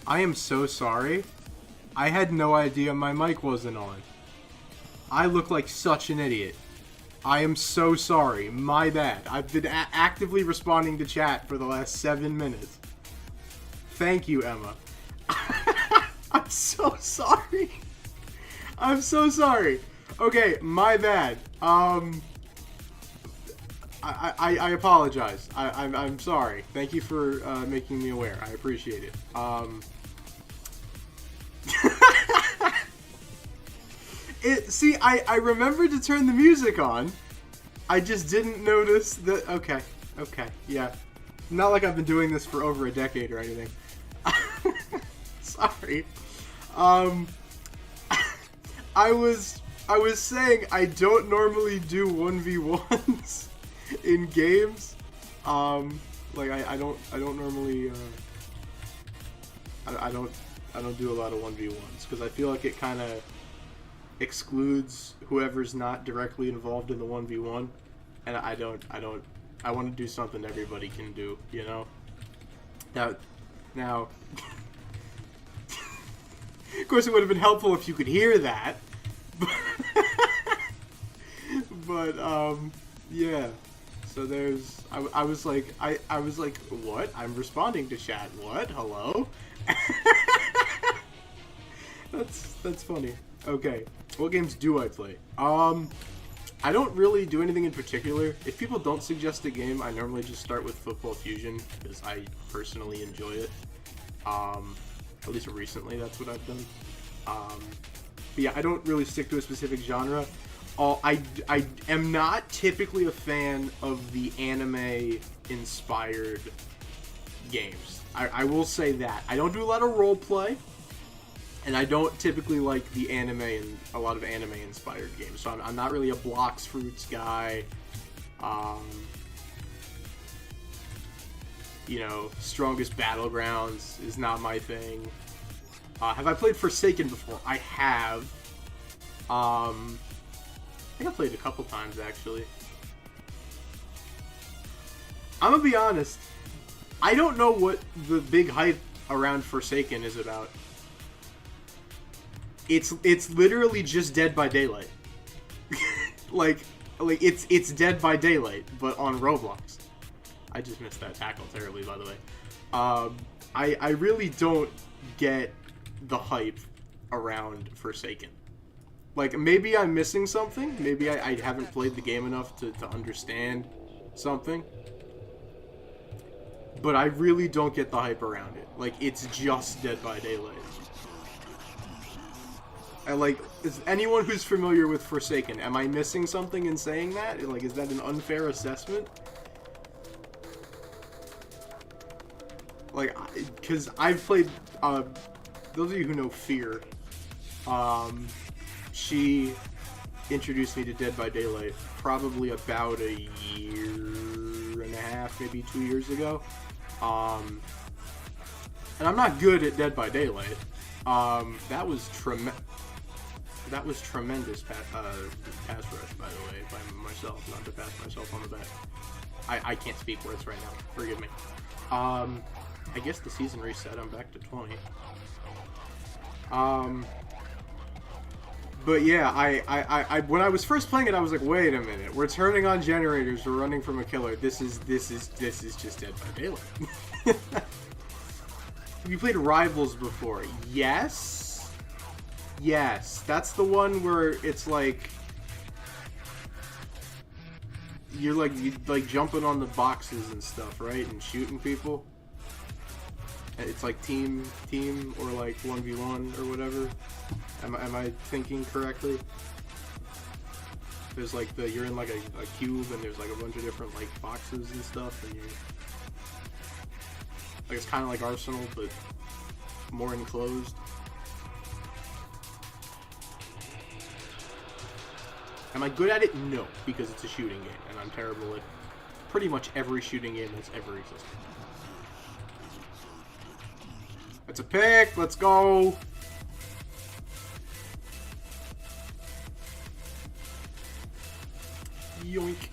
I am so sorry. I had no idea my mic wasn't on. I look like such an idiot. I am so sorry. My bad. I've been actively responding to chat for the last 7 minutes. Thank you, Emma. I'm so sorry. I'm so sorry. Okay, my bad. I apologize. I'm sorry. Thank you for making me aware. I appreciate it. See, I remembered to turn the music on. I just didn't notice that. Okay, yeah. Not like I've been doing this for over a decade or anything. Sorry. I was saying I don't normally do 1v1s in games. Like I don't normally I don't do a lot of 1v1s because I feel like it kind of excludes whoever's not directly involved in the 1v1, and I want to do something everybody can do, you know? Now of course it would have been helpful if you could hear that, but yeah, so there's, I was like, what? I'm responding to chat, what? Hello? That's funny. Okay, what games do I play? I don't really do anything in particular. If people don't suggest a game, I normally just start with Football Fusion, because I personally enjoy it. At least recently, that's what I've done. But yeah, I don't really stick to a specific genre. I am not typically a fan of the anime-inspired games. I will say that. I don't do a lot of roleplay. And I don't typically like the anime and a lot of anime-inspired games. So I'm not really a Blocks Fruits guy. You know, Strongest Battlegrounds is not my thing. Have I played Forsaken before? I have. I think I played it a couple times, actually. I'm gonna be honest. I don't know what the big hype around Forsaken is about. It's literally just Dead by Daylight. like it's Dead by Daylight, but on Roblox. I just missed that tackle terribly, by the way. I really don't get the hype around Forsaken. Like, maybe I'm missing something. Maybe I haven't played the game enough to understand something. But I really don't get the hype around it. Like, it's just Dead by Daylight. And, like, is anyone who's familiar with Forsaken, am I missing something in saying that? Like, is that an unfair assessment? Like, because I've played, those of you who know Fear, she introduced me to Dead by Daylight probably about a year and a half, maybe 2 years ago. And I'm not good at Dead by Daylight. That was tremendous pass rush, by the way, by myself, not to pass myself on the back. I can't speak words right now. Forgive me. I guess the season reset. I'm back to 20. But yeah, I when I was first playing it, I was like, wait a minute, we're turning on generators, we're running from a killer. This is just Dead by Daylight. Have you played Rivals before? Yes. Yes, that's the one where it's like you're like jumping on the boxes and stuff, right? And shooting people. It's like team or like 1v1 or whatever. Am I thinking correctly? There's like you're in like a cube and there's like a bunch of different like boxes and stuff, and you're like, it's kind of like Arsenal but more enclosed. Am I good at it? No, because it's a shooting game, and I'm terrible at pretty much every shooting game that's ever existed. That's a pick! Let's go! Yoink.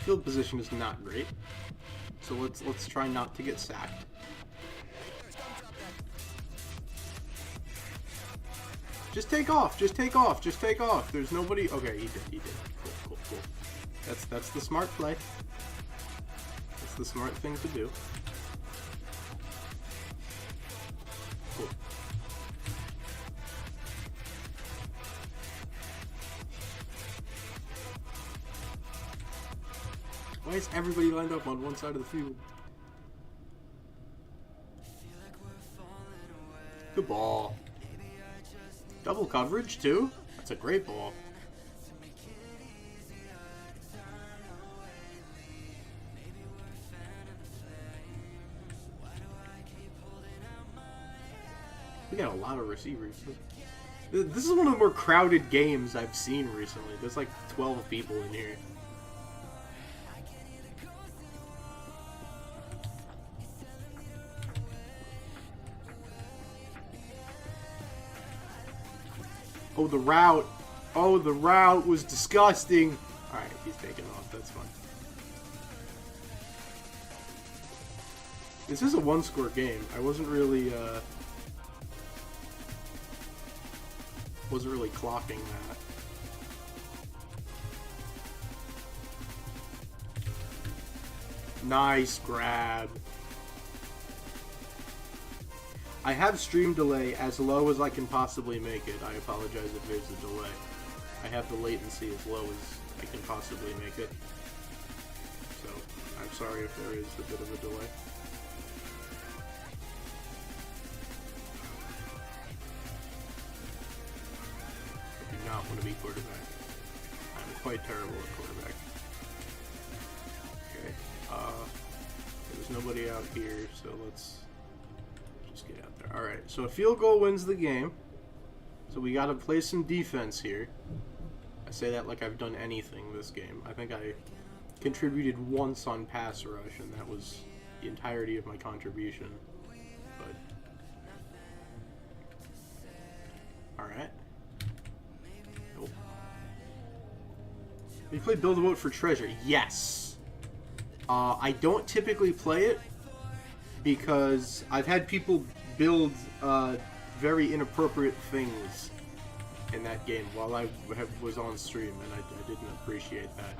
Field position is not great. So let's try not to get sacked. Just take off. Just take off. Just take off. There's nobody. Okay, he did. He did. Cool. Cool. Cool. That's the smart play. That's the smart thing to do. Cool. Why is everybody lined up on one side of the field? Good ball. Double coverage, too? That's a great ball. We got a lot of receivers. This is one of the more crowded games I've seen recently. There's like 12 people in here. Oh, the route. Oh, the route was disgusting. Alright, he's taking off. That's fine. This is a one-score game. I wasn't really clocking that. Nice grab. I have stream delay as low as I can possibly make it. I apologize if there's a delay. I have the latency as low as I can possibly make it. So, I'm sorry if there is a bit of a delay. I do not want to be quarterback. I'm quite terrible at quarterback. Okay, there's nobody out here, so let's just get out there. Alright, so a field goal wins the game. So we gotta play some defense here. I say that like I've done anything this game. I think I contributed once on pass rush, and that was the entirety of my contribution. But alright. Nope. We play Build a Boat for Treasure. Yes. I don't typically play it because I've had people build very inappropriate things in that game while I was on stream, and I didn't appreciate that.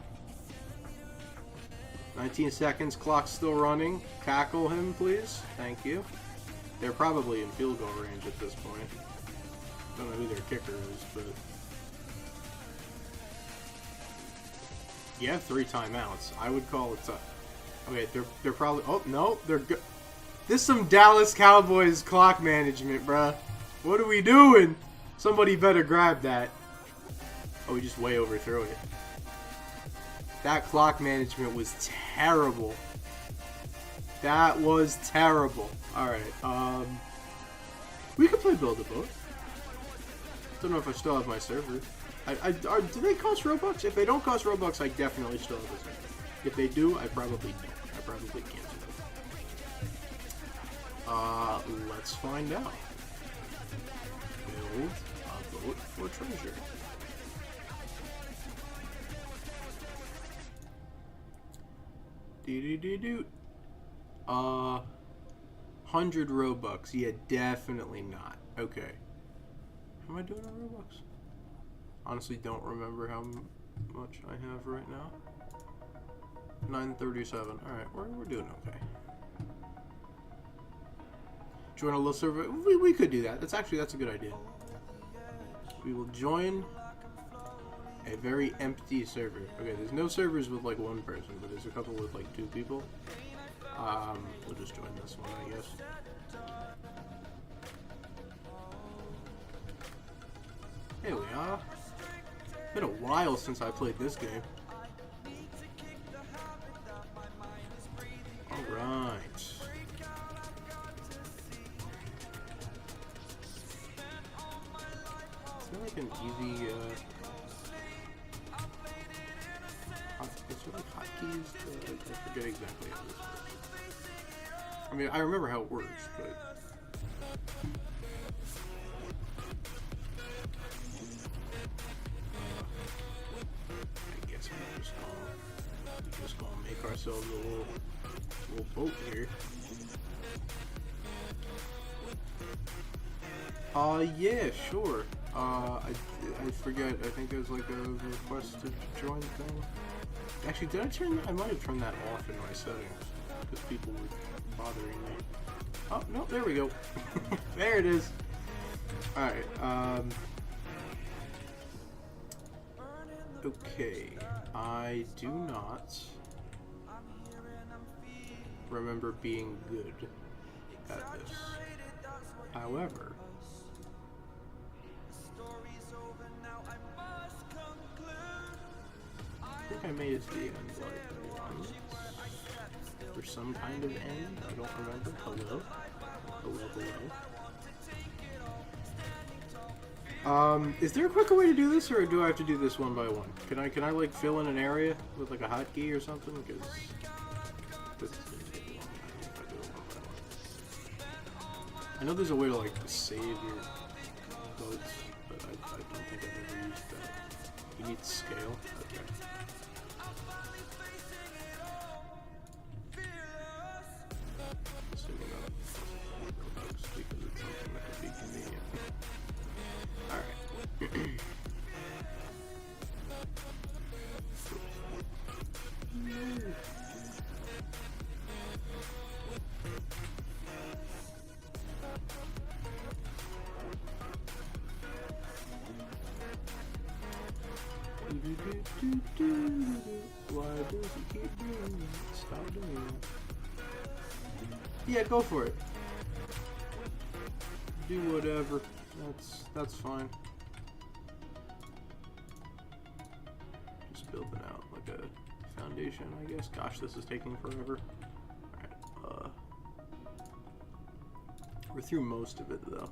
19 seconds, clock's still running. Tackle him, please. Thank you. They're probably in field goal range at this point. Don't know who their kicker is, but yeah, 3 timeouts. I would call it tough. Okay, they're probably. Oh no, they're good. This is some Dallas Cowboys clock management, bruh. What are we doing? Somebody better grab that. Oh, we just way overthrew it. That clock management was terrible. That was terrible. Alright, we could play Build a Boat. Don't know if I still have my server. Do they cost Robux? If they don't cost Robux, I definitely still have a server. If they do, I probably don't. I probably cancel it. Let's find out. Build a boat for treasure. Do. 100 Robux. Yeah, definitely not. Okay. How am I doing on Robux? Honestly, don't remember how much I have right now. 937. Alright, we're doing okay. Join a little server. We could do that. That's a good idea. We will join a very empty server. Okay, there's no servers with like 1 person, but there's a couple with like 2 people. We'll just join this one, I guess. Here we are. Been a while since I played this game. Alright. It's not like an easy, it's like hotkeys. I forget exactly how this works. I mean, I remember how it works, but I guess we just ourselves a little boat here. Yeah, sure. I forget. I think it was like a request to join thing. Actually, did I turn that? I might have turned that off in my settings because people were bothering me. Oh, no, there we go. There it is. Alright, okay. I do not remember being good at this. However, I think I made it to the end, like, once. For some kind of end, I don't remember. Hello? Hello. Is there a quicker way to do this, or do I have to do this one by one? Can I like fill in an area with like a hotkey or something? Because this is gonna take a long time if I do it one by one. I know there's a way to like save your votes, but I don't think I've ever used that. You need scale? Okay. Assuming I'm Roblox because it's something that could be convenient. Alright. Why does he keep doing that? Stop doing that. Yeah, go for it. Do whatever. That's fine. Just building out like a foundation, I guess. Gosh, this is taking forever. Alright, we're through most of it though.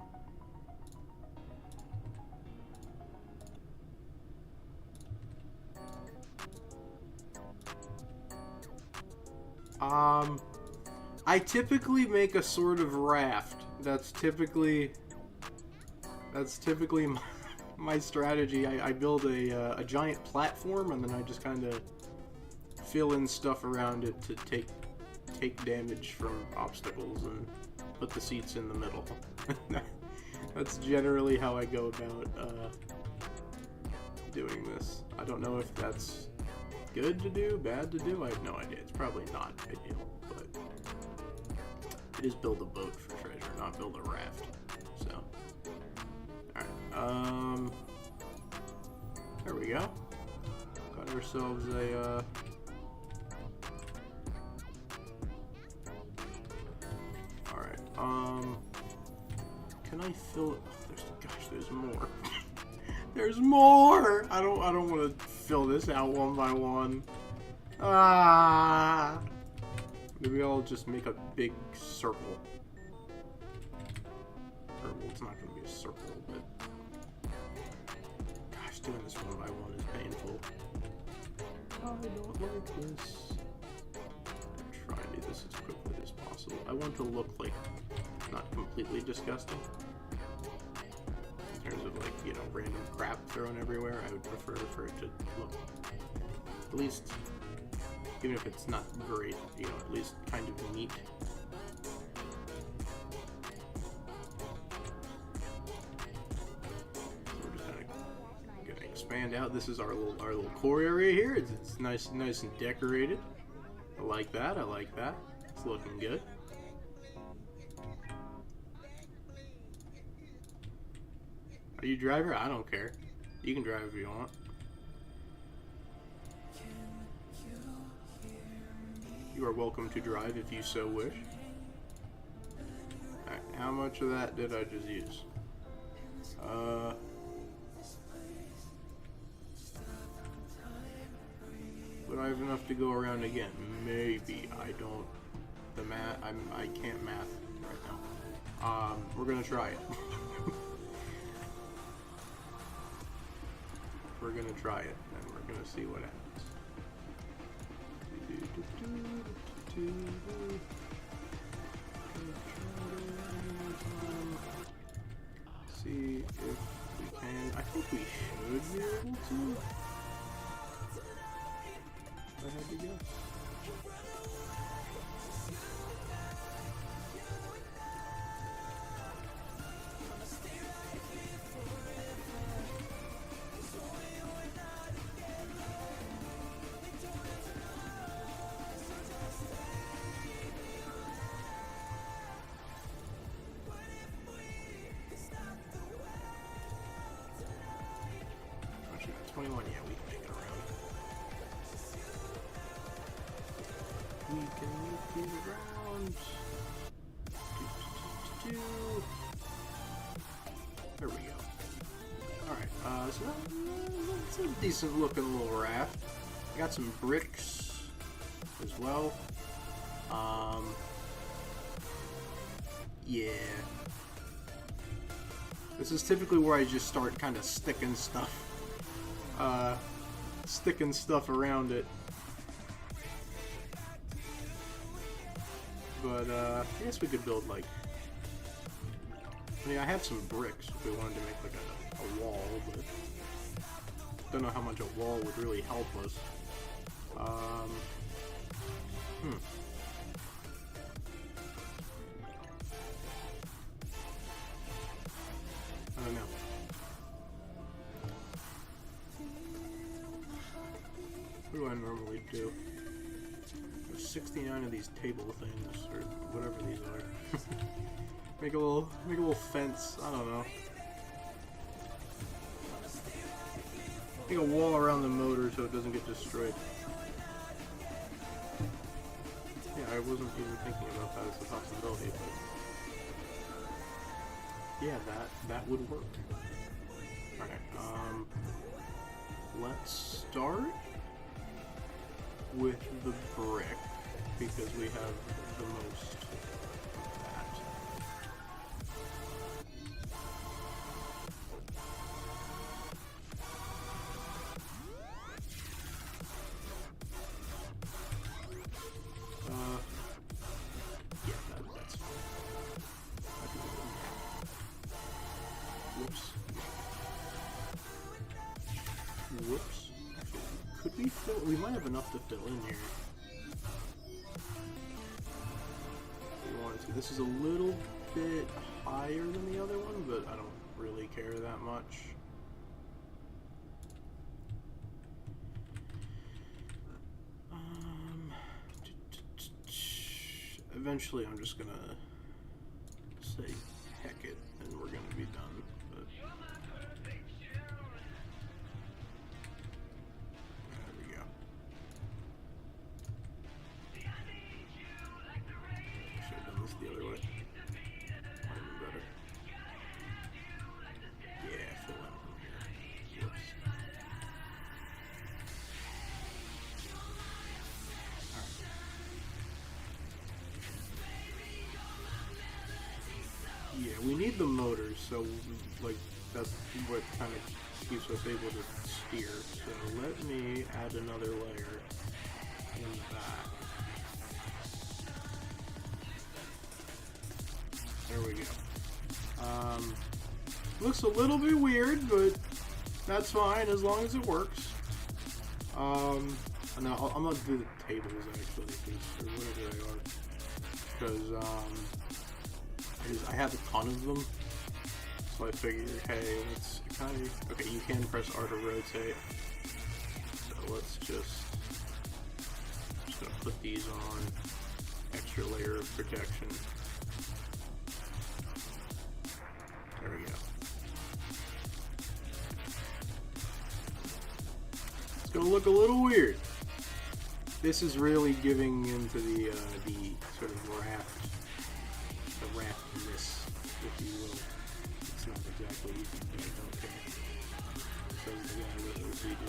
I typically make a sort of raft. That's typically my strategy. I build a giant platform and then I just kind of fill in stuff around it to take damage from obstacles and put the seats in the middle. That's generally how I go about doing this. I don't know if that's good to do, bad to do. I have no idea. It's probably not ideal, but it is build a boat for treasure, not build a raft. So, alright, there we go. Got ourselves a, alright, can I fill it? Gosh, there's more. There's more! I don't want to fill this out one by one. Ah! Maybe I'll just make a big circle. Or, well, it's not going to be a circle, but... Gosh, doing this one by one is painful. I don't like this. I'm trying to do this as quickly as possible. I want to look like not completely disgusting. In terms of like, you know, random crap thrown everywhere, I would prefer for it to look, at least, even if it's not great, you know, at least kind of neat. So we're just kind of gonna expand out. This is our little core area here. It's nice and decorated. I like that. I like that. It's looking good. Are you a driver? I don't care. You can drive if you want. You are welcome to drive if you so wish. Alright, how much of that did I just use? Would I have enough to go around again? Maybe. I don't. The math. I can't math right now. We're gonna try it. We're gonna try it, and we're gonna see what happens. See if we can. I think we should be able to. I had to guess. There we go. Alright, so it's a decent looking little raft. I got some bricks as well. Yeah. This is typically where I just start kind of sticking stuff around it. But, I guess we could build, like... I mean, I have some bricks if we wanted to make, like, a wall, but... Don't know how much a wall would really help us. I don't know. What do I normally do? There's 69 of these table things, or whatever these are. make a little fence. I don't know. Make a wall around the motor so it doesn't get destroyed. Yeah, I wasn't even thinking about that as a possibility, but yeah, that would work. Alright, let's start with the brick, because we have the most of that. Yeah, that's fine. Whoops. Whoops. Could we fill? We might have enough to fill in here. If we wanted to. This is a little bit higher than the other one, but I don't really care that much. Eventually, I'm just gonna say heck it, and we're gonna be done. But there we go. Should have done this the other way. Might have been better. Yeah, fill in from here. Whoops. Yeah, we need the motors, so like that's what kind of keeps us able to steer. So let me add another layer in the back. There we go. Looks a little bit weird, but that's fine as long as it works. No, I'm gonna do the tables actually, or whatever they are, because I have a ton of them, so I figured, hey, let's kind of, okay, you can press R to rotate, so let's just gonna put these on, extra layer of protection. There we go. It's gonna look a little weird. This is really giving into the sort of raftness, if you will. It's not exactly easy, but I don't care. Says the guy with OCD.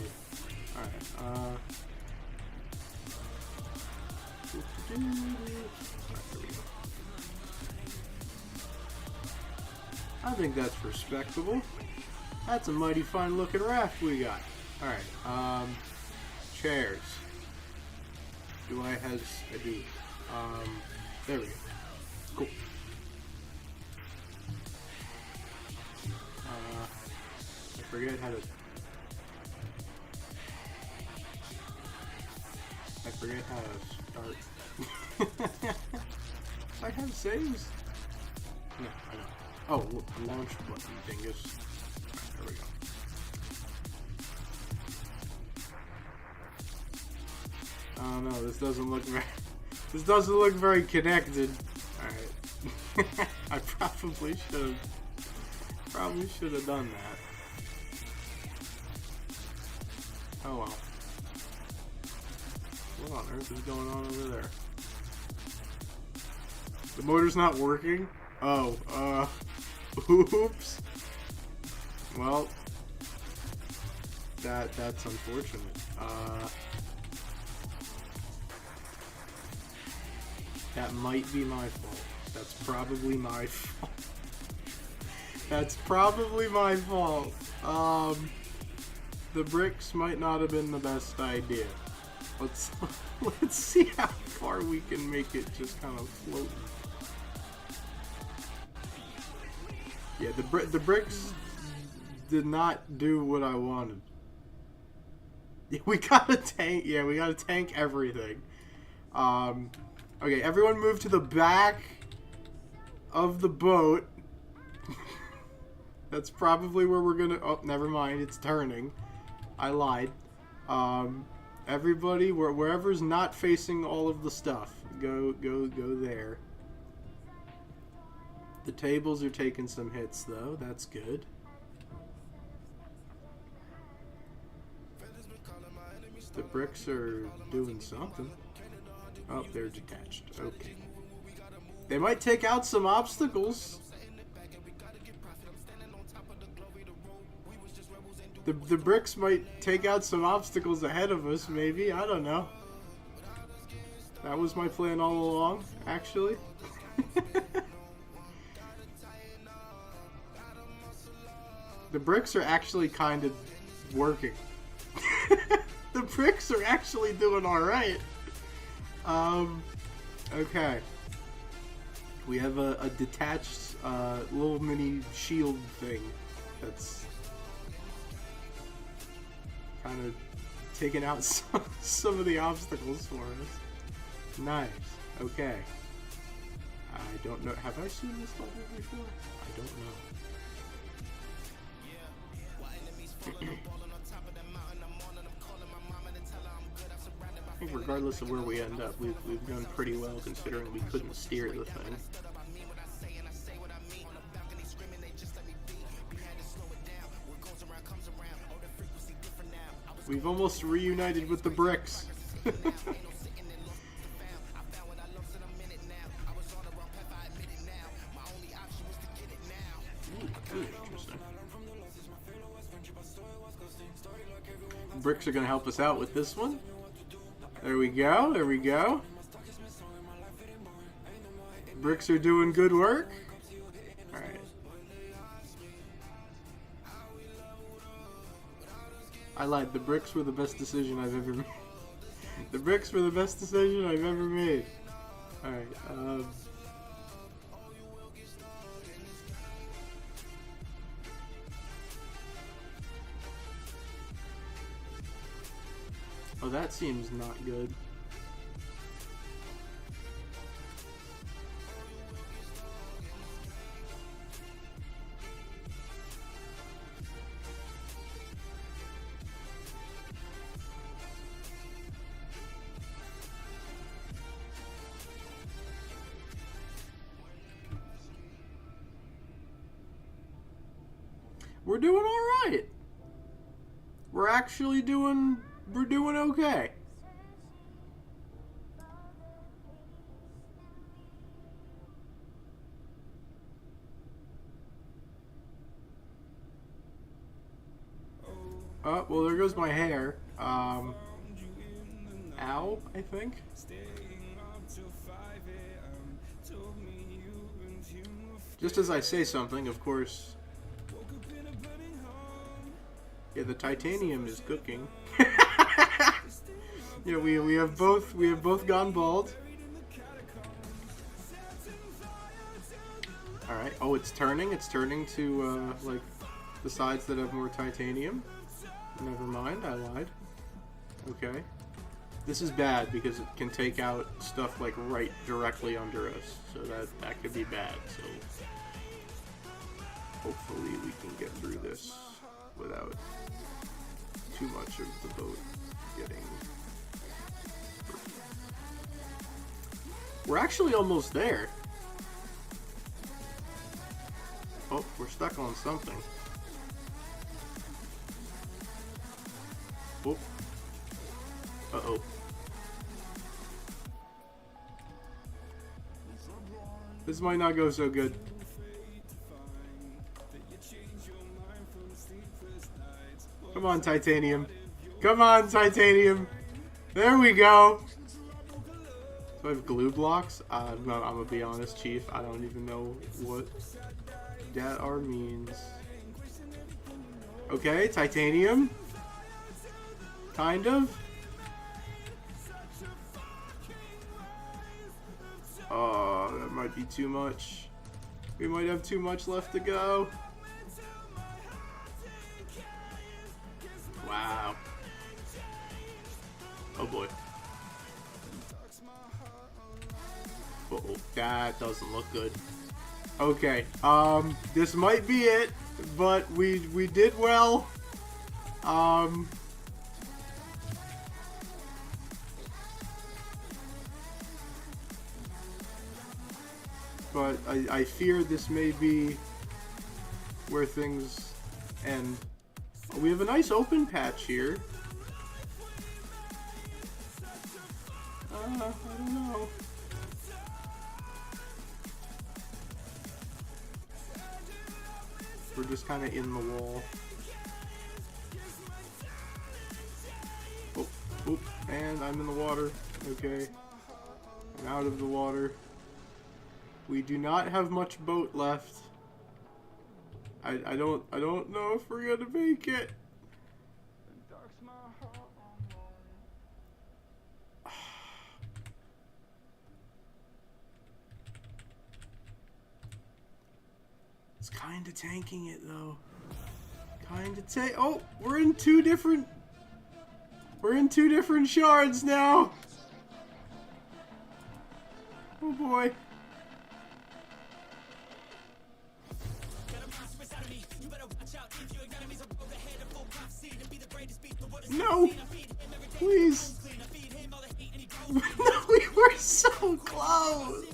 Alright, there we go. I think that's respectable. That's a mighty fine looking raft we got. Alright, chairs. I do. There we go. Cool. I forget how to start. I have saves? No, I don't. Oh, look, launch button, dingus. There we go. Oh no, this doesn't look very connected. Alright. I probably should have done that. Oh well. What on earth is going on over there? The motor's not working? Oh, oops. Well, that's unfortunate. That might be my fault. That's probably my fault. That's probably my fault. The bricks might not have been the best idea. Let's see how far we can make it just kind of floating. Yeah, the bricks did not do what I wanted. We gotta tank. Yeah, we gotta tank everything. Okay, everyone move to the back of the boat. That's probably where we're gonna... Oh, never mind. It's turning. I lied. Everybody, wherever's not facing all of the stuff, go there. The tables are taking some hits, though. That's good. The bricks are doing something. Oh, they're detached. Okay. They might take out some obstacles. The bricks might take out some obstacles ahead of us, maybe. I don't know. That was my plan all along, actually. The bricks are actually kind of working. The bricks are actually doing alright. Okay. We have a detached little mini shield thing that's kind of taking out some of the obstacles for us. Nice. Okay. I don't know. Have I seen this level before? I don't know. I think regardless of where we end up, we've done pretty well considering we couldn't steer the thing. We've almost reunited with the bricks. Interesting. Bricks are going to help us out with this one. There we go. There we go. Bricks are doing good work. Alright. I lied. The bricks were the best decision I've ever made. The bricks were the best decision I've ever made. Alright. Oh, that seems not good. We're doing all right. We're actually doing... We're doing okay. Oh, well, there goes my hair. Ow, I think. Just as I say something, of course. Yeah, the titanium is cooking. Yeah, we have both gone bald. All right. Oh, it's turning. It's turning to like the sides that have more titanium. Never mind. I lied. Okay. This is bad because it can take out stuff like right directly under us. So that could be bad. So hopefully we can get through this without too much of the boat getting... We're actually almost there. Oh, we're stuck on something. Oh. Uh-oh. This might not go so good. Come on, titanium. Come on, titanium. There we go. Do I have glue blocks? No, I'm gonna be honest, Chief. I don't even know what that R means. Okay, titanium. Kind of. Oh, that might be too much. We might have too much left to go. Wow. Oh boy. Uh-oh, that doesn't look good. Okay, this might be it, but we did well. But I fear this may be where things end. We have a nice open patch here. I don't know. We're just kind of in the wall. Oh, oh, and I'm in the water. Okay. I'm out of the water. We do not have much boat left. I don't know if we're gonna make it. It's kind of tanking it though. Kind of oh, we're in two different shards now. Oh boy. No! Please! No, we were so close!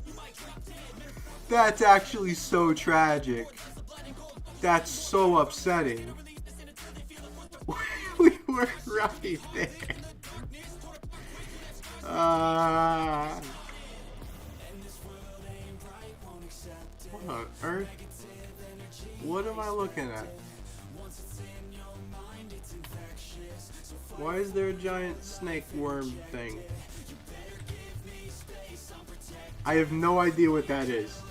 That's actually so tragic. That's so upsetting. We were right there. What on earth? What am I looking at? Why is there a giant snake worm thing? I have no idea what that is.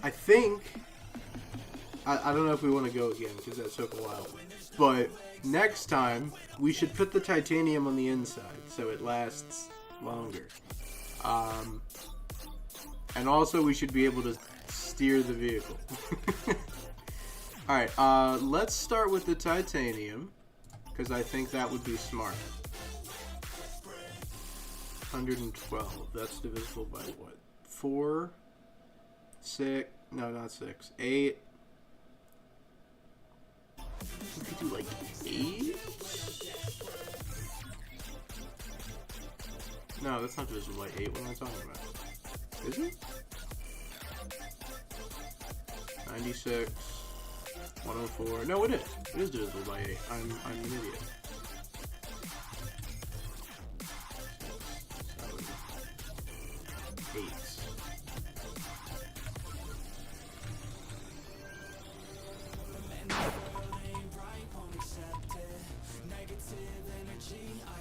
I think I don't know if we want to go again because that took a while, but next time we should put the titanium on the inside so it lasts longer, and also we should be able to steer the vehicle. Alright, let's start with the titanium because I think that would be smart. 112, that's divisible by what? 4, 6, no, not 6, 8. We could do like 8? No, that's not divisible by 8. What am I talking about? Is it? 96, 104. No, it is. It is divisible by 8. I'm an idiot. 8.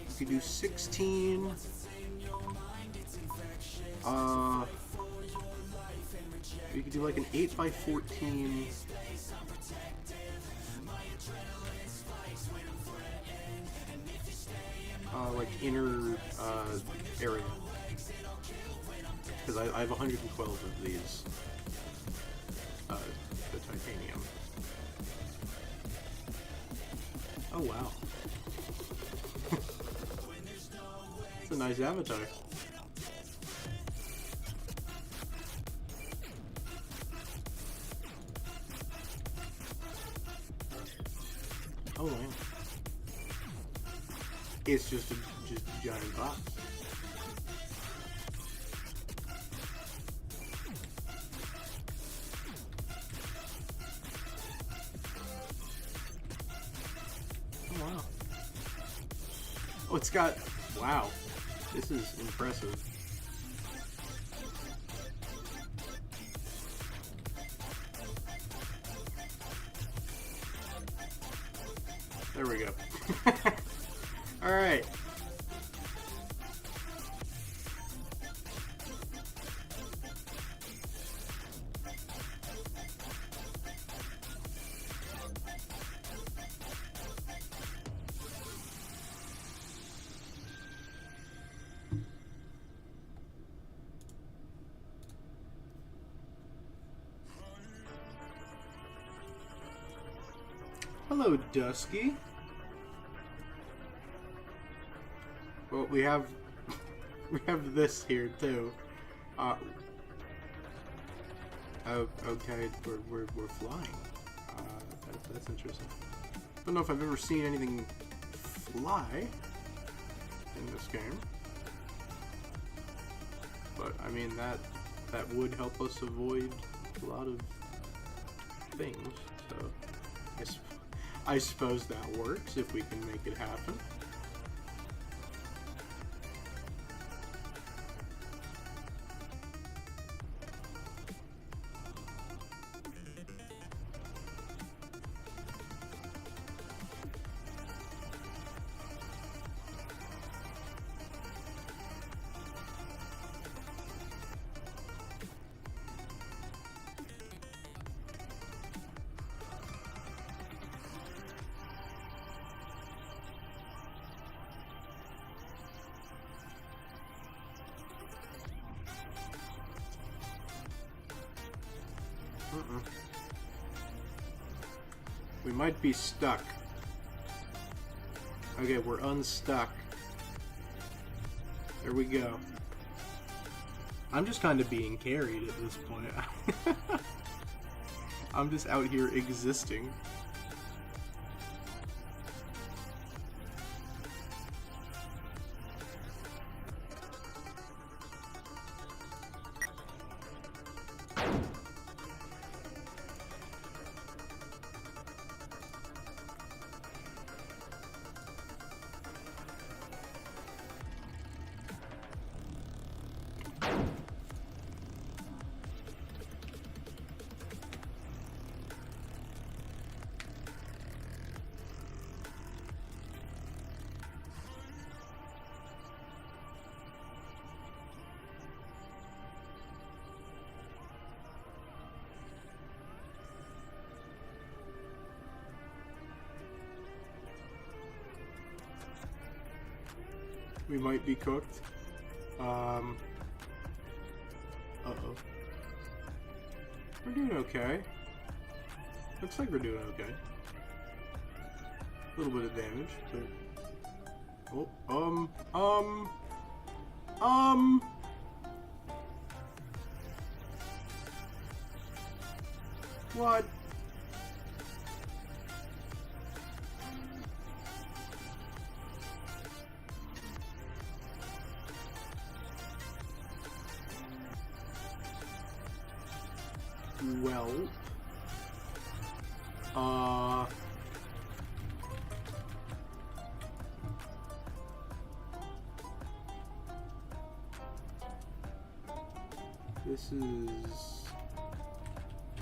We could do 16. We could do like an 8 by 14. Like inner area. Because I have 112 of these. The titanium. Oh wow. It's a nice avatar. Oh wow. It's just a giant box. Oh wow. Oh, it's got... Wow. This is impressive. There we go. Alright. Hello, Dusky. Well, we have this here too. Oh, okay, we're flying. That's interesting. I don't know if I've ever seen anything fly in this game, but I mean that would help us avoid a lot of things. So I suppose that works if we can make it happen. We might be stuck. Okay, we're unstuck. There we go. I'm just kind of being carried at this point. I'm just out here existing. We might be cooked. Uh-oh. We're doing okay. Looks like we're doing okay. A little bit of damage, but... What? Well, this is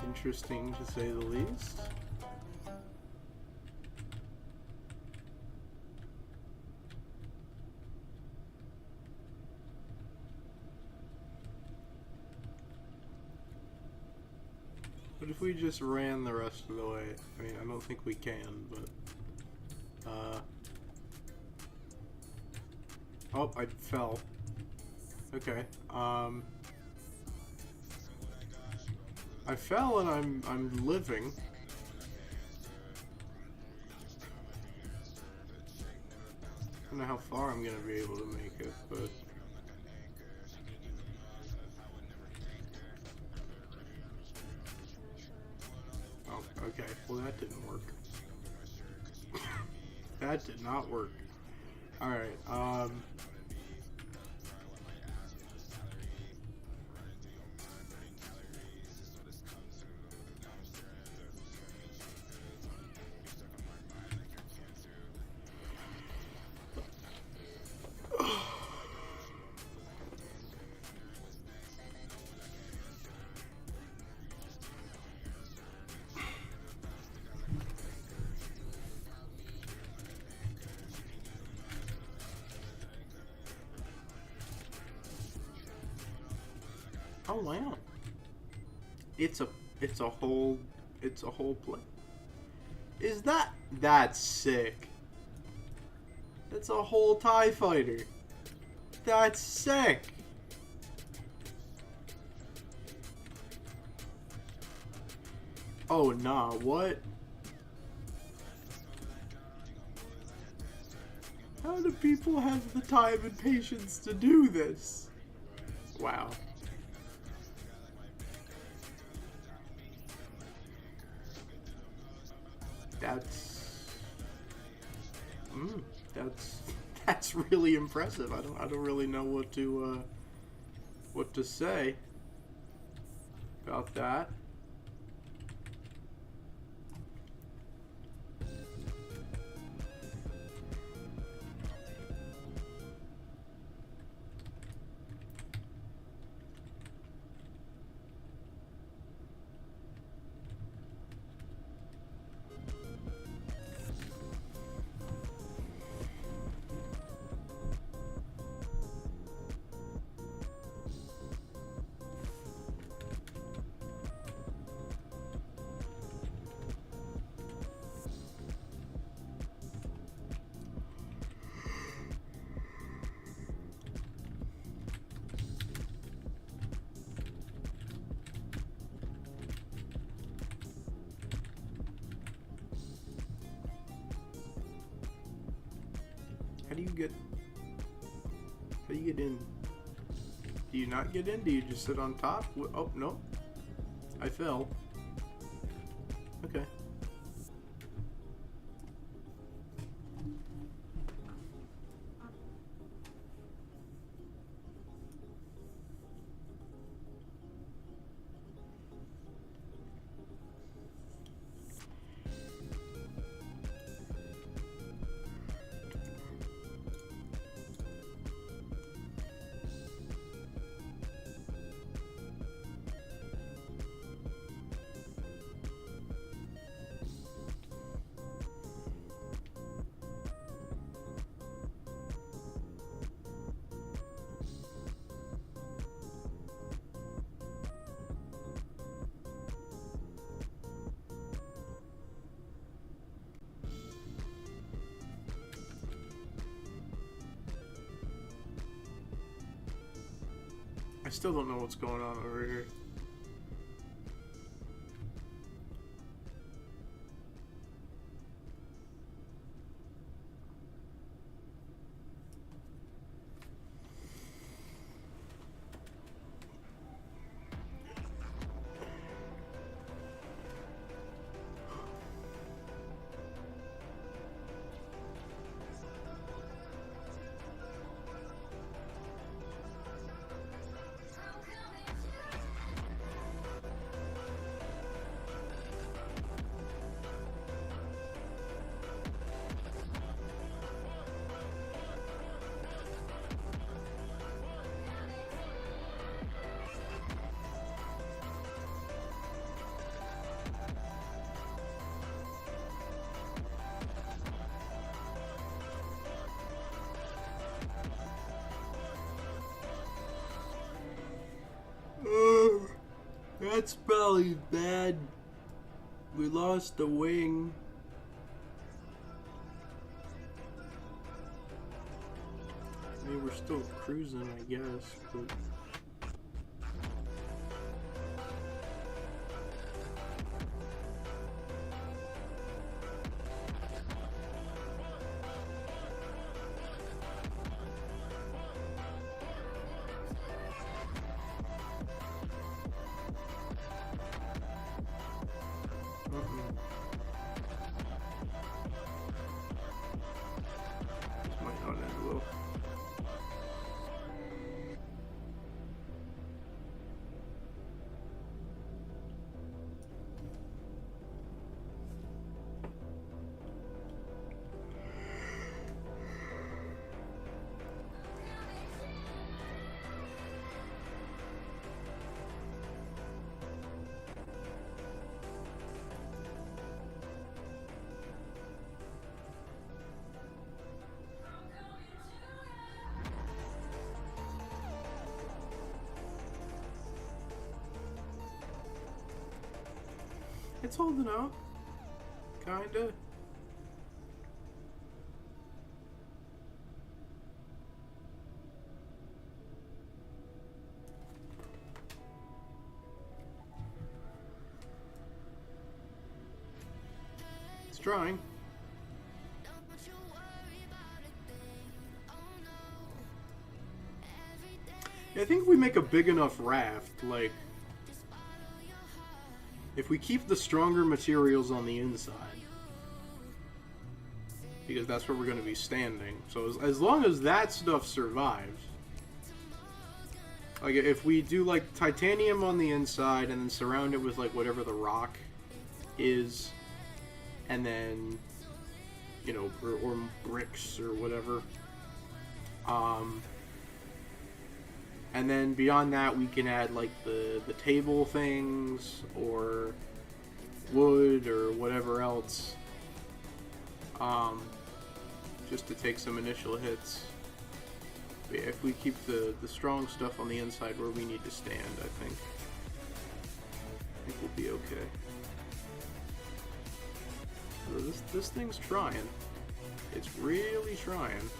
interesting to say the least. But if we just ran the rest of the way, I mean, I don't think we can, but, oh, I fell. Okay, I fell and I'm living. I don't know how far I'm gonna be able to make it, but... Okay, well that didn't work. That did not work. Alright, Oh wow. It's a whole play. Is that's sick. That's a whole TIE fighter. That's sick. Oh nah, what? How do people have the time and patience to do this? Wow. That's really impressive. I don't really know what to say about that. How do you get in? Do you not get in? Do you just sit on top? Oh, no. I fell. Okay. I still don't know what's going on over here. That's probably bad. We lost a wing. I mean, we're still cruising, I guess, but... This might not end well. It's holding out. Kinda. It's trying. I think if we make a big enough raft, like, if we keep the stronger materials on the inside, because that's where we're going to be standing, so as long as that stuff survives, like, if we do, like, titanium on the inside, and then surround it with, like, whatever the rock is, and then, you know, or bricks, or whatever, and then beyond that, we can add, like, the table things, or wood, or whatever else, just to take some initial hits. But yeah, if we keep the strong stuff on the inside where we need to stand, I think we'll be okay. So this thing's trying. It's really trying.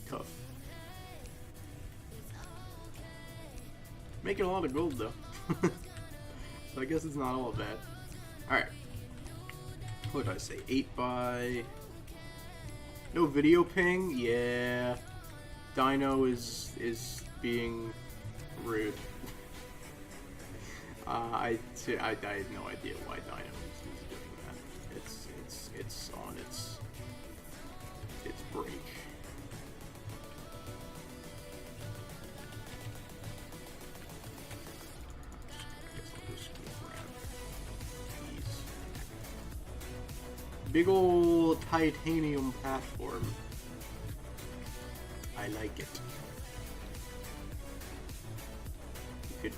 Tough. Making a lot of gold though. So I guess it's not all bad. Alright. What did I say? 8 by... No video ping? Yeah. Dino is being rude. I had no idea why Dino is doing that. It's on its break. Big ol' titanium platform. I like it.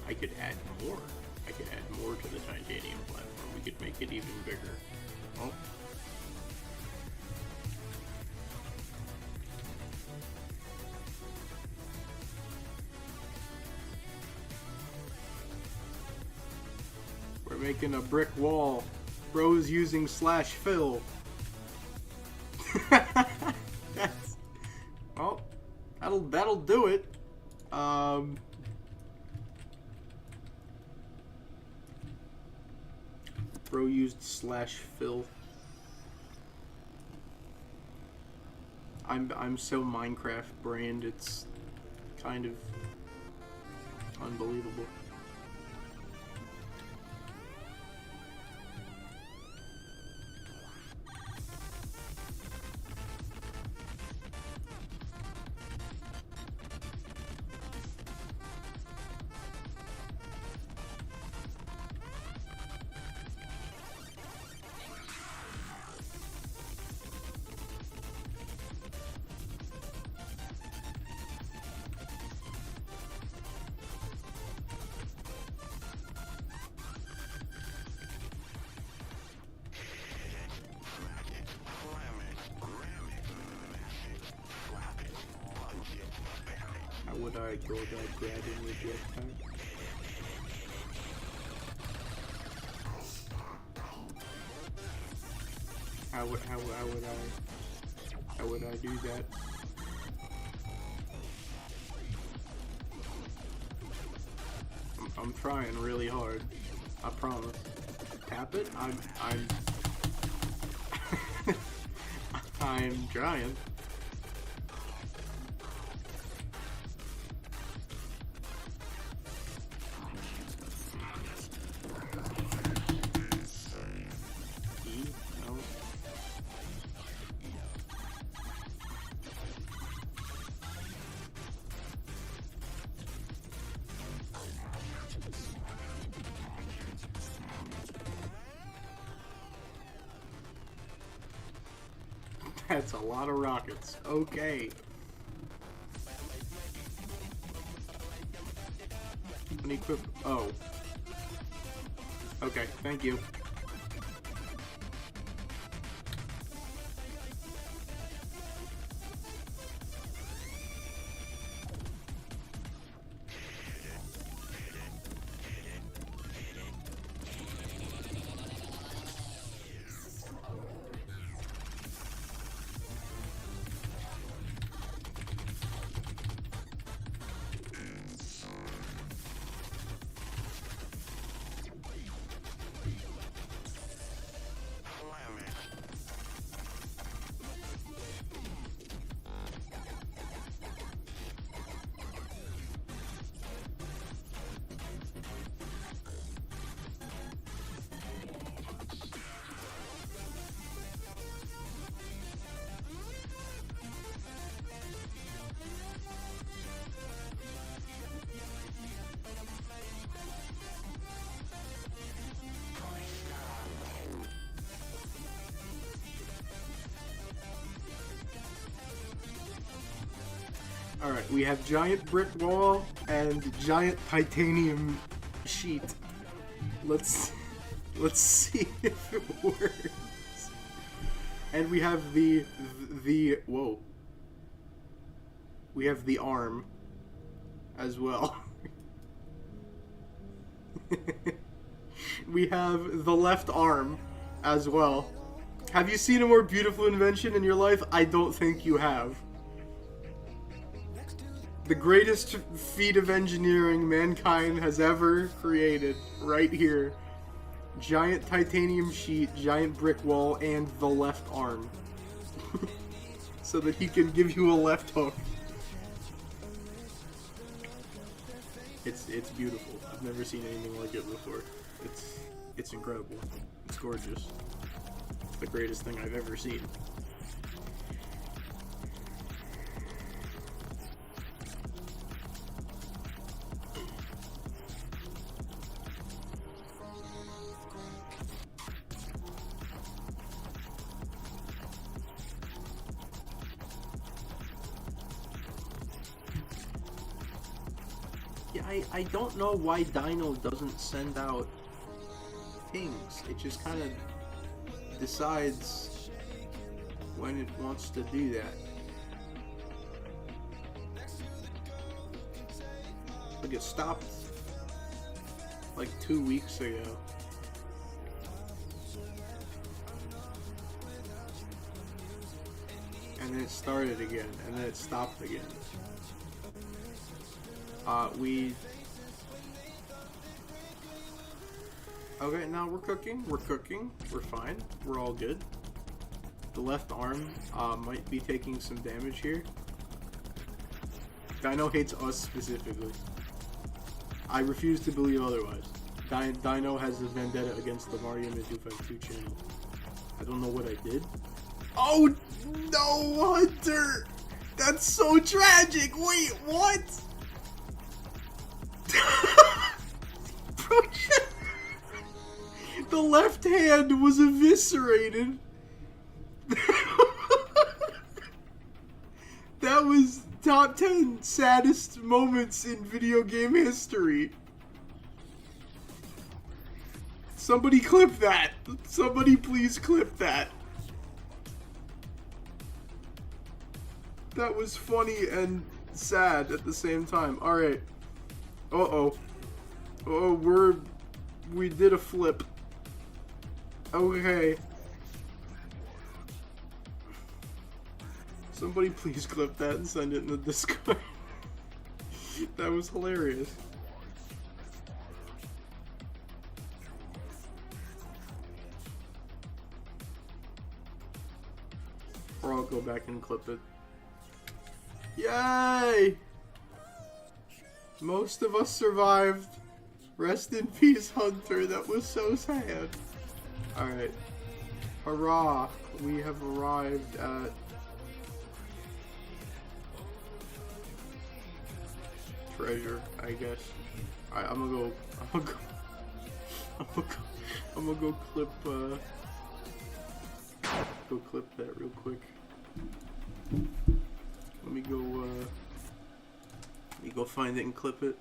I could add more. I could add more to the titanium platform. We could make it even bigger. Oh. We're making a brick wall. Bro's using /fill. That's, well, that'll do it. Bro used /fill. I'm so Minecraft brained, it's kind of unbelievable. How would I go about grabbing the jetpack? How would I do that? I'm trying really hard. I promise. Tap it? I'm trying. That's a lot of rockets. Okay. Unequip. Oh. Okay, thank you. Alright, we have giant brick wall and giant titanium sheet. Let's see if it works. And we have the whoa. We have the arm as well. We have the left arm as well. Have you seen a more beautiful invention in your life? I don't think you have. The greatest feat of engineering mankind has ever created, right here. Giant titanium sheet, giant brick wall, and the left arm. So that he can give you a left hook. It's beautiful. I've never seen anything like it before. It's incredible. It's gorgeous. It's the greatest thing I've ever seen. Yeah, I don't know why Dino doesn't send out pings. It just kind of decides when it wants to do that. Like it stopped like 2 weeks ago. And then it started again, and then it stopped again. Okay, now we're cooking, we're fine, we're all good. The left arm, might be taking some damage here. Dino hates us specifically. I refuse to believe otherwise. Dino has a vendetta against the Mario Mid 252 channel. I don't know what I did. Oh, no, Hunter! That's so tragic! Wait, what? The left hand was eviscerated. That was top 10 saddest moments in video game history. Somebody clip that. Somebody please clip that. That was funny and sad at the same time. Alright. Uh-oh. Oh, we did a flip. Okay. Somebody please clip that and send it in the Discord. That was hilarious. Or I'll go back and clip it. Yay! Most of us survived. Rest in peace, Hunter. That was so sad. Alright. Hurrah! We have arrived at treasure, I guess. Alright, I'm gonna go clip that real quick. Let me go find it and clip it.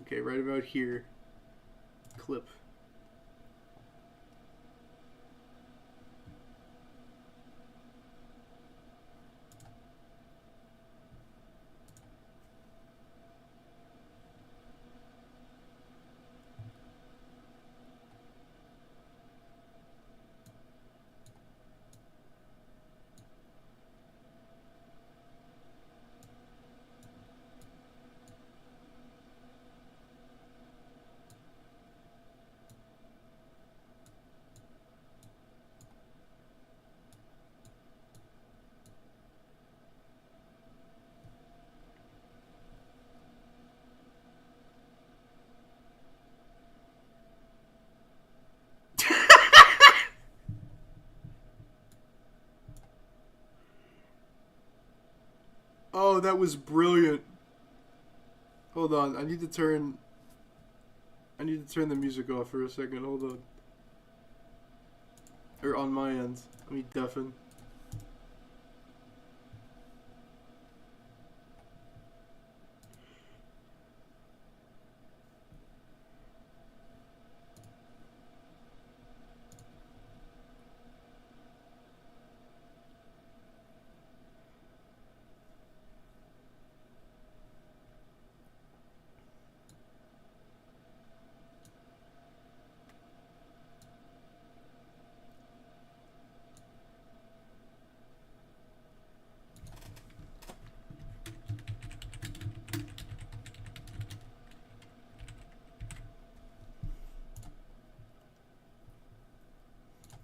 Okay, right about here. Clip. Oh, that was brilliant. Hold on, I need to turn the music off for a second. Hold on. Or on my end. Let me deafen.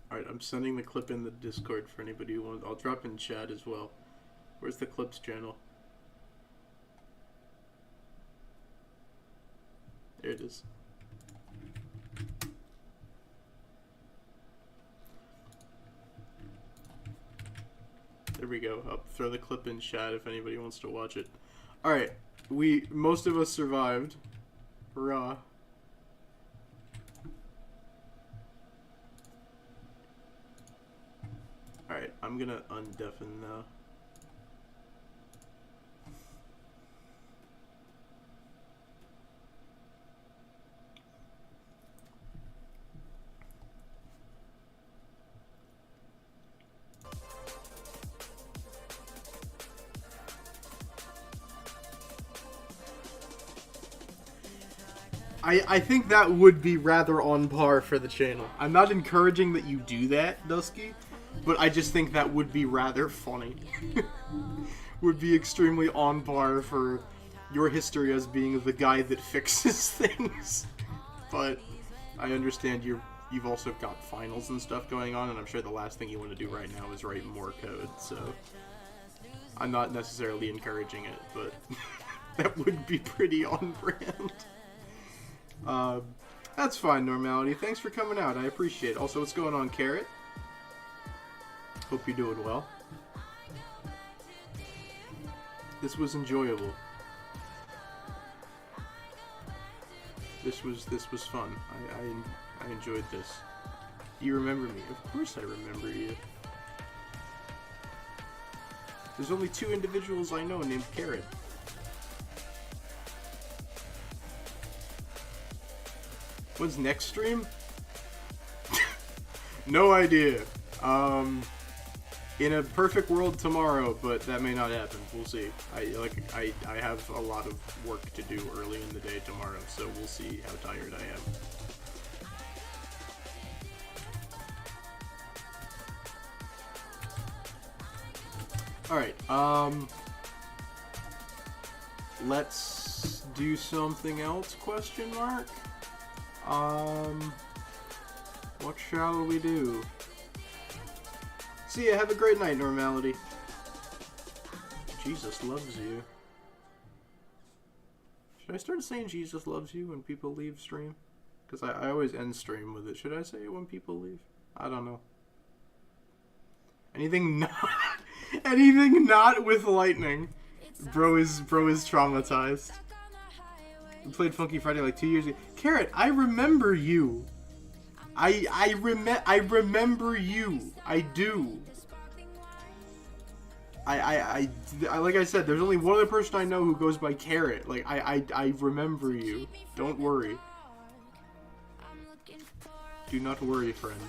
Alright, I'm sending the clip in the Discord for anybody who wants. I'll drop in chat as well. Where's the clips channel? There it is. There we go. I'll throw the clip in chat if anybody wants to watch it. Alright, most of us survived. Hurrah. Alright, I'm gonna undeafen now. I think that would be rather on par for the channel. I'm not encouraging that you do that, Dusky, but I just think that would be rather funny. Would be extremely on par for your history as being the guy that fixes things. But I understand you've also got finals and stuff going on, and I'm sure the last thing you want to do right now is write more code, so I'm not necessarily encouraging it, but that would be pretty on brand. That's fine, Normality. Thanks for coming out. I appreciate it. Also, what's going on, Carrot? Hope you're doing well. This was enjoyable. This was fun. I enjoyed this. You remember me? Of course I remember you. There's only 2 individuals I know named Carrot. When's next stream? No idea. In a perfect world tomorrow, but that may not happen. We'll see. I have a lot of work to do early in the day tomorrow, so we'll see how tired I am. Alright, let's do something else, question mark? What shall we do? See ya, have a great night, Normality. Jesus loves you. Should I start saying Jesus loves you when people leave stream? Because I always end stream with it. Should I say it when people leave? I don't know. Anything not... anything not with lightning. Bro is traumatized. We played Funky Friday like 2 years ago. Carrot, I remember you. I remember you. I do. I like I said, there's only one other person I know who goes by Carrot. Like I remember you. Don't worry. Do not worry, friend.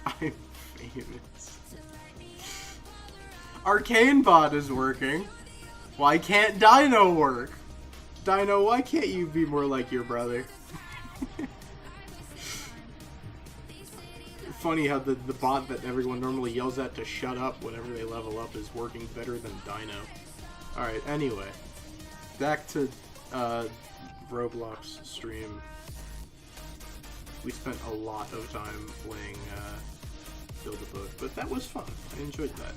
I'm famous. Arcane Bot is working. Why can't Dino work? Dino, why can't you be more like your brother? Funny how the bot that everyone normally yells at to shut up whenever they level up is working better than Dino. Alright, anyway. Back to Roblox stream. We spent a lot of time playing Build-A-Boat, but that was fun. I enjoyed that.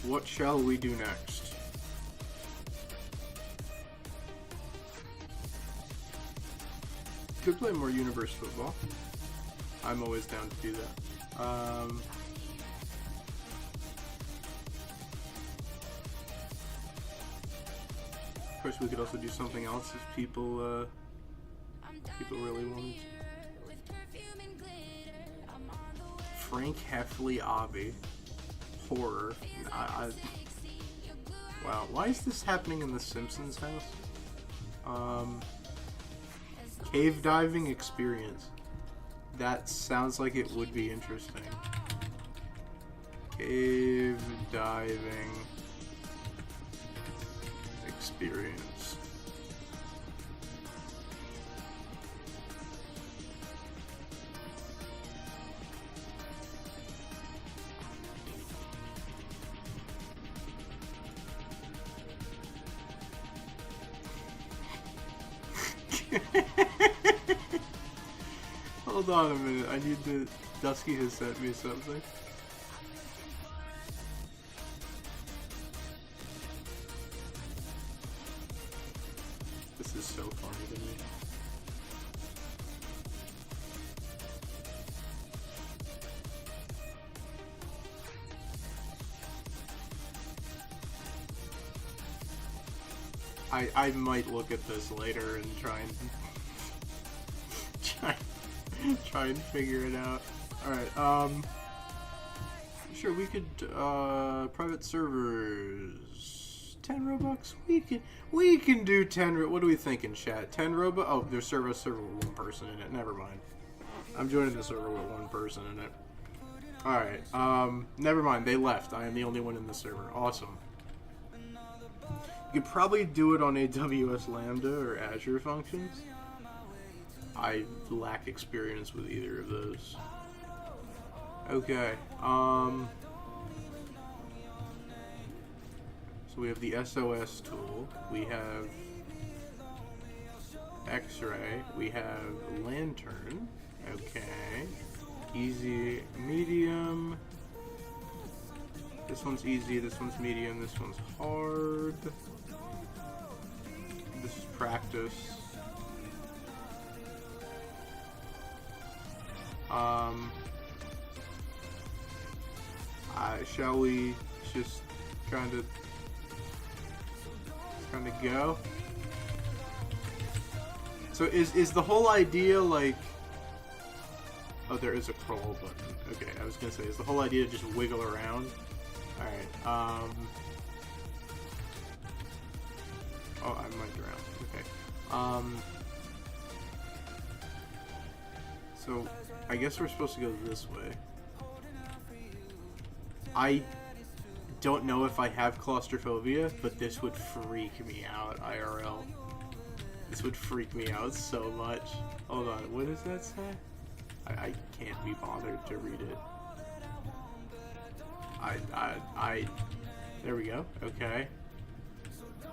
What shall we do next? Could play more Universe Football. I'm always down to do that. Of course, we could also do something else if people really wanted to. Frank Heffley Obby. Horror. Wow, why is this happening in the Simpsons house? Cave diving experience. That sounds like it would be interesting. Cave diving experience. Hold on a minute, I need to... Dusky has sent me something. This is so funny to me. I might look at this later and try and figure it out. Alright, sure, we could, private servers, 10 Robux, we can do 10, what are we thinking, chat, 10 Robux, oh, there's server with one person in it, never mind, I'm joining the server with one person in it. Alright, never mind, they left, I am the only one in the server, awesome. You could probably do it on AWS Lambda or Azure Functions. I lack experience with either of those. Okay, so we have the SOS tool, we have X-ray, we have lantern, okay, easy, medium, this one's easy, this one's medium, this one's hard, this is practice. Shall we just kind of go? So is the whole idea like... Oh, there is a crawl button. Okay, I was gonna say, is the whole idea to just wiggle around? Alright, oh, I might drown. Okay. So, I guess we're supposed to go this way. I don't know if I have claustrophobia, but this would freak me out, IRL. This would freak me out so much. Hold on, what does that say? I can't be bothered to read it. There we go, okay.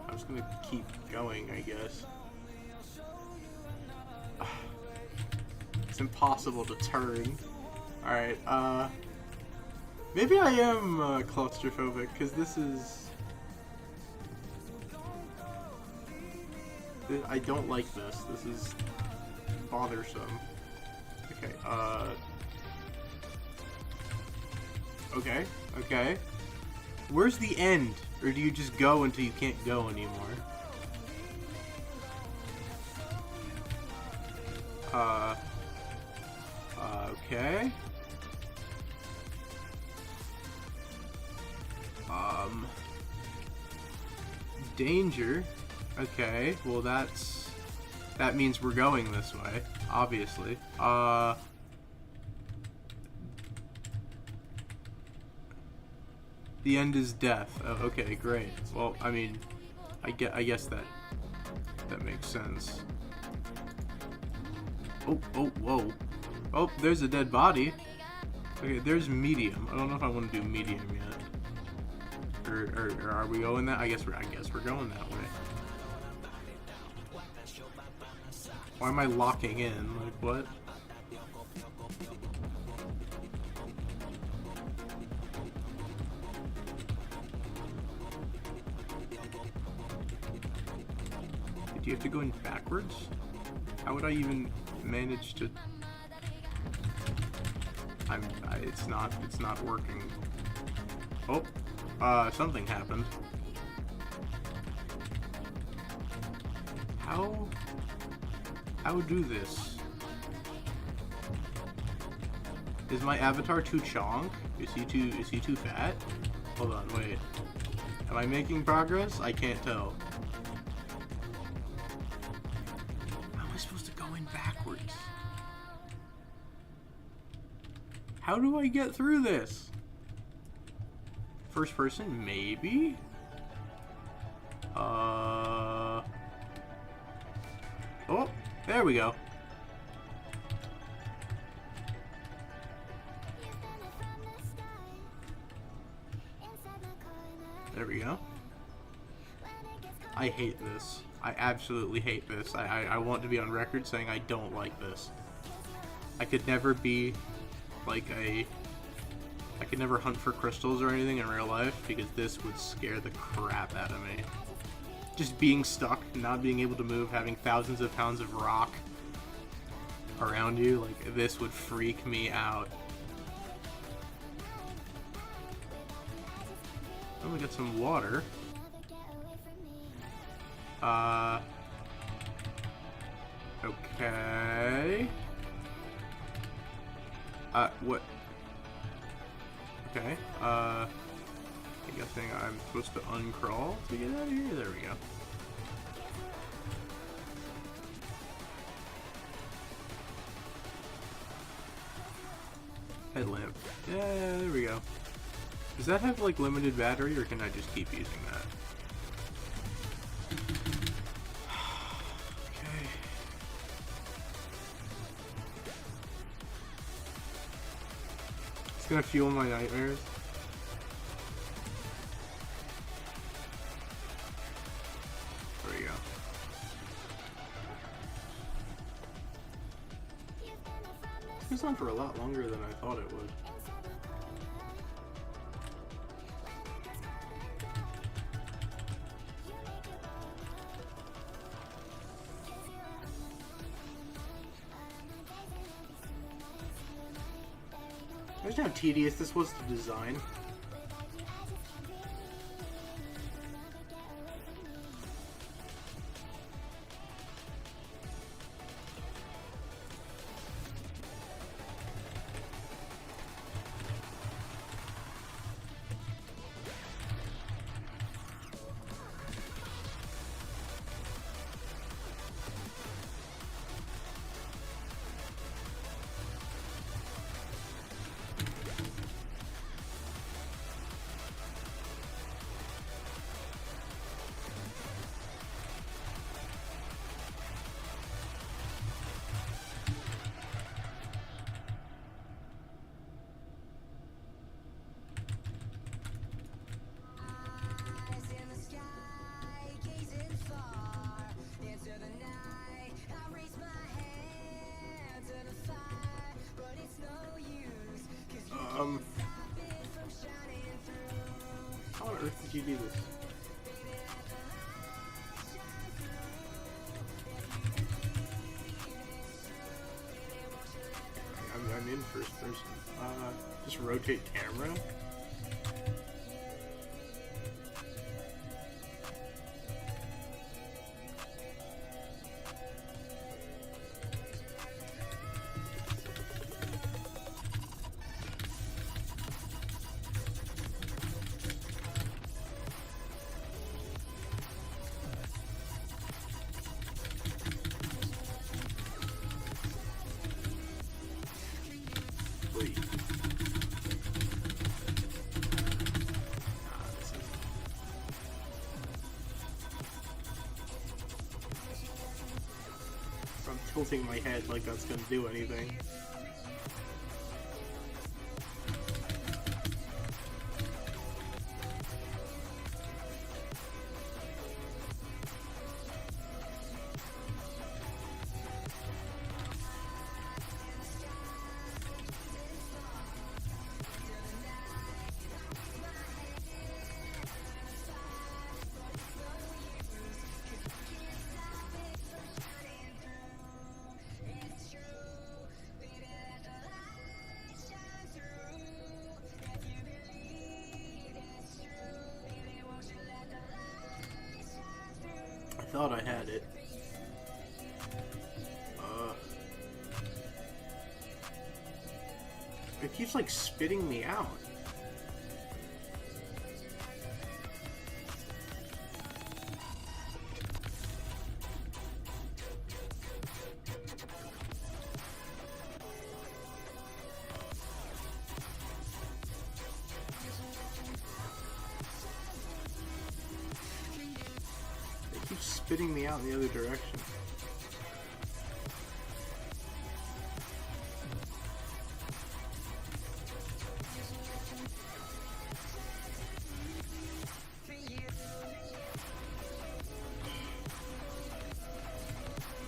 I'm just gonna keep going, I guess. It's impossible to turn. Alright, Maybe I am claustrophobic, because this is... I don't like this. This is bothersome. Okay, Okay, okay. Where's the end? Or do you just go until you can't go anymore? Okay. Danger. Okay, well that means we're going this way, obviously. The end is death. Oh, okay, great. Well, I mean, I guess that makes sense. Oh, whoa. Oh, there's a dead body. Okay, there's medium. I don't know if I want to do medium yet. Or are we going that? I guess we're going that way. Why am I locking in? Like, what? Do you have to go in backwards? How would I even manage to... it's not working. Oh, something happened. How do this? Is my avatar too chonk? Is he too fat? Hold on, wait. Am I making progress? I can't tell. How am I supposed to go in backwards? How do I get through this? First person, maybe? Oh, there we go. There we go. I hate this. I absolutely hate this. I want to be on record saying I don't like this. I could never be like I could never hunt for crystals or anything in real life because this would scare the crap out of me. Just being stuck, not being able to move, having thousands of pounds of rock around you, like, this would freak me out. Oh, we got some water. Okay. What? Okay, I'm guessing I'm supposed to uncrawl to get out of here? There we go. Headlamp. Yeah, there we go. Does that have, like, limited battery, or can I just keep using that? Okay. It's gonna fuel my nightmares. There we go. This goes on for a lot longer than I thought it would. Imagine how tedious this was to design. you do this? I'm in first person. Just rotate camera. I'm tilting my head like that's gonna do anything. I thought I had it. It keeps like spitting me out. It keeps spitting me out in the other direction.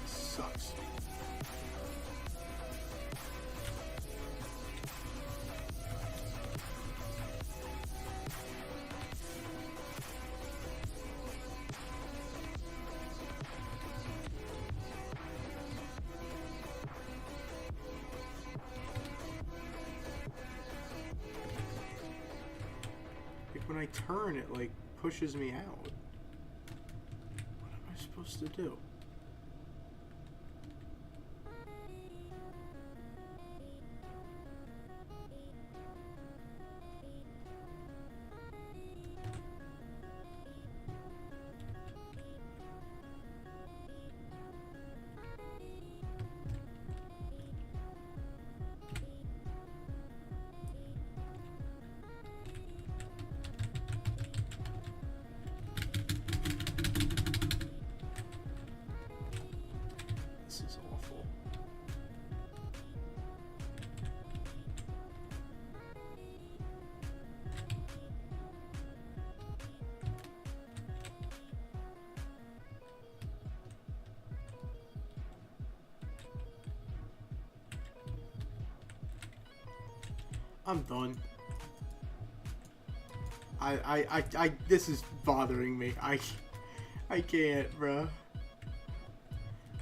Sucks. Like when I turn, it like pushes me out. What am I supposed to do? This is awful. I'm done. This is bothering me. I can't, bro.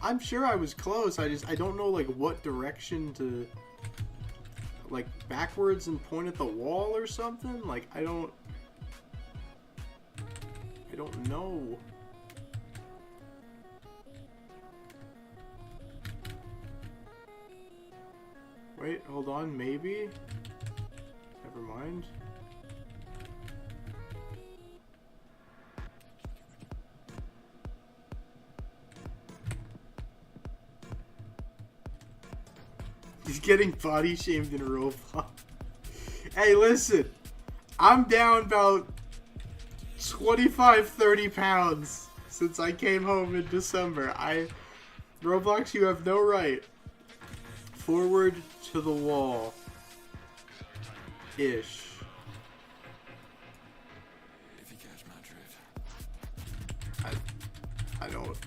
I'm sure I was close. I don't know like what direction to, like backwards and point at the wall or something. Like I don't know. Wait, hold on, maybe? Never mind. He's getting body shamed in Roblox. Hey, listen. I'm down about 25-30 pounds since I came home in December. Roblox, you have no right. Forward to the wall. Ish. If you catch my drift. I don't.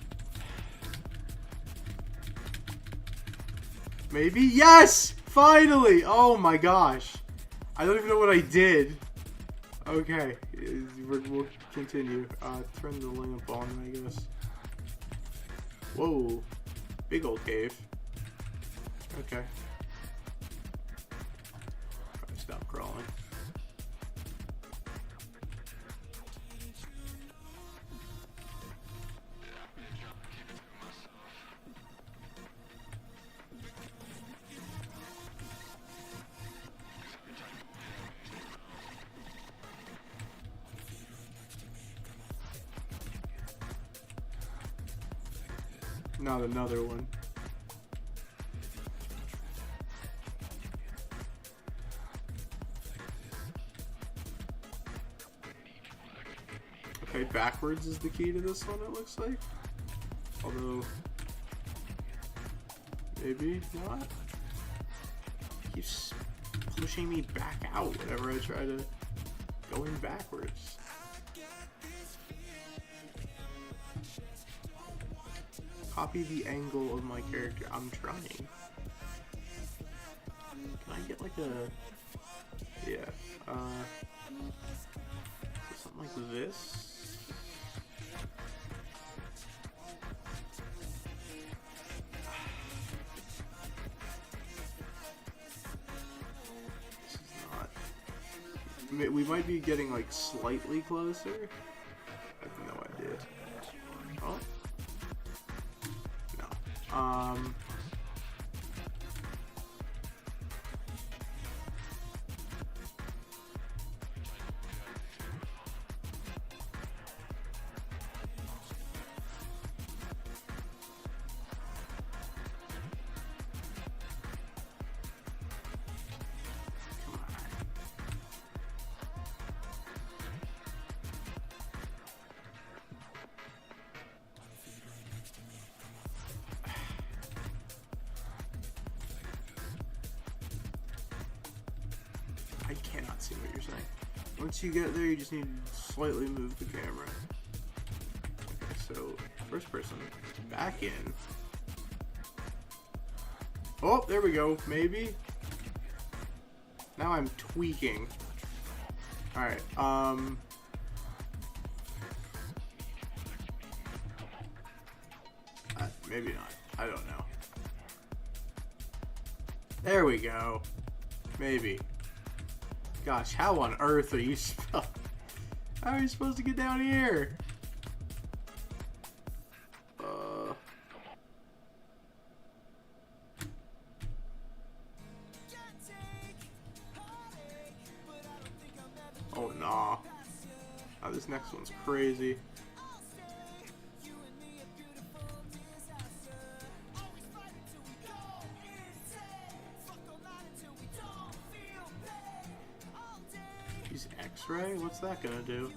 Maybe? Yes! Finally! Oh my gosh. I don't even know what I did. Okay. we'll continue. Turn the lamp on, I guess. Whoa. Big old cave. Okay. Probably stop crawling. Not another one. Okay, backwards is the key to this one, it looks like. Although, maybe not. Keeps pushing me back out whenever I try to go in backwards. Copy the angle of my character. I'm trying. Can I get like a... Yeah. Something like this? This is not... We might be getting like slightly closer. I have no idea. Oh? I cannot see what you're saying. Once you get there, you just need to slightly move the camera. Okay, so first person, back in. Oh, there we go. Maybe. Now I'm tweaking. All right. Maybe not. I don't know. There we go. Maybe. Gosh, how on earth are you how are you supposed to get down here? Oh, nah. Oh, this next one's crazy. Use X-ray? What's that gonna do?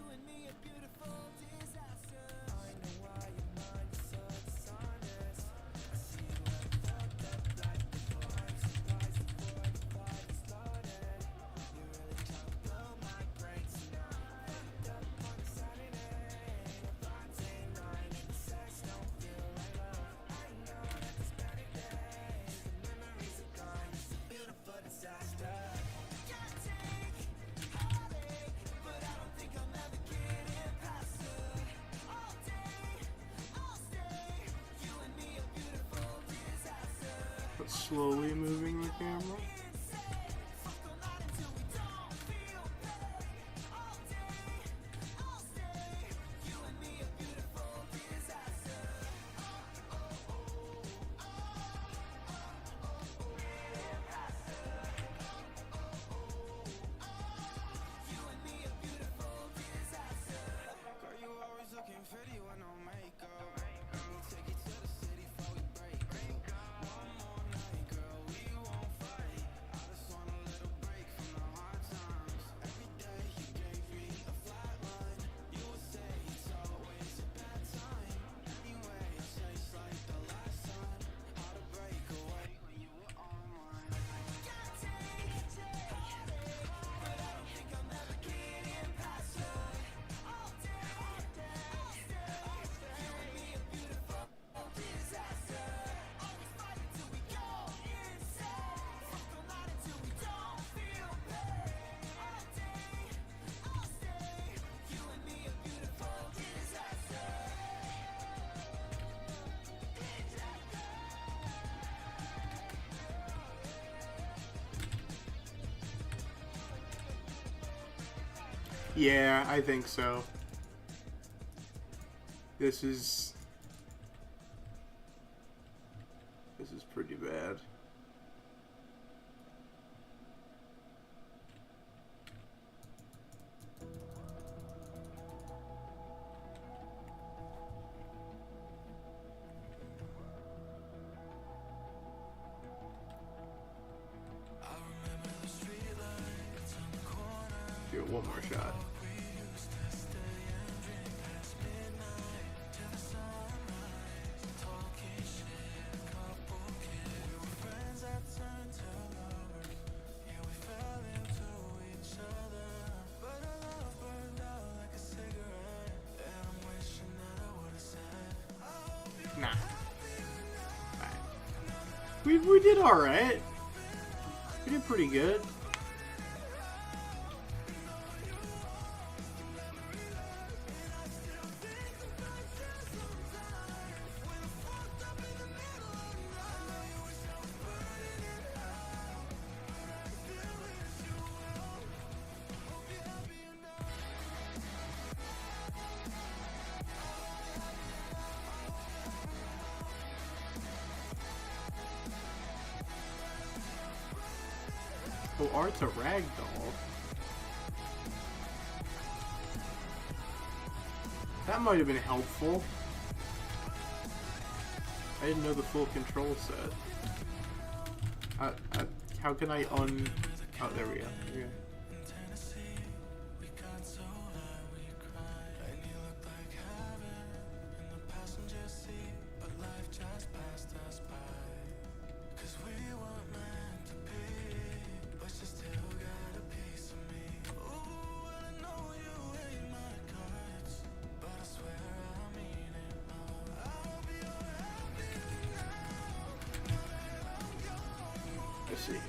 But slowly moving the camera. Yeah, I think so. This is pretty bad. Do it one more shot. Nah. Alright. We did alright. We did pretty good. Oh, Art's a ragdoll. That might have been helpful. I didn't know the full control set. How can I Oh, there we go. There we go. Let's see. Okay.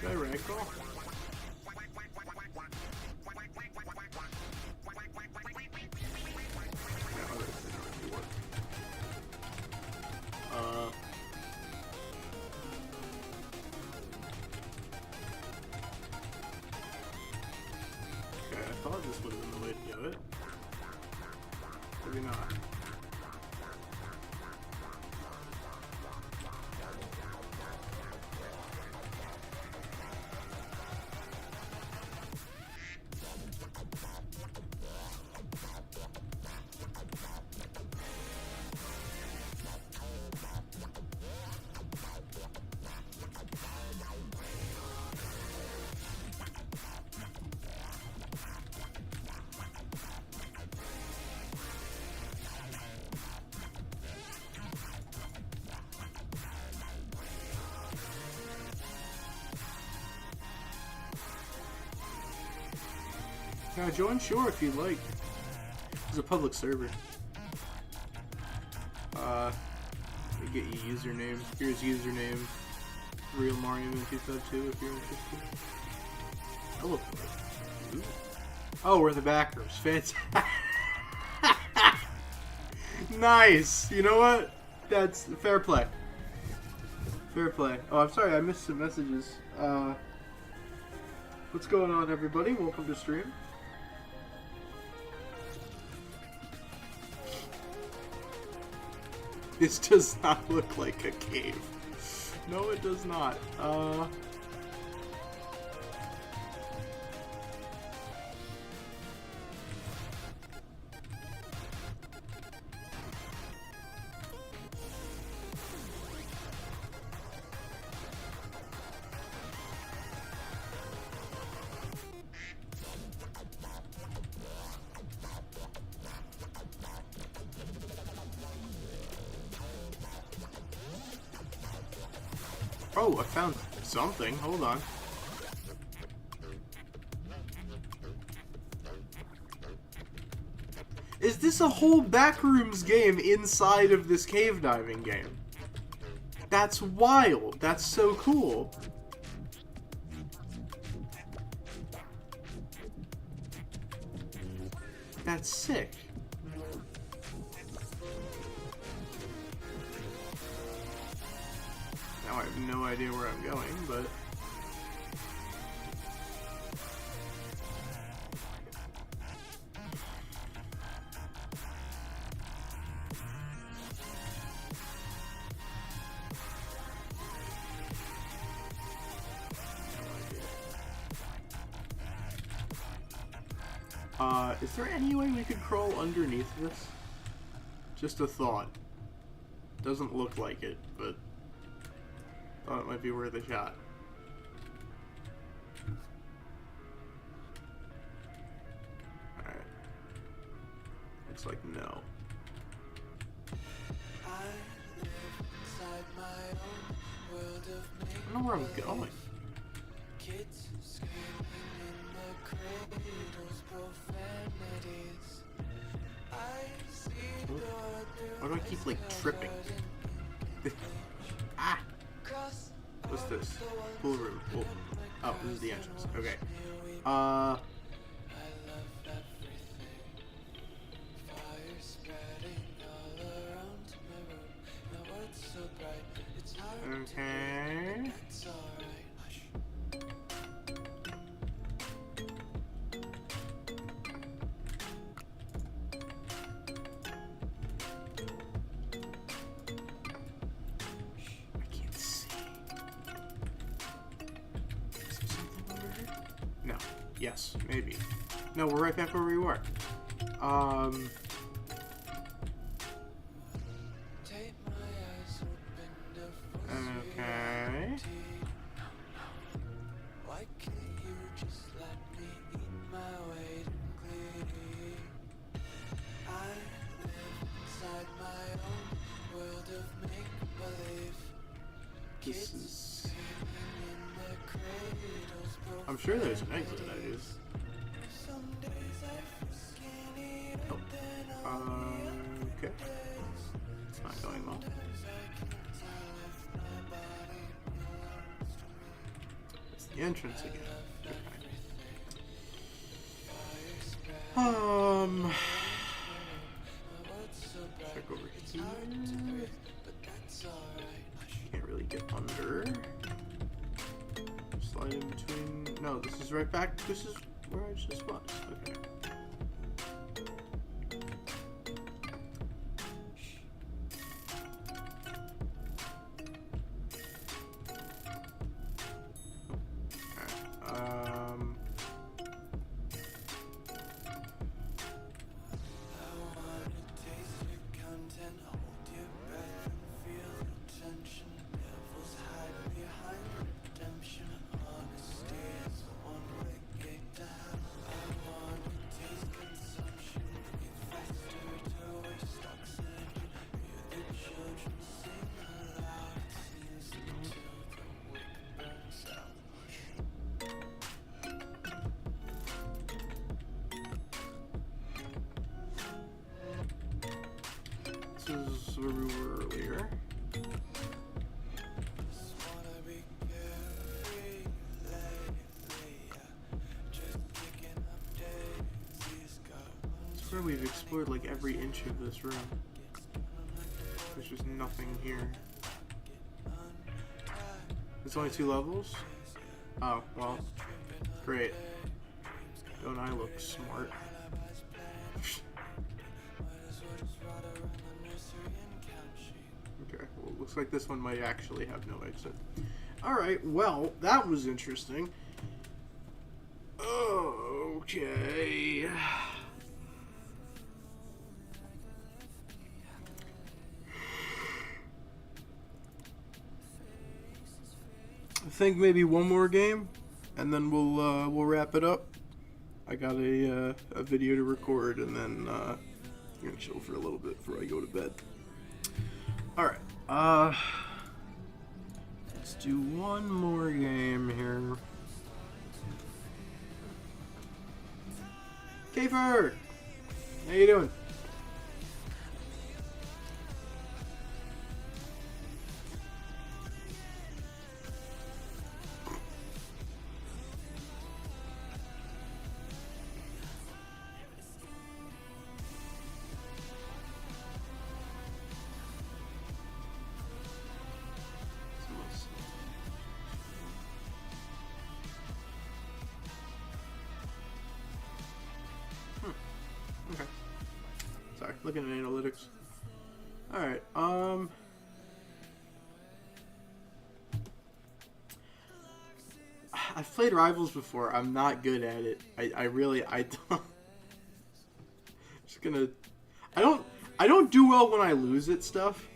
Did I ragdoll? Okay, I thought this would have been the way to do it. Maybe not. Now join sure if you'd like. It's a public server. You get your username. Here's username. Real Mario in 2002 if you're interested. I look good. Oh, we're the backers. Fantastic. Nice. You know what? That's fair play. Fair play. Oh, I'm sorry, I missed some messages. What's going on, everybody? Welcome to stream. This does not look like a cave. No, it does not. Oh, I found something. Hold on. Is this a whole Backrooms game inside of this cave diving game? That's wild. That's so cool. That's sick. Now I have no idea where I'm going, but... is there any way we could crawl underneath this? Just a thought. Doesn't look like it, but thought it might be worth a shot. Alright. Looks like no. I don't know where I'm going. Kids screaming in the cradles, profanities. I see Why do I keep like tripping? Ah! What's this? Pool room. Pool. Oh, this is the entrance. Okay. Okay. Yes, maybe. No, we're right back where we were. Okay. Why can't you just let me eat my weight in glee? I live inside my own world of make-believe. This is... I'm sure there's an exit, I guess. Oh. Okay. It's not going well. It's the entrance again. Okay. Check over here. Can't really get under. Slide in between. No, this is right back. This is where I just was. Okay. This is where we were earlier. It's where we've explored like every inch of this room. There's just nothing here. It's only 2 levels? Oh, well, great. Don't I look smart? Okay, well, it looks like this one might actually have no exit. Alright, well, that was interesting. Okay. I think maybe one more game, and then we'll wrap it up. I got a video to record, and then I'm gonna chill for a little bit before I go to bed. All right. Let's do one more game here. Kiefer, how you doing? Okay. Sorry, looking at analytics. Alright, I've played Rivals before. I'm not good at it. I don't. Just gonna. I don't do well when I lose at stuff.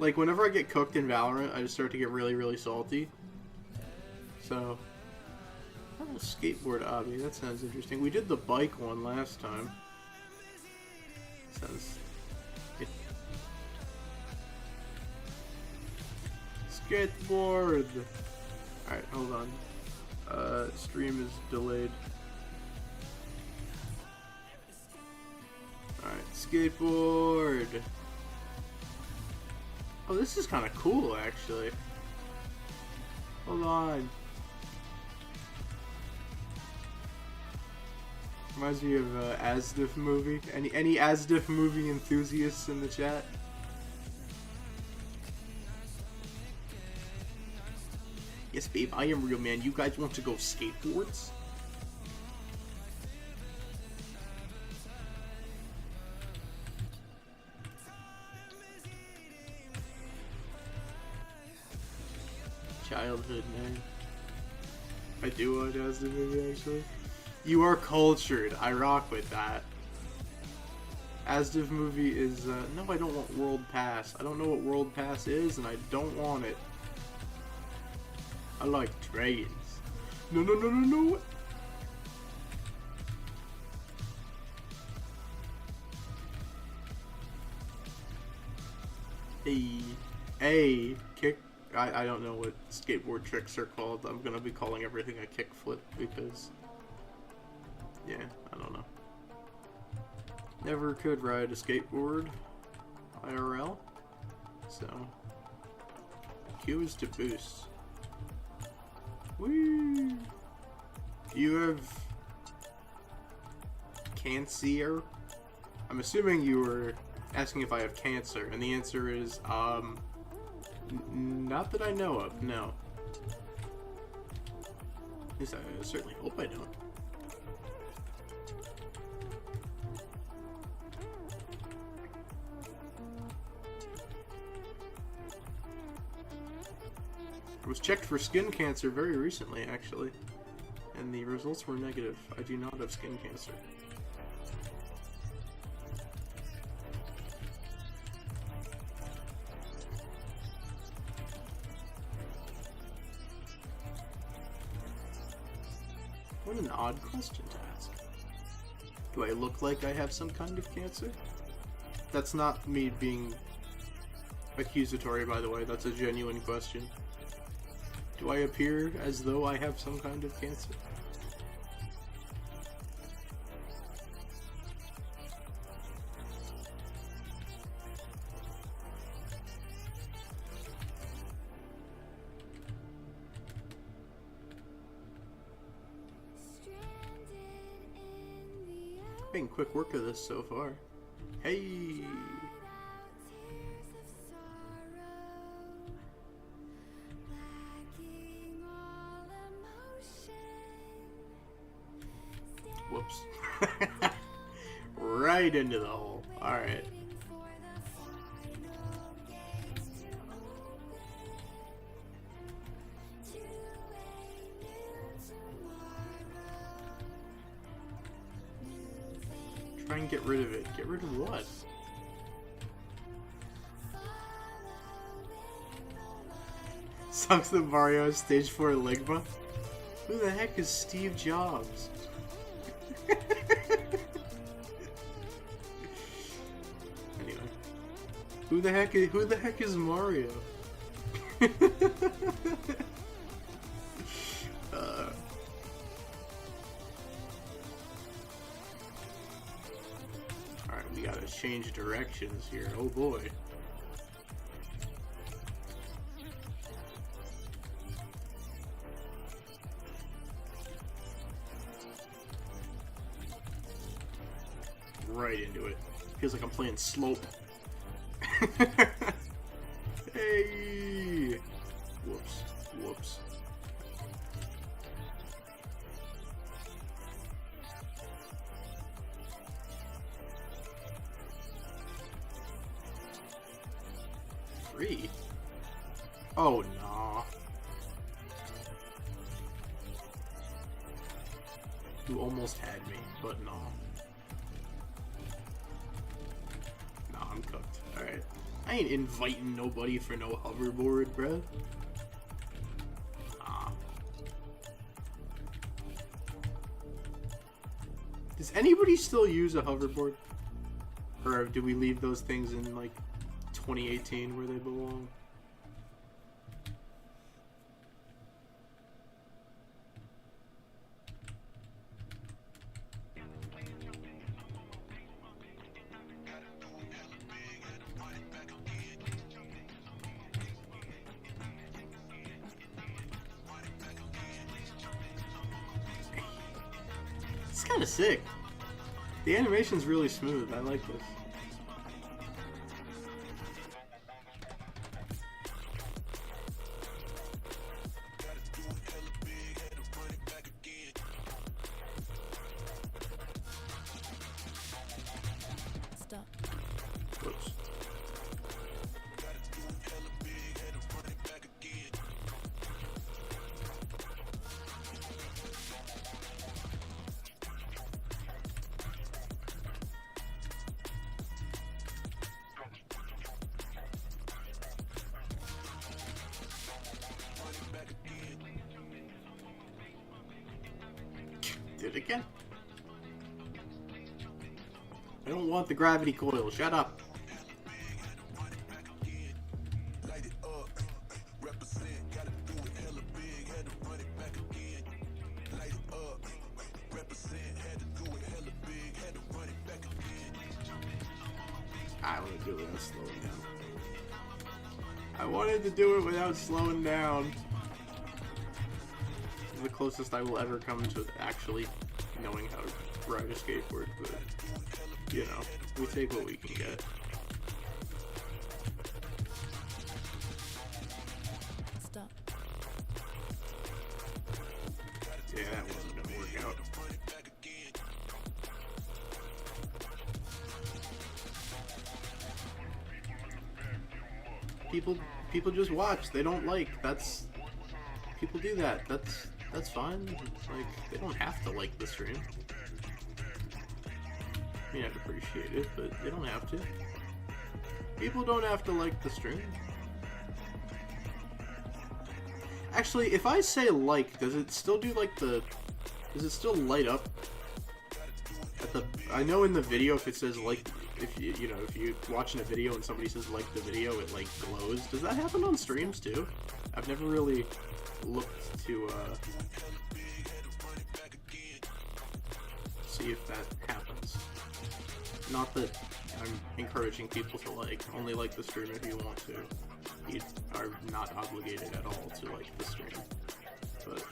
Like whenever I get cooked in Valorant, I just start to get really, really salty. So, oh, skateboard obby. That sounds interesting. We did the bike one last time. Sounds. Skateboard. Alright, hold on. Stream is delayed. Alright, skateboard. Oh, this is kind of cool, actually. Hold on. Reminds me of Asdif movie. Any Asdif movie enthusiasts in the chat? Yes, babe, I am real, man. You guys want to go skateboards? Childhood, man. I do watch Asdif movie, actually. You are cultured. I rock with that. Asdif movie is, no, I don't want World Pass. I don't know what World Pass is, and I don't want it. I like dragons. No, no, no, no, no. A kick. I don't know what skateboard tricks are called. I'm gonna be calling everything a kickflip because, yeah, I don't know. Never could ride a skateboard IRL, so Q is to boost. Woo! You have cancer? I'm assuming you were asking if I have cancer, and the answer is, not that I know of, no. At least I certainly hope I don't. I was checked for skin cancer very recently, actually, and the results were negative. I do not have skin cancer. What an odd question to ask. Do I look like I have some kind of cancer? That's not me being accusatory, by the way. That's a genuine question. Do I appear as though I have some kind of cancer? Making quick work of this so far. Hey! Whoops. Right into the hole. Alright. Try and get rid of it. Get rid of what? Sucks that Mario has stage 4 Ligma. Who the heck is Steve Jobs? Anyway. Who the heck is Mario? Alright, we gotta change directions here. Oh boy. Right into it. Feels like I'm playing slope. Hey! Whoops. Whoops. Free? Oh, nah. You almost had me, but nah. Nah, I'm cooked. Alright. I ain't inviting nobody for no hoverboard, bruh. Nah. Does anybody still use a hoverboard? Or do we leave those things in, like, 2018 where they belong? It's kind of sick. The animation's really smooth. I like this. Stop. Whoops. Did it again. I don't want the gravity coil. Shut up. I want to do it without slowing down. I wanted to do it without slowing down. This is the closest I will ever come to actually knowing how to ride a skateboard, but, you know, we take what we can get. Stop. Yeah, that wasn't gonna work out. People just watch. They don't like. That's people do that. That's fine. Like, they don't have to like the stream. I mean, I'd appreciate it, but they don't have to. People don't have to like the stream. Actually, if I say like, does it still do like the? Does it still light up? At the, I know in the video if it says like, if you know, if you're watching a video and somebody says like the video, it like glows. Does that happen on streams too? I've never really looked to see if that happens. Not that I'm encouraging people to like, only like the stream if you want to. You are not obligated at all to like the stream. But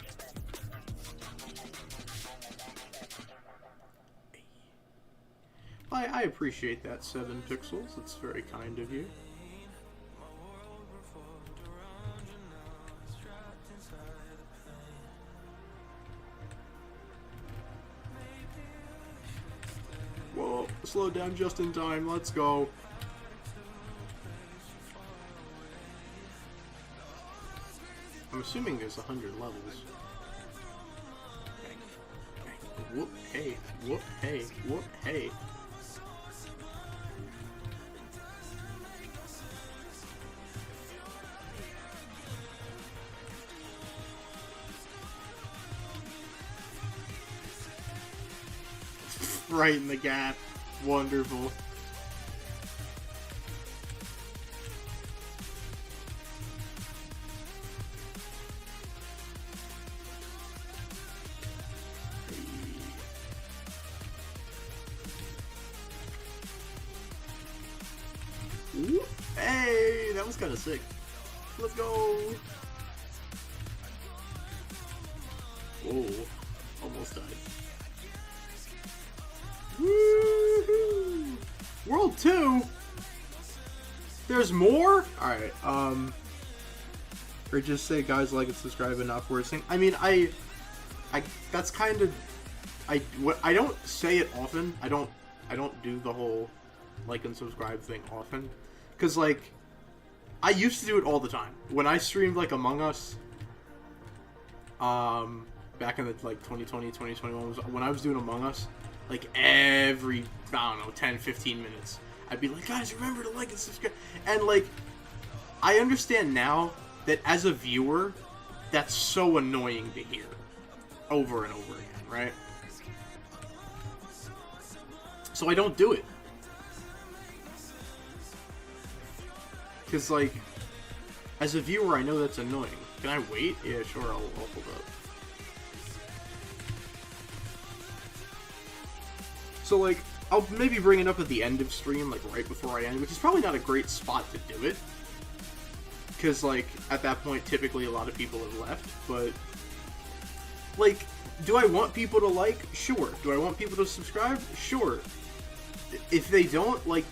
I appreciate that, 7 pixels. It's very kind of you. slowed down just in time. Let's go. I'm assuming there's 100 levels. Whoop, hey, whoop, hey, whoop, hey. Right in the gap. Wonderful. Whoop. Hey, that was kind of sick. Let's go. Whoa, almost died. Woohoo! World 2? There's more? Alright, or just say guys like and subscribe and not forcing. I mean, I that's kind of, I don't say it often. I don't do the whole like and subscribe thing often. Cause like, I used to do it all the time. When I streamed like Among Us, back in the like 2020, 2021, when I was doing Among Us, like every, I don't know, 10, 15 minutes, I'd be like, guys, remember to like and subscribe. And like, I understand now that as a viewer, that's so annoying to hear over and over again, right? So I don't do it. Because like, as a viewer, I know that's annoying. Can I wait? Yeah, sure, I'll hold up. So like, I'll maybe bring it up at the end of stream, like right before I end, which is probably not a great spot to do it. Because like, at that point, typically a lot of people have left, but like, do I want people to like? Sure. Do I want people to subscribe? Sure. If they don't, like,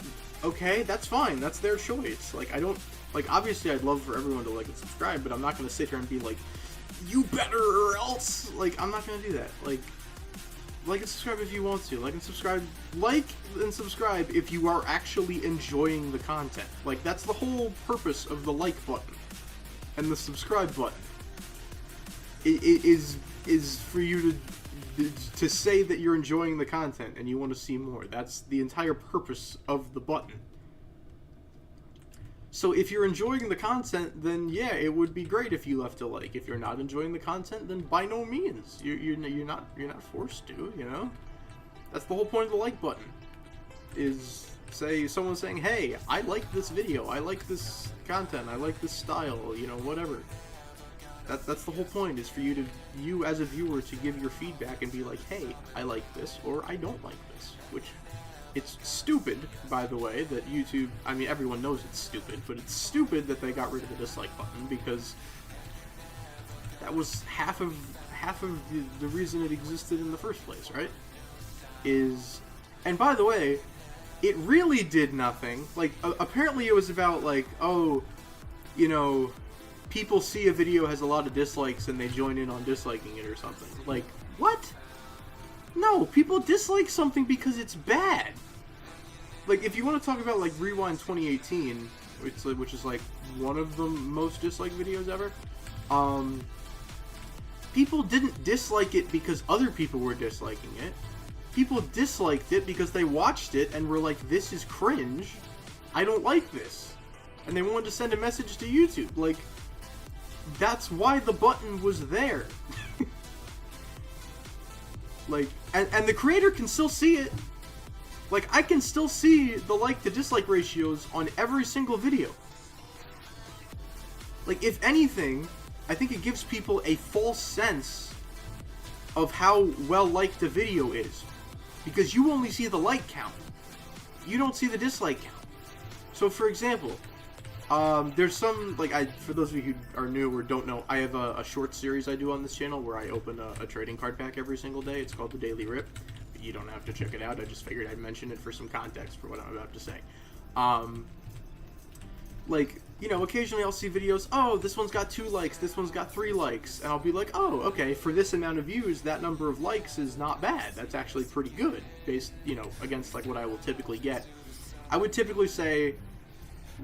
okay, that's fine. That's their choice. Like, I don't, like, obviously I'd love for everyone to like and subscribe, but I'm not going to sit here and be like, you better or else. Like, I'm not going to do that. Like and subscribe if you want to. Like and subscribe if you are actually enjoying the content. Like, that's the whole purpose of the like button and the subscribe button. It is for you to say that you're enjoying the content and you want to see more. That's the entire purpose of the button. So if you're enjoying the content, then yeah, it would be great if you left a like. If you're not enjoying the content, then by no means, you're not forced to. You know, that's the whole point of the like button. Is someone saying, hey, I like this video, I like this content, I like this style, you know, whatever. That's the whole point, is for you as a viewer to give your feedback and be like, hey, I like this, or I don't like this. Which, it's stupid, by the way, that YouTube, I mean, everyone knows it's stupid, but it's stupid that they got rid of the dislike button, because that was half of the reason it existed in the first place, right? And by the way, it really did nothing. Like, apparently it was about, like, oh, you know, people see a video has a lot of dislikes and they join in on disliking it or something. Like, what? No, people dislike something because it's bad. Like, if you want to talk about, like, Rewind 2018, which is, like, one of the most disliked videos ever, people didn't dislike it because other people were disliking it. People disliked it because they watched it and were like, this is cringe, I don't like this. And they wanted to send a message to YouTube. Like, that's why the button was there. Like, and the creator can still see it. Like, I can still see the like to dislike ratios on every single video. Like, if anything, I think it gives people a false sense of how well liked a video is. Because you only see the like count. You don't see the dislike count. So, for example, there's some, like, for those of you who are new or don't know, I have a short series I do on this channel where I open a trading card pack every single day. It's called The Daily Rip. You don't have to check it out. I just figured I'd mention it for some context for what I'm about to say. Like, you know, occasionally I'll see videos, oh, this one's got 2 likes, this one's got 3 likes, and I'll be like, oh, okay, for this amount of views, that number of likes is not bad. That's actually pretty good, based, you know, against, like, what I will typically get. I would typically say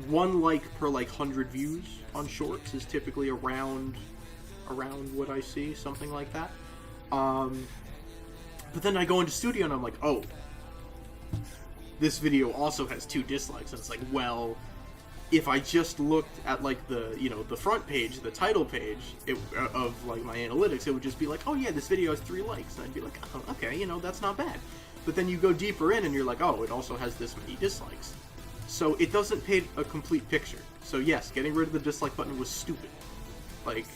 1 like per, like, 100 views on shorts is typically around what I see, something like that. But then I go into studio and I'm like, oh, this video also has 2 dislikes, and it's like, well, if I just looked at, like, the, you know, the front page, the title page of, like, my analytics, it would just be like, oh yeah, this video has 3 likes, and I'd be like, oh, okay, you know, that's not bad. But then you go deeper in and you're like, oh, it also has this many dislikes. So it doesn't paint a complete picture. So yes, getting rid of the dislike button was stupid. Like,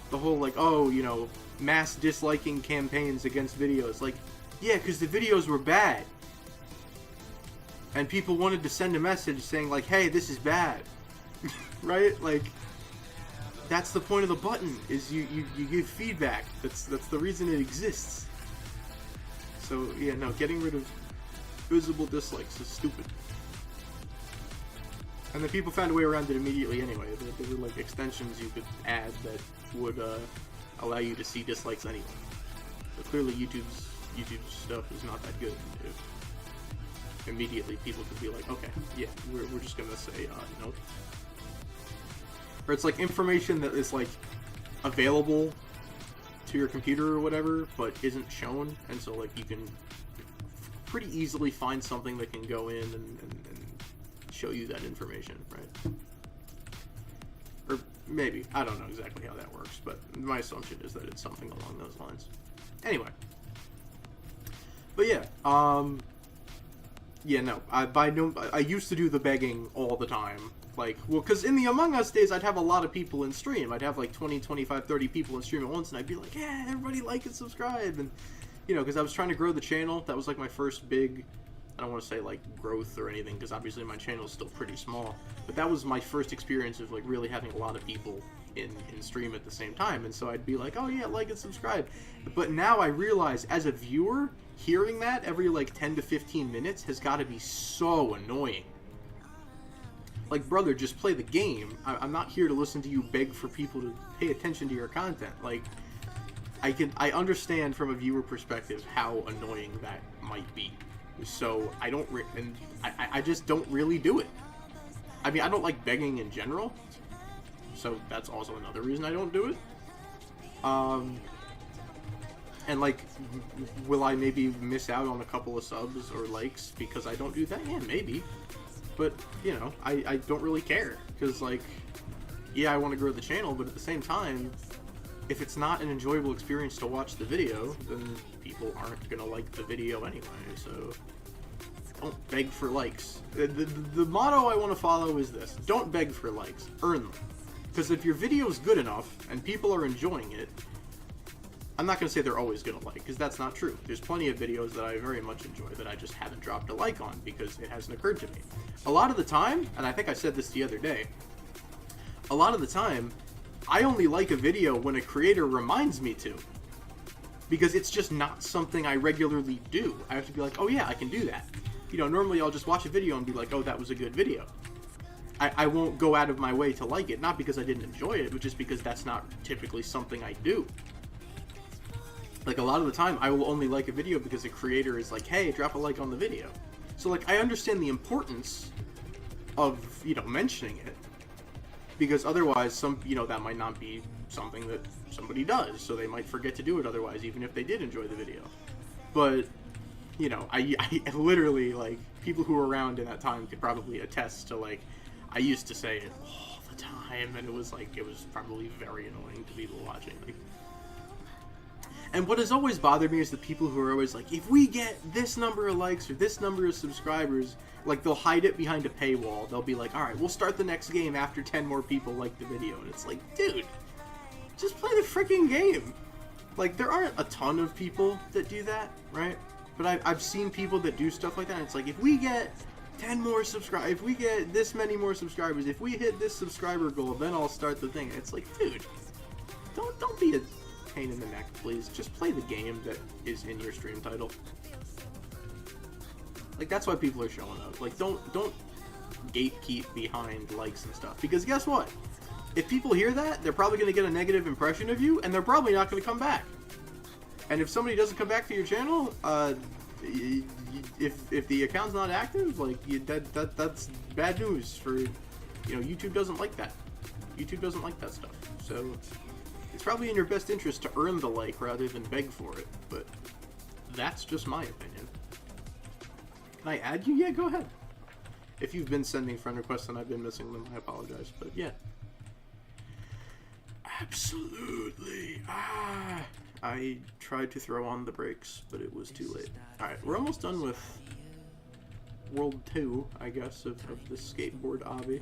the whole, like, oh, you know, mass disliking campaigns against videos. Like, yeah, because the videos were bad. And people wanted to send a message saying, like, hey, this is bad. Right? Like, that's the point of the button, is you give feedback. That's the reason it exists. So, yeah, no, getting rid of visible dislikes is stupid. And then people found a way around it immediately anyway. There were, like, extensions you could add that would allow you to see dislikes anyway. So clearly YouTube stuff is not that good. Immediately people could be like, okay, yeah, we're just gonna say nope. Or it's like information that is, like, available to your computer or whatever, but isn't shown, and so, like, you can pretty easily find something that can go in and show you that information, right? Or maybe, I don't know exactly how that works, but my assumption is that it's something along those lines. Anyway. But yeah, yeah, no, I used to do the begging all the time. Like, well, because in the Among Us days, I'd have a lot of people in stream. I'd have, like, 20, 25, 30 people in stream at once, and I'd be like, yeah, everybody like and subscribe. And, you know, because I was trying to grow the channel. That was, like, my first big, I don't want to say, like, growth or anything, because obviously my channel is still pretty small. But that was my first experience of, like, really having a lot of people in stream at the same time. And so I'd be like, oh, yeah, like and subscribe. But now I realize, as a viewer, hearing that every, like, 10 to 15 minutes has got to be so annoying. Like, brother, just play the game. I'm not here to listen to you beg for people to pay attention to your content. Like, I understand from a viewer perspective how annoying that might be. So I just don't really do it. I mean, I don't like begging in general, so that's also another reason I don't do it. And, like, will I maybe miss out on a couple of subs or likes because I don't do that? Yeah, maybe. But, you know, I don't really care. Because, like, yeah, I want to grow the channel, but at the same time, if it's not an enjoyable experience to watch the video, then people aren't going to like the video anyway. So, don't beg for likes. The motto I want to follow is this. Don't beg for likes. Earn them. Because if your video is good enough and people are enjoying it, I'm not going to say they're always going to like, because that's not true. There's plenty of videos that I very much enjoy that I just haven't dropped a like on because it hasn't occurred to me. A lot of the time, and I think I said this the other day, a lot of the time, I only like a video when a creator reminds me to. Because it's just not something I regularly do. I have to be like, oh yeah, I can do that. You know, normally I'll just watch a video and be like, oh, that was a good video. I won't go out of my way to like it, not because I didn't enjoy it, but just because that's not typically something I do. Like, a lot of the time, I will only like a video because the creator is like, hey, drop a like on the video. So, like, I understand the importance of, you know, mentioning it. Because otherwise, you know, that might not be something that somebody does. So they might forget to do it otherwise, even if they did enjoy the video. But, you know, I literally, like, people who were around in that time could probably attest to, like, I used to say it all the time, and it was, like, it was probably very annoying to people watching. Like, and what has always bothered me is the people who are always like, if we get this number of likes or this number of subscribers, like, they'll hide it behind a paywall. They'll be like, alright, we'll start the next game after 10 more people like the video. And it's like, dude, just play the freaking game. Like, there aren't a ton of people that do that, right? But I've seen people that do stuff like that, and it's like, if we get 10 more subscribers, if we get this many more subscribers, if we hit this subscriber goal, then I'll start the thing. And it's like, dude, don't be a pain in the neck, please. Just play the game that is in your stream title. Like, that's why people are showing up. Like, don't gatekeep behind likes and stuff. Because guess what? If people hear that, they're probably going to get a negative impression of you, and they're probably not going to come back. And if somebody doesn't come back to your channel, if the account's not active, like that's bad news for, you know, YouTube doesn't like that. YouTube doesn't like that stuff. So it's probably in your best interest to earn the like rather than beg for it. But that's just my opinion. Can I add you? Yeah, go ahead. If you've been sending friend requests and I've been missing them, I apologize. But yeah. Absolutely. I tried to throw on the brakes, but it was too late. Alright, we're almost done with World 2, I guess, of this skateboard obby.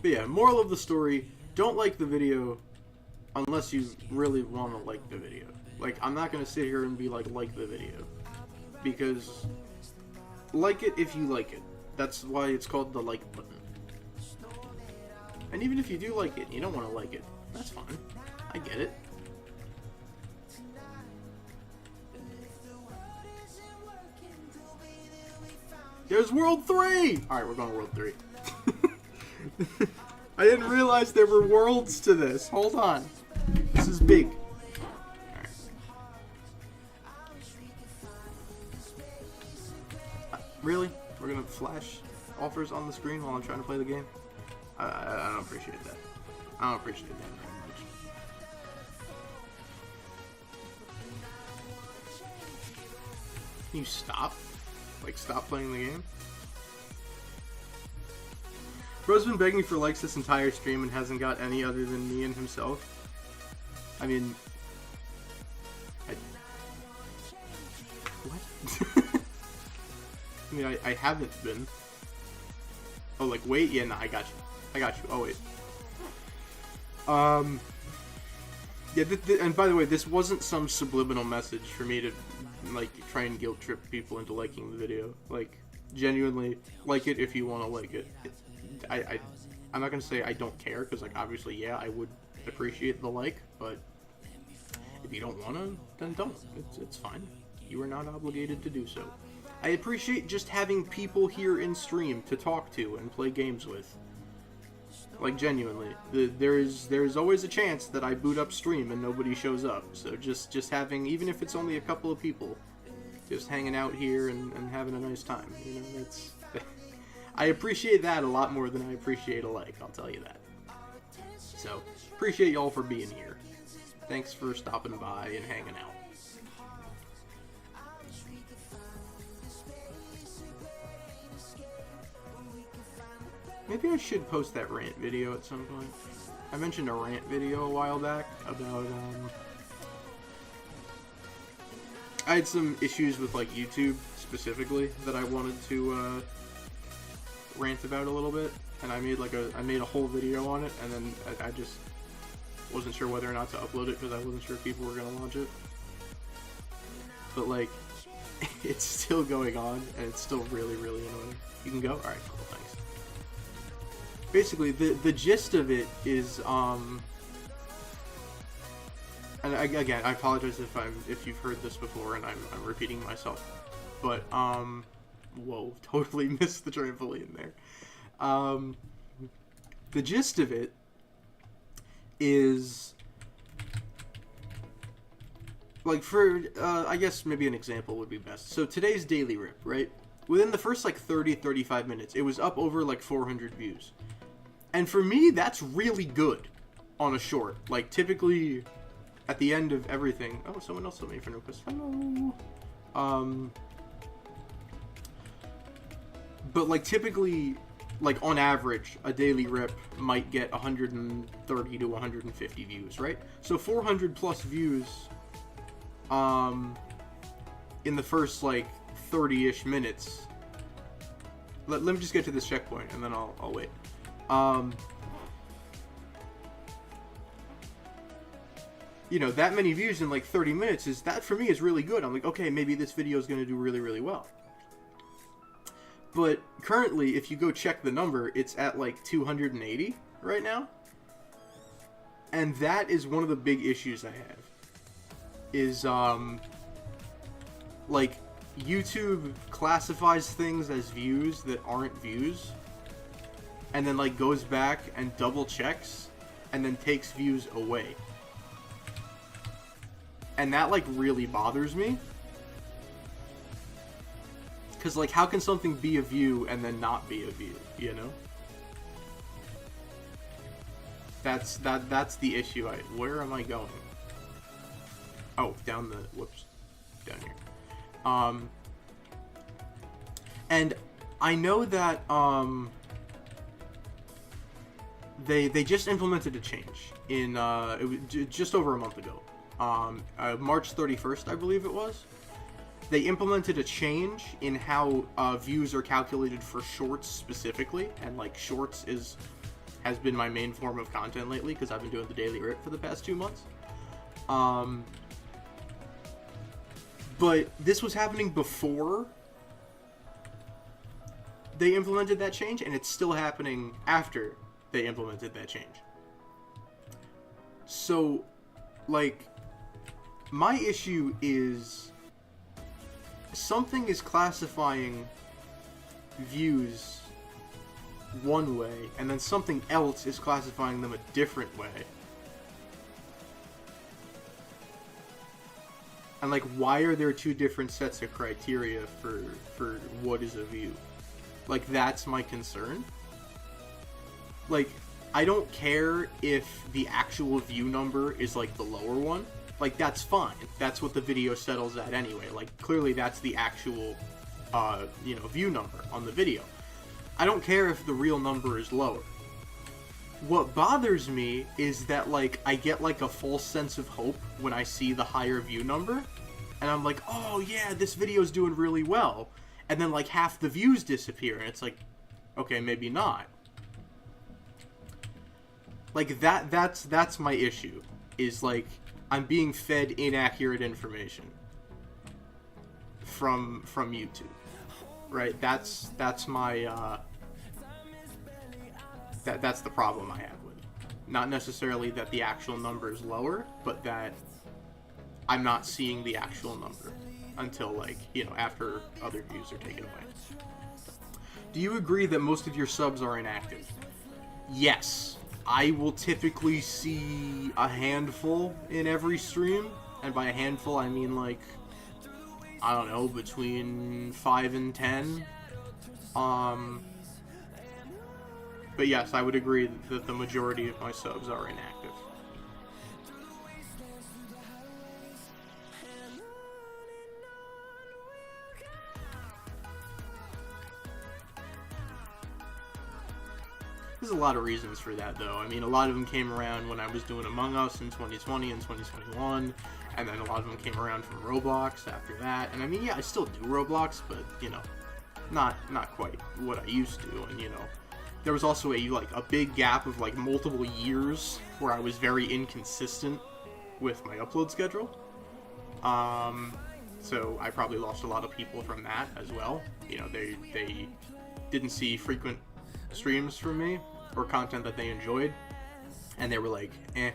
But yeah, moral of the story, don't like the video unless you really want to like the video. Like, I'm not going to sit here and be like the video. Because, like it if you like it. That's why it's called the like button. And even if you do like it and you don't want to like it, that's fine. I get it. There's World 3! Alright, we're going to World 3. I didn't realize there were worlds to this. Hold on. This is big. Alright. Really? We're going to flash offers on the screen while I'm trying to play the game? I don't appreciate that. I don't appreciate that very much. Can you stop? Like, stop playing the game? Bro's been begging for likes this entire stream and hasn't got any other than me and himself. I mean... What? I mean, I haven't been. Oh, like, wait? Yeah, no, I got you. I got you. Oh, wait. Yeah, and by the way, this wasn't some subliminal message for me to, like, try and guilt trip people into liking the video. Like, genuinely, like it if you want to like it. I'm not going to say I don't care, because, like, obviously, yeah, I would appreciate the like, but if you don't want to, then don't. It's fine. You are not obligated to do so. I appreciate just having people here in stream to talk to and play games with. Like, genuinely. There's always a chance that I boot up stream and nobody shows up. So just having, even if it's only a couple of people, just hanging out here and having a nice time. You know, that's... I appreciate that a lot more than I appreciate a like, I'll tell you that. So, appreciate y'all for being here. Thanks for stopping by and hanging out. Maybe I should post that rant video at some point. I mentioned a rant video a while back about, I had some issues with, like, YouTube, specifically, that I wanted to, rant about a little bit. And I made, like, I made a whole video on it, and then I just wasn't sure whether or not to upload it, because I wasn't sure if people were gonna watch it. But, like, it's still going on, and it's still really, really annoying. You can go? Alright, cool, thanks. Basically, the gist of it is, and again, I apologize if you've heard this before and I'm repeating myself, but, whoa, totally missed the trampoline there. The gist of it is, like, for, I guess maybe an example would be best. So today's Daily Rip, right? Within the first, like, 30-35 minutes, it was up over, like, 400 views. And for me, that's really good on a short. Like, typically, at the end of everything... Oh, someone else sent me a friend request. Hello. But, like, typically, like, on average, a daily rip might get 130 to 150 views, right? So 400 plus views in the first, like, 30-ish minutes. Let me just get to this checkpoint, and then I'll wait. You know, that many views in like 30 minutes that for me is really good. I'm like, okay, maybe this video is going to do really, really well. But currently, if you go check the number, it's at like 280 right now. And that is one of the big issues I have. Is, like, YouTube classifies things as views that aren't views, and then like goes back and double checks, and then takes views away. And that like really bothers me. Cause like how can something be a view and then not be a view, you know? That's the issue. Where am I going? Oh, down the down here. And I know that they just implemented a change in it was just over a month ago. March 31st, I believe it was. They implemented a change in how views are calculated for shorts specifically, and like shorts has been my main form of content lately because I've been doing the daily RIP for the past 2 months. But this was happening before they implemented that change, and it's still happening after they implemented that change. So, like, my issue is something is classifying views one way, and then something else is classifying them a different way. And like, why are there two different sets of criteria for what is a view? Like, that's my concern. Like, I don't care if the actual view number is like the lower one. Like, that's fine. That's what the video settles at anyway. Like, clearly that's the actual, view number on the video. I don't care if the real number is lower. What bothers me is that, like, I get, like, a false sense of hope when I see the higher view number. And I'm like, oh, yeah, this video's doing really well. And then, like, half the views disappear. And it's like, okay, maybe not. Like, that's my issue. Is, like, I'm being fed inaccurate information from YouTube. Right? That's my, that's the problem I have with it. Not necessarily that the actual number is lower, but that I'm not seeing the actual number until, like, after other views are taken away. Do you agree that most of your subs are inactive? Yes. I will typically see a handful in every stream, and by a handful I mean, like, I don't know, between 5 and 10. But yes, I would agree that the majority of my subs are inactive. There's a lot of reasons for that, though. I mean, a lot of them came around when I was doing Among Us in 2020 and 2021, and then a lot of them came around from Roblox after that. And I mean, yeah, I still do Roblox, but, not quite what I used to. And, there was also a big gap of, like, multiple years where I was very inconsistent with my upload schedule. So I probably lost a lot of people from that as well. They didn't see frequent streams from me or content that they enjoyed, and they were like, they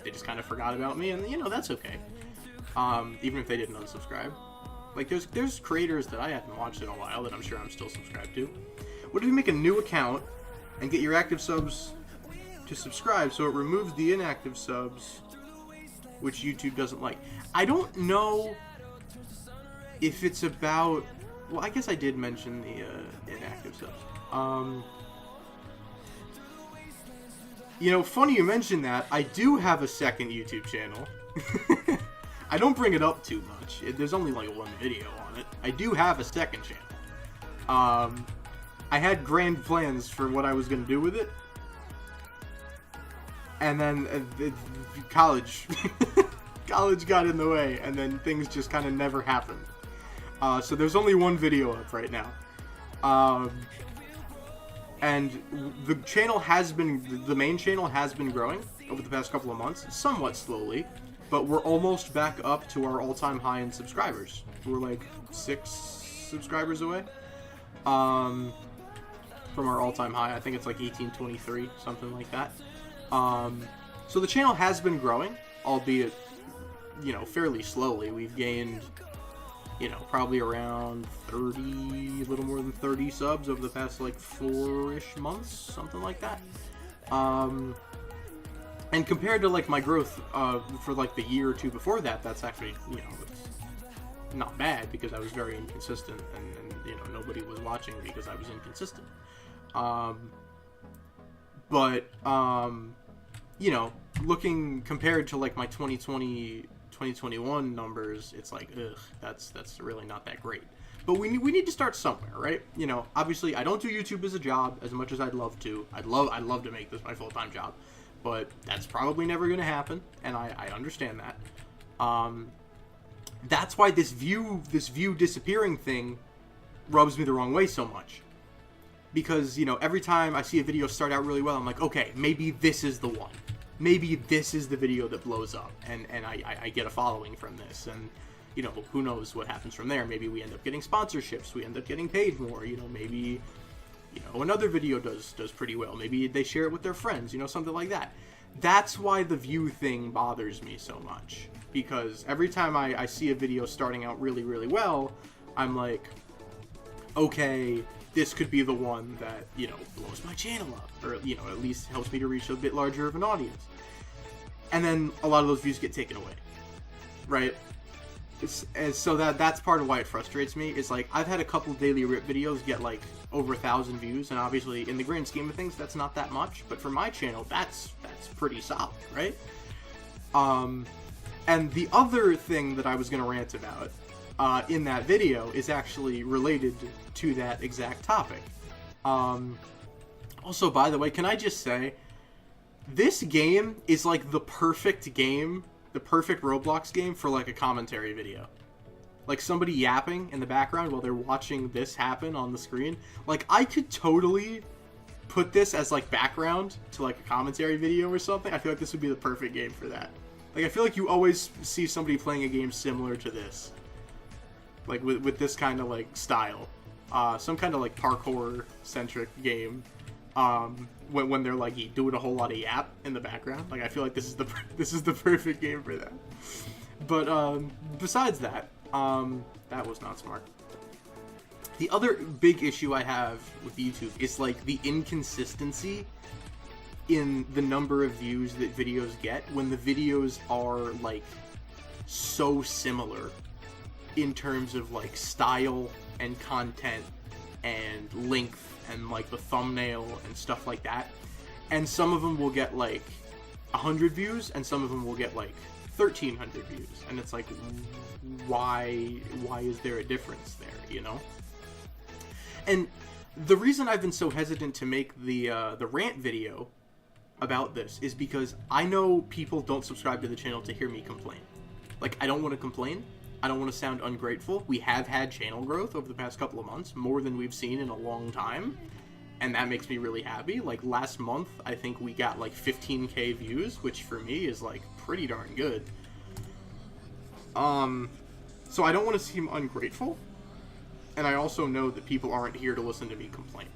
just kind of forgot about me, and that's okay. Even if they didn't unsubscribe. Like, there's creators that I haven't watched in a while that I'm sure I'm still subscribed to. What if you make a new account and get your active subs to subscribe so it removes the inactive subs, which YouTube doesn't like? I don't know if it's about... Well, I guess I did mention the inactive subs. Funny you mention that. I do have a second YouTube channel. I don't bring it up too much. There's only like one video on it. I do have a second channel. I had grand plans for what I was going to do with it. And then college got in the way, and then things just kind of never happened. So there's only one video up right now. And the main channel has been growing over the past couple of months, somewhat slowly, but we're almost back up to our all-time high in subscribers. We're like 6 subscribers away from our all-time high. I think it's like 1823, something like that. So the channel has been growing, albeit, fairly slowly. We've gained probably around 30, a little more than 30 subs over the past like 4-ish months, something like that. And compared to like my growth for like the year or two before that, that's actually, it's not bad because I was very inconsistent and nobody was watching because I was inconsistent. Looking compared to like my 2020, 2021 numbers, it's like, ugh, that's really not that great. But we need to start somewhere, right? Obviously I don't do YouTube as a job as much as I'd love to. I'd love to make this my full-time job, but that's probably never going to happen, and I understand that. That's why this view disappearing thing rubs me the wrong way so much. Because, every time I see a video start out really well, I'm like, okay, maybe this is the one. Maybe this is the video that blows up, and I get a following from this, and, who knows what happens from there. Maybe we end up getting sponsorships, we end up getting paid more, maybe, another video does pretty well. Maybe they share it with their friends, something like that. That's why the view thing bothers me so much. Because every time I see a video starting out really, really well, I'm like, okay, this could be the one that, blows my channel up, or, at least helps me to reach a bit larger of an audience. And then a lot of those views get taken away, right? So that's part of why it frustrates me. Is like, I've had a couple daily rip videos get like over 1,000 views, and obviously in the grand scheme of things, that's not that much, but for my channel, that's pretty solid, right? And the other thing that I was going to rant about in that video is actually related to that exact topic. Also, by the way, can I just say, this game is like the perfect game, the perfect Roblox game for like a commentary video. Like somebody yapping in the background while they're watching this happen on the screen. Like, I could totally put this as like background to like a commentary video or something. I feel like this would be the perfect game for that. Like, I feel like you always see somebody playing a game similar to this. Like, with this kind of, like, style. Some kind of, like, parkour-centric game. When they're, like, doing a whole lot of yap in the background. Like, I feel like this is the perfect game for that. But, besides that, that was not smart. The other big issue I have with YouTube is, like, the inconsistency in the number of views that videos get when the videos are like so similar in terms of like style and content and length and like the thumbnail and stuff like that. And some of them will get like 100 views and some of them will get like 1,300 views, and it's like, why is there a difference there, And the reason I've been so hesitant to make the rant video about this is because I know people don't subscribe to the channel to hear me complain. Like, I don't want to complain. I don't want to sound ungrateful. We have had channel growth over the past couple of months, more than we've seen in a long time, and that makes me really happy. Like, last month, I think we got like 15k views, which for me is like pretty darn good. So I don't want to seem ungrateful, and I also know that people aren't here to listen to me complain.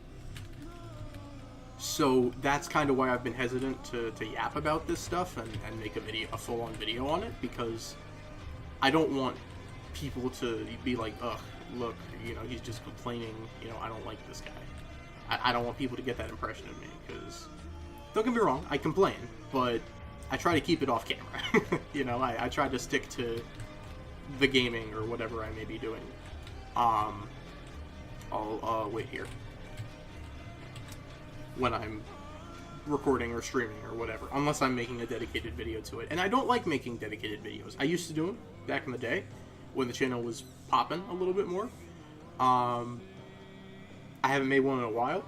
So that's kind of why I've been hesitant to yap about this stuff and make a full-on video on it, because I don't want people to be like, ugh, look, he's just complaining, I don't like this guy. I don't want people to get that impression of me, because, don't get me wrong, I complain, but I try to keep it off camera. I try to stick to the gaming or whatever I may be doing. I'll wait here when I'm recording or streaming or whatever, unless I'm making a dedicated video to it. And I don't like making dedicated videos. I used to do them back in the day when the channel was popping a little bit more. I haven't made one in a while.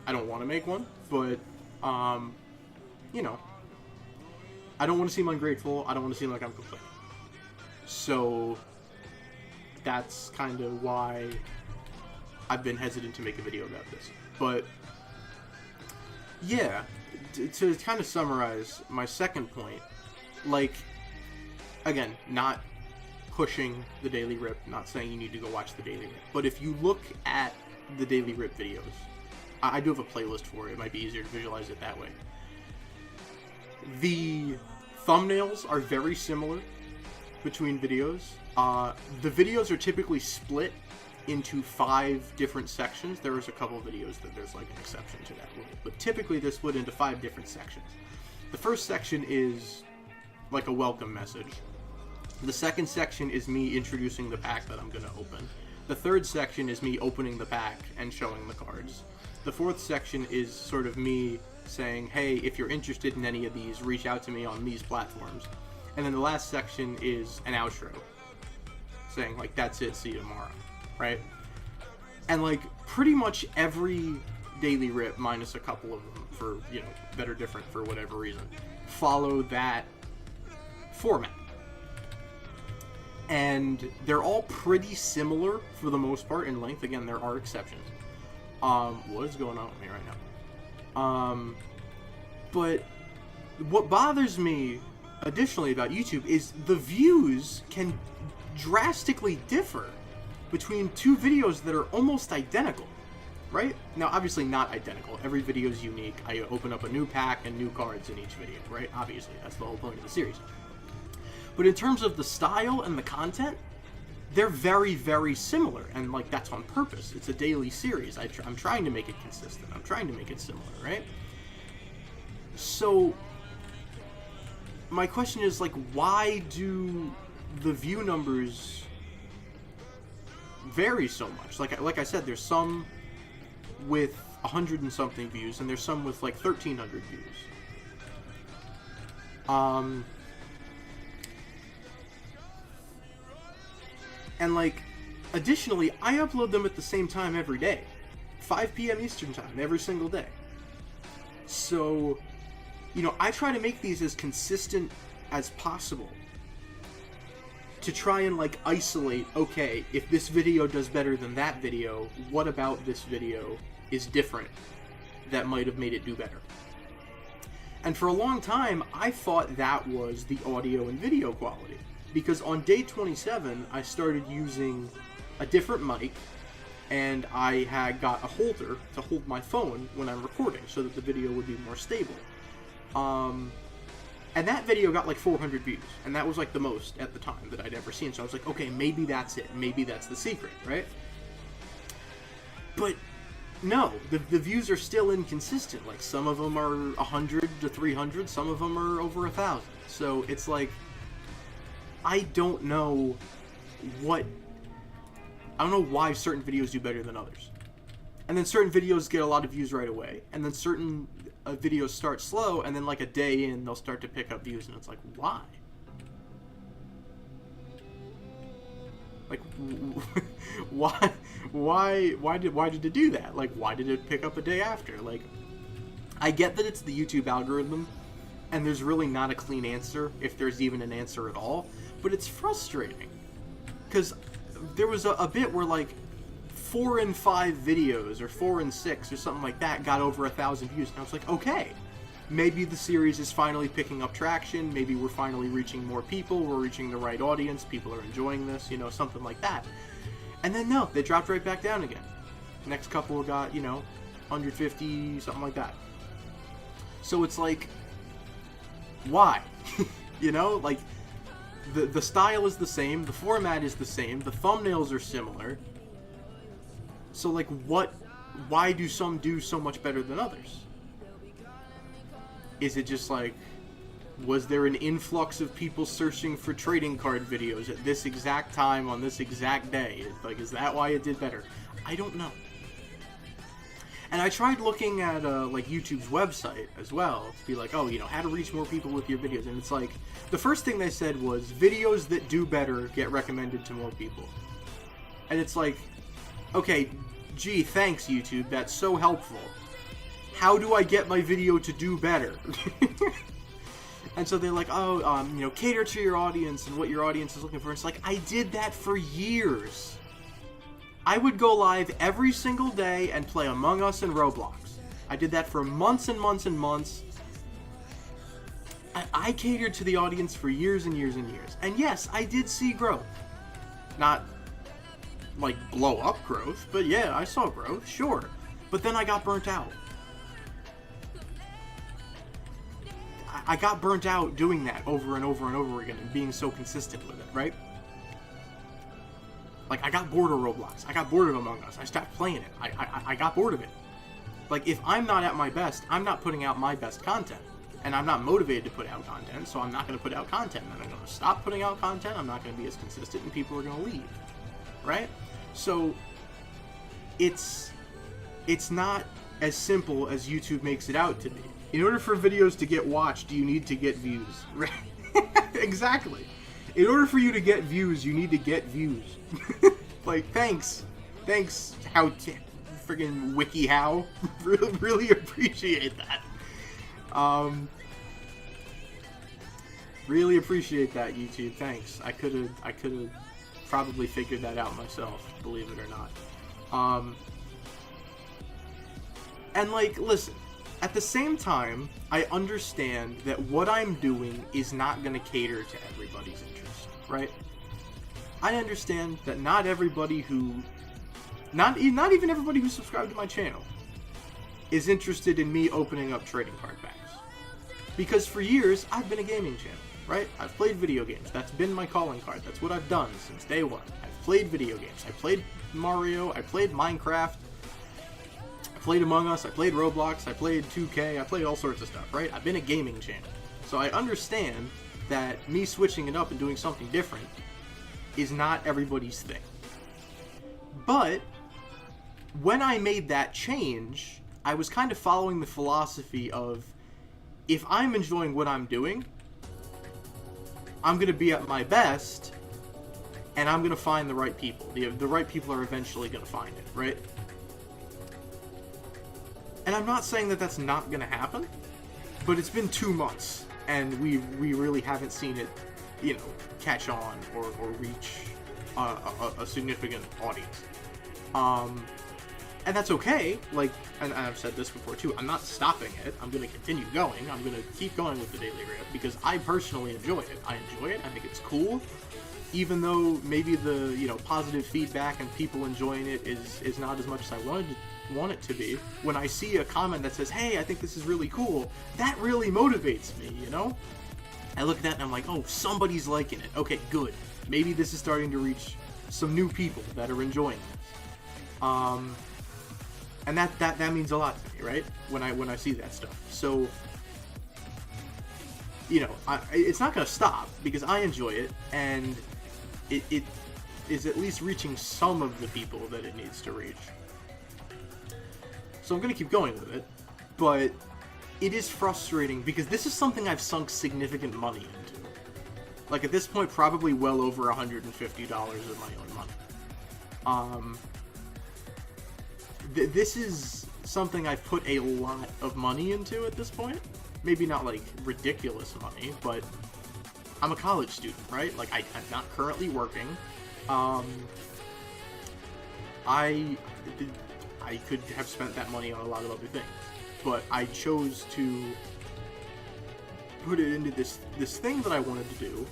I don't want to make one, but I don't want to seem ungrateful. I don't want to seem like I'm complaining. So that's kind of why I've been hesitant to make a video about this. But yeah, to kind of summarize my second point, like, again, not pushing the Daily Rip, not saying you need to go watch the Daily Rip, but if you look at the Daily Rip videos, I do have a playlist for it, it might be easier to visualize it that way. The thumbnails are very similar between videos. The videos are typically split into 5 different sections. There is a couple of videos that there's like an exception to that rule, but typically they're split into 5 different sections. The first section is like a welcome message. The second section is me introducing the pack that I'm going to open. The third section is me opening the pack and showing the cards. The fourth section is sort of me saying, hey, if you're interested in any of these, reach out to me on these platforms. And then the last section is an outro, saying like, that's it, see you tomorrow, right? And like pretty much every daily rip, minus a couple of them for, you know, that are different for whatever reason, follow that format. And they're all pretty similar for the most part in length. Again, there are exceptions. What is going on with me right now? But what bothers me additionally about YouTube is the views can drastically differ between 2 videos that are almost identical, right? Now, obviously not identical. Every video is unique. I open up a new pack and new cards in each video, right? Obviously, that's the whole point of the series. But in terms of the style and the content, they're very, very similar, and like that's on purpose. It's a daily series. I'm trying to make it consistent. I'm trying to make it similar, right? So my question is like, why do the view numbers vary so much? Like I said, there's some with 100 and something views, and there's some with like 1,300 views. And like, additionally, I upload them at the same time every day. 5 p.m. Eastern time, every single day. So, you know, I try to make these as consistent as possible. To try and like isolate, okay, if this video does better than that video, what about this video is different that might have made it do better? And for a long time, I thought that was the audio and video quality. Because on day 27, I started using a different mic, and I had got a holder to hold my phone when I'm recording, so that the video would be more stable. And that video got like 400 views, and that was like the most at the time that I'd ever seen. So I was like, okay, maybe that's it. Maybe that's the secret, right? But no, the views are still inconsistent. Like, some of them are 100 to 300, some of them are over 1,000. So it's like, I don't know why certain videos do better than others. And then certain videos get a lot of views right away, and then certain videos start slow, and then like a day in, they'll start to pick up views, and it's like, why? Like, why did it do that? Like, why did it pick up a day after? Like, I get that it's the YouTube algorithm, and there's really not a clean answer, if there's even an answer at all, but it's frustrating. Because there was a bit where like 4 and 5 videos, or 4 and 6, or something like that, got over 1,000 views, and I was like, okay, maybe the series is finally picking up traction, maybe we're finally reaching more people, we're reaching the right audience, people are enjoying this, you know, something like that. And then no, they dropped right back down again. Next couple got, you know, 150, something like that. So it's like, why? You know, like, the style is the same, the format is the same, the thumbnails are similar. So like, why do some do so much better than others? Is it just like, was there an influx of people searching for trading card videos at this exact time on this exact day? Like, is that why it did better? I don't know. And I tried looking at like YouTube's website as well to be like, oh, you know, how to reach more people with your videos. And it's like, the first thing they said was, videos that do better get recommended to more people. And it's like, okay, gee, thanks YouTube, that's so helpful. How do I get my video to do better? And so they're like, oh, you know, cater to your audience and what your audience is looking for. It's like, I did that for years. I would go live every single day and play Among Us and Roblox. I did that for months and months and months. I catered to the audience for years and years and years. And yes, I did see growth. Not, like, blow up growth, but yeah, I saw growth, sure. But then I got burnt out. I got burnt out doing that over and over and over again and being so consistent with it, right? Like, I got bored of Roblox. I got bored of Among Us. I stopped playing it. I got bored of it. Like, if I'm not at my best, I'm not putting out my best content. And I'm not motivated to put out content, so I'm not going to put out content. And I'm going to stop putting out content. I'm not going to be as consistent, and people are going to leave. Right? So, it's not as simple as YouTube makes it out to be. In order for videos to get watched, you need to get views. Right? Exactly. In order for you to get views, you need to get views. Like, thanks, how friggin' WikiHow. Really appreciate that. Really appreciate that, YouTube. Thanks. I could have probably figured that out myself, believe it or not. And like, listen, at the same time, I understand that what I'm doing is not going to cater to everybody's interest, right? I understand that not everybody who, not even everybody who subscribed to my channel is interested in me opening up trading card packs. Because for years, I've been a gaming channel, right? I've played video games. That's been my calling card. That's what I've done since day one. I've played video games. I played Mario. I played Minecraft. I played Among Us. I played Roblox. I played 2K. I played all sorts of stuff, right? I've been a gaming channel. So I understand that me switching it up and doing something different is not everybody's thing. But when I made that change, I was kind of following the philosophy of, if I'm enjoying what I'm doing, I'm going to be at my best, and I'm going to find the right people. The right people are eventually going to find it, right? And I'm not saying that that's not going to happen, but it's been 2 months, and we really haven't seen it, you know, catch on or reach a significant audience. And that's okay. Like, and I've said this before too, I'm not stopping it. I'm going to continue going. I'm going to keep going with the Daily Rip because I personally enjoy it. I enjoy it. I think it's cool. Even though maybe the, you know, positive feedback and people enjoying it is not as much as I want it to be. When I see a comment that says, hey, I think this is really cool, that really motivates me, you know? I look at that and I'm like, oh, somebody's liking it. Okay, good. Maybe this is starting to reach some new people that are enjoying this. And that means a lot to me, right? When I see that stuff. So, you know, it's not going to stop because I enjoy it, and it is at least reaching some of the people that it needs to reach. So I'm going to keep going with it, but it is frustrating because this is something I've sunk significant money into. Like, at this point, probably well over $150 of my own money. This is something I've put a lot of money into at this point. Maybe not, like, ridiculous money, but I'm a college student, right? Like, I'm not currently working. I could have spent that money on a lot of other things, but I chose to put it into this thing that I wanted to do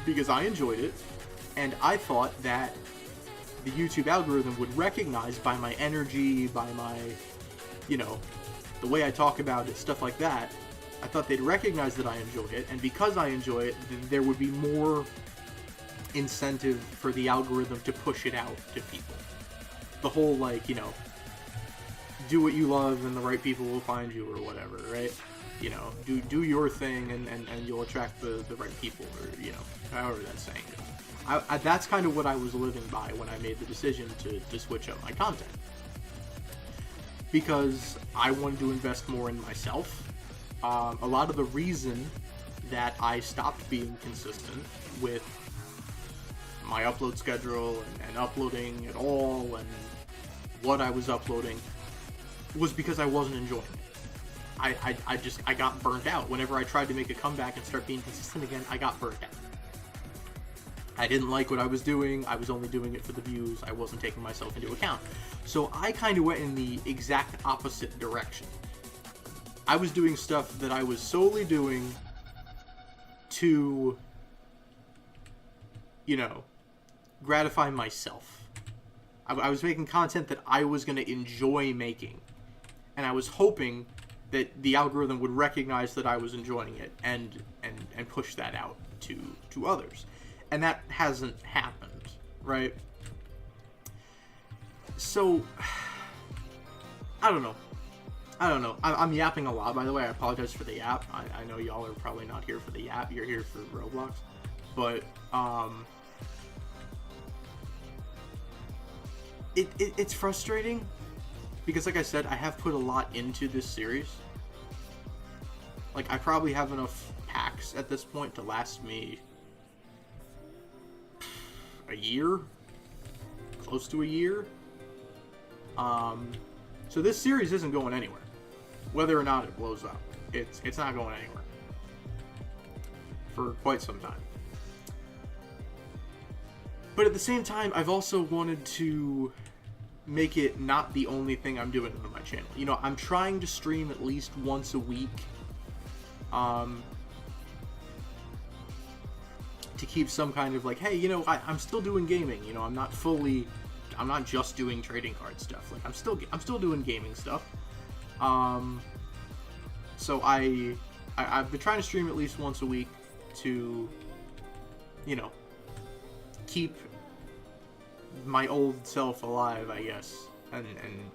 because I enjoyed it, and I thought that the YouTube algorithm would recognize by my energy, by my, you know, the way I talk about it, stuff like that. I thought they'd recognize that I enjoy it, and because I enjoy it, there would be more incentive for the algorithm to push it out to people. The whole, like, you know, do what you love and the right people will find you, or whatever, right? You know, do your thing and you'll attract the right people, or, you know, however that saying goes. That's kind of what I was living by when I made the decision to switch up my content. Because I wanted to invest more in myself. A lot of the reason that I stopped being consistent with my upload schedule and uploading at all and what I was uploading was because I wasn't enjoying it. I got burnt out. Whenever I tried to make a comeback and start being consistent again, I got burnt out. I didn't like what I was doing. I was only doing it for the views. I wasn't taking myself into account. So I kind of went in the exact opposite direction. I was doing stuff that I was solely doing to, you know, gratify myself. I was making content that I was going to enjoy making. And I was hoping that the algorithm would recognize that I was enjoying it and push that out to others. And that hasn't happened, right? So, I don't know. I'm yapping a lot, by the way. I apologize for the yap. I know y'all are probably not here for the yap. You're here for Roblox. But, it's frustrating because, like I said, I have put a lot into this series. Like, I probably have enough packs at this point to last me a year, close to a year. So this series isn't going anywhere, whether or not it blows up. It's not going anywhere for quite some time. But at the same time, I've also wanted to make it not the only thing I'm doing on my channel. You know, I'm trying to stream at least once a week, to keep some kind of like, hey, you know, I'm still doing gaming. You know, I'm not just doing trading card stuff. Like, I'm still doing gaming stuff. So I've been trying to stream at least once a week to, you know, keep my old self alive, I guess, and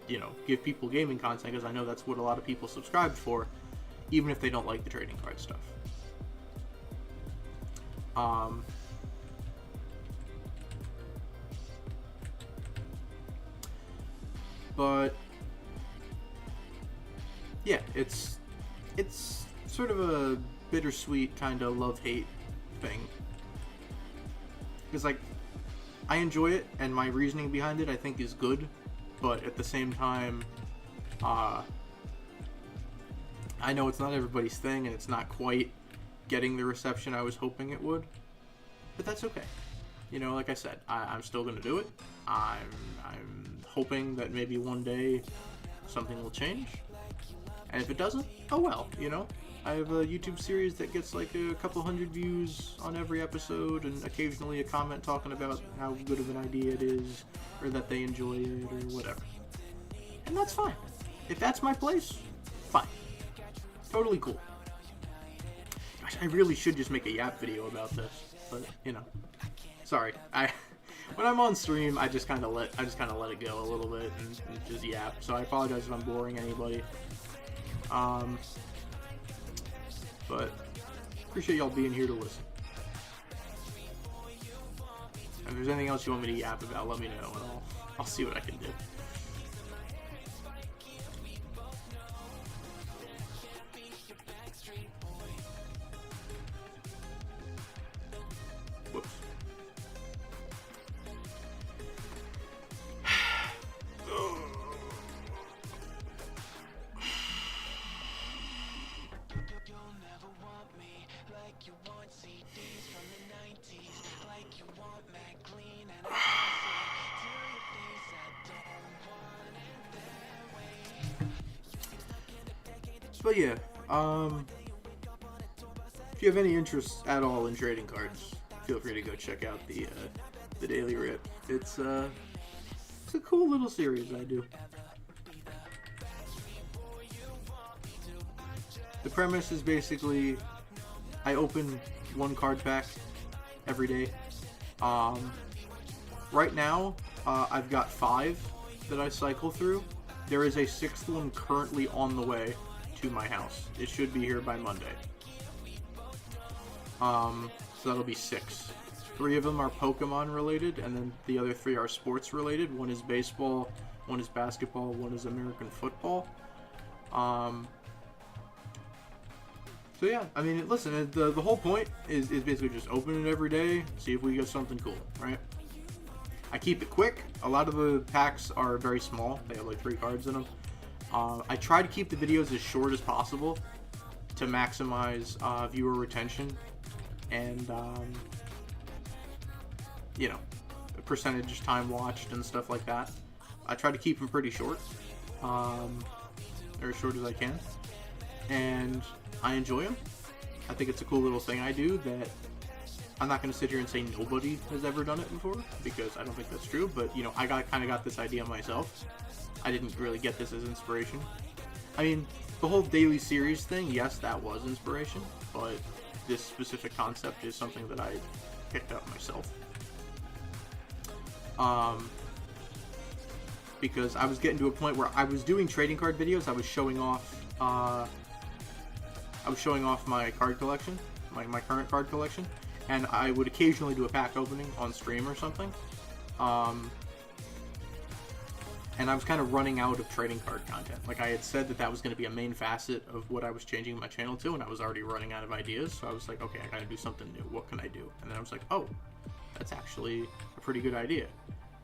you know, give people gaming content, because I know that's what a lot of people subscribe for, even if they don't like the trading card stuff. But yeah, it's sort of a bittersweet kind of love-hate thing, because like, I enjoy it, and my reasoning behind it I think is good, but at the same time, I know it's not everybody's thing, and it's not quite getting the reception I was hoping it would, but that's okay. You know, like I said, I'm still gonna do it. I'm hoping that maybe one day something will change, and if it doesn't, oh well, you know. I have a YouTube series that gets like a couple hundred views on every episode, and occasionally a comment talking about how good of an idea it is, or that they enjoy it, or whatever. And that's fine. If that's my place, fine. Totally cool. Gosh, I really should just make a yap video about this, but you know, sorry. When I'm on stream, I just kind of let it go a little bit and just yap. So I apologize if I'm boring anybody. But appreciate y'all being here to listen. If there's anything else you want me to yap about, let me know, and I'll see what I can do. Whoops. But yeah, if you have any interest at all in trading cards, feel free to go check out the Daily Rip. It's a cool little series I do. The premise is basically I open one card pack every day. Right now, I've got 5 that I cycle through. There is a 6th one currently on the way to my house. It should be here by Monday. So that'll be 6. 3 of them are Pokemon related, and then the other 3 are sports related. One is baseball, one is basketball, one is American football. So yeah, I mean, listen, the whole point is basically just open it every day, see if we get something cool, right? I keep it quick. A lot of the packs are very small. They have like 3 cards in them. I try to keep the videos as short as possible to maximize viewer retention and, you know, percentage time watched and stuff like that. I try to keep them pretty short, or as short as I can, and I enjoy them. I think it's a cool little thing I do that I'm not going to sit here and say nobody has ever done it before, because I don't think that's true, but, you know, I kind of got this idea myself. I didn't really get this as inspiration. I mean, the whole daily series thing, yes, that was inspiration, but this specific concept is something that I picked up myself. Because I was getting to a point where I was doing trading card videos. I was showing off my card collection, my current card collection, and I would occasionally do a pack opening on stream or something. And I was kind of running out of trading card content. Like, I had said that was going to be a main facet of what I was changing my channel to, and I was already running out of ideas. So I was like, okay, I gotta do something new. What can I do? And then I was like, oh, that's actually a pretty good idea.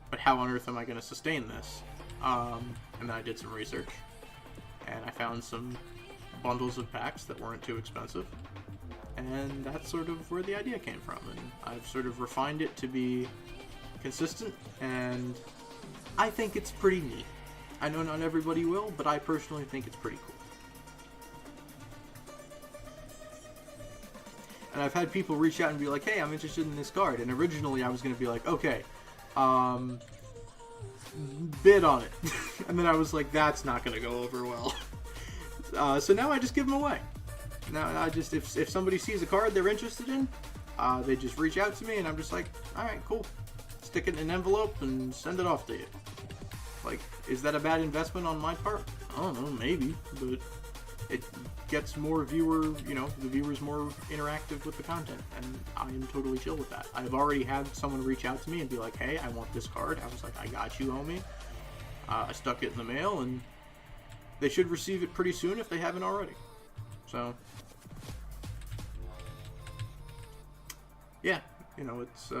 But how on earth am I going to sustain this? And then I did some research, and I found some bundles of packs that weren't too expensive. And that's sort of where the idea came from. And I've sort of refined it to be consistent, and I think it's pretty neat. I know not everybody will, but I personally think it's pretty cool. And I've had people reach out and be like, hey, I'm interested in this card. And originally I was going to be like, okay, bid on it. And then I was like, that's not going to go over well. So now I just give them away. Now I just, if somebody sees a card they're interested in, they just reach out to me, and I'm just like, alright, cool. Stick it in an envelope and send it off to you. Like, is that a bad investment on my part? I don't know, maybe, but it gets more the viewers more interactive with the content, and I am totally chill with that. I've already had someone reach out to me and be like, hey, I want this card. I was like, I got you, homie. I stuck it in the mail, and they should receive it pretty soon if they haven't already. So, yeah, it's,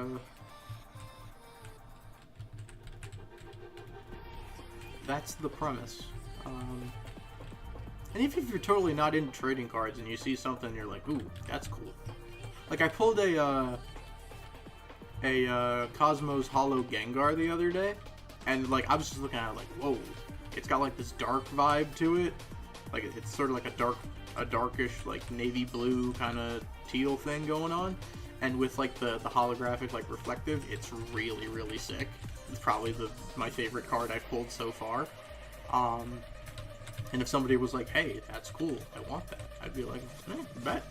that's the premise. And even if you're totally not into trading cards and you see something, you're like, ooh, that's cool. Like, I pulled a Cosmos Hollow Gengar the other day, and, like, I was just looking at it like, whoa. It's got, like, this dark vibe to it. Like, it's sort of like a darkish, like, navy blue kind of teal thing going on. And with, like, the holographic, like, reflective, it's really, really sick. It's probably my favorite card I've pulled so far. And if somebody was like, hey, that's cool, I want that, I'd be like, bet.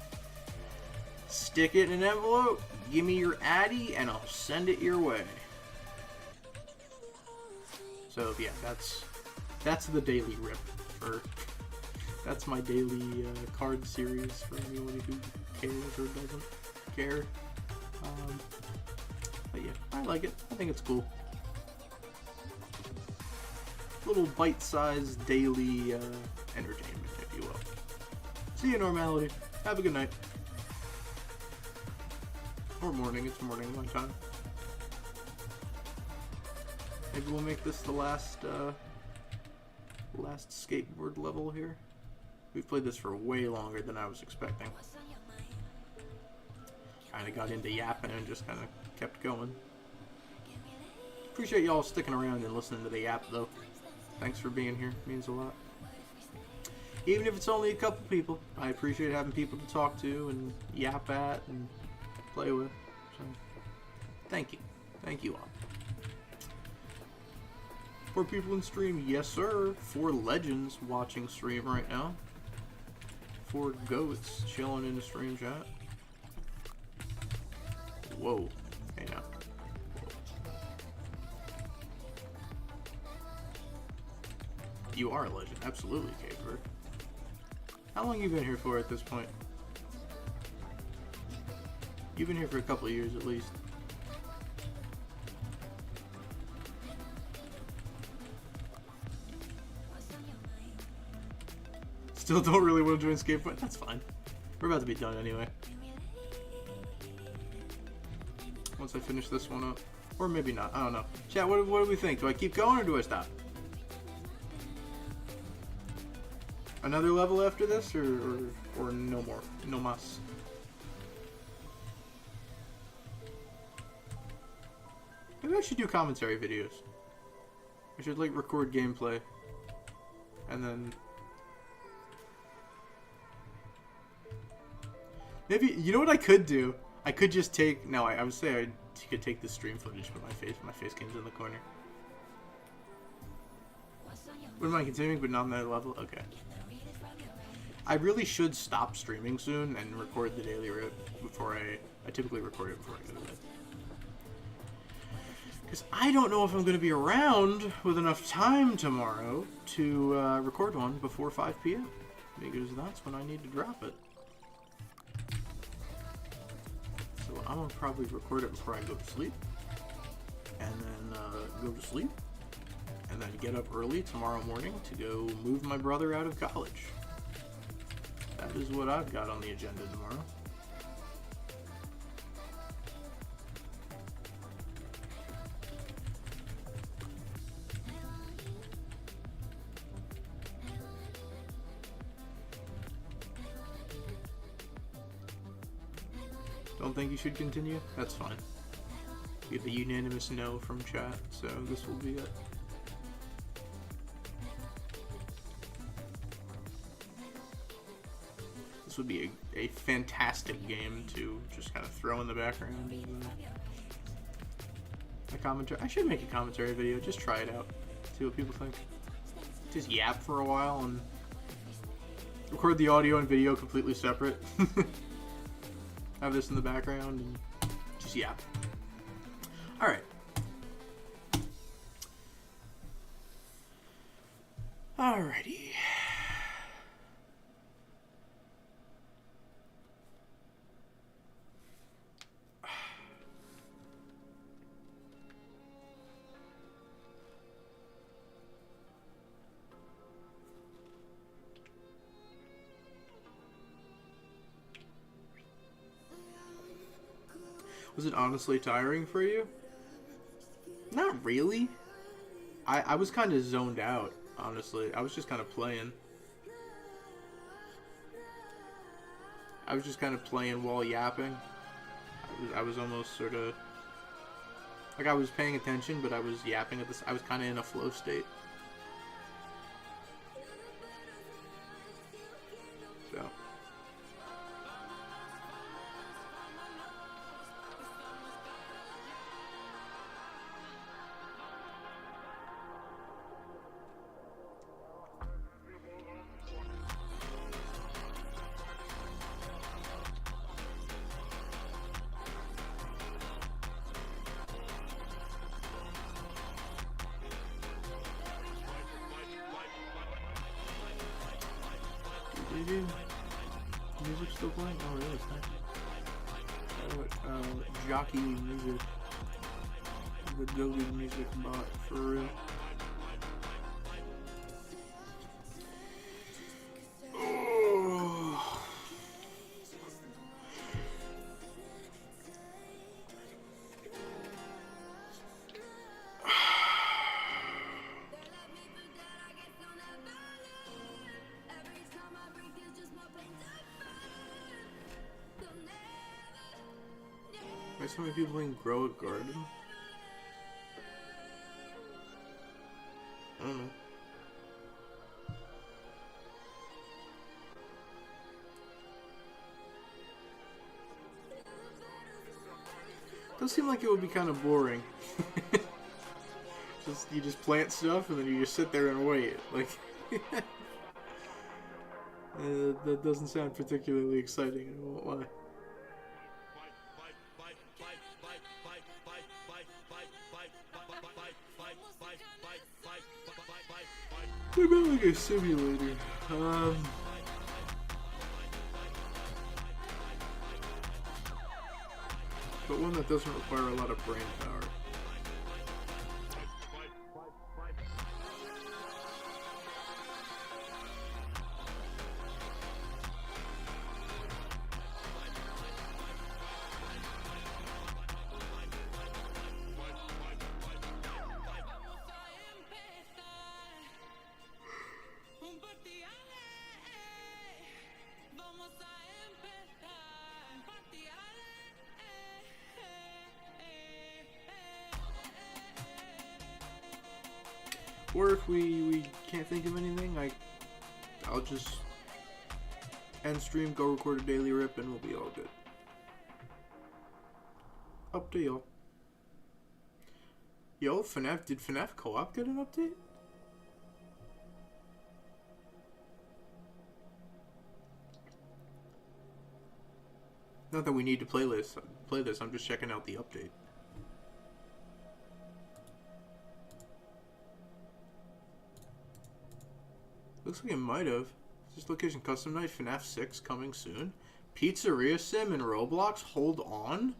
Stick it in an envelope, give me your Addy, and I'll send it your way. So, yeah, that's the daily rip. That's my daily card series for anyone who cares or doesn't care. But yeah, I like it. I think it's cool. Little bite-sized daily entertainment, if you will. See you, Normality. Have a good night. Or morning. It's morning my time. Maybe we'll make this the last skateboard level here. We've played this for way longer than I was expecting. Kinda got into yapping and just kinda kept going. Appreciate y'all sticking around and listening to the yap, though. Thanks for being here. It means a lot. Even if it's only a couple people, I appreciate having people to talk to and yap at and play with. So, thank you. Thank you all. 4 people in stream, yes sir. 4 legends watching stream right now. 4 goats chilling in the stream chat. Whoa. Hey now. You are a legend, absolutely, Caper. How long you been here for at this point? You've been here for a couple of years at least. Still don't really want to join Skateboard? That's fine. We're about to be done anyway. Once I finish this one up. Or maybe not, I don't know. Chat, what do we think? Do I keep going or do I stop? Another level after this, or no more? No mas? Maybe I should do commentary videos. I should, like, record gameplay. And then... Maybe, you know what I could do? I could just take... No, I would say I could take the stream footage, but my face cam's in the corner. Wouldn't mind continuing, but not on that level? Okay. I really should stop streaming soon and record the daily rip before I typically record it before I go to bed. Because I don't know if I'm going to be around with enough time tomorrow to record one before 5 p.m. Because that's when I need to drop it. So I'm going to probably record it before I go to sleep. And then go to sleep. And then get up early tomorrow morning to go move my brother out of college. That is what I've got on the agenda tomorrow. Don't think you should continue? That's fine. You get the unanimous no from chat, so this will be it. This would be a fantastic game to just kind of throw in the background. A commentary. I should make a commentary video. Just try it out. See what people think. Just yap for a while and record the audio and video completely separate. Have this in the background and just yap. Alright. Alrighty. Was it honestly tiring for you? Not really. I was kind of zoned out, honestly. I was just kind of playing. I was just kind of playing while yapping. I was almost sort of... like I was paying attention, but I was yapping at this. I was kind of in a flow state. So... Music's still playing? Oh, really? It's nice. Jockey music. The Adobe music bot, for real. Oh. Why so many people playing Grow a Garden? I don't know. Does seem like it would be kind of boring. You just plant stuff and then you just sit there and wait. Like that doesn't sound particularly exciting, I won't lie. What about like a simulator? But one that doesn't require a lot of brain power. Or if we can't think of anything, I'll just end stream, go record a daily rip, and we'll be all good. Up to y'all. Yo, FNAF, did FNAF Co-op get an update? Not that we need to play this. I'm just checking out the update. Looks like it might have. This location custom night FNAF 6 coming soon. Pizzeria Sim and Roblox. Hold on.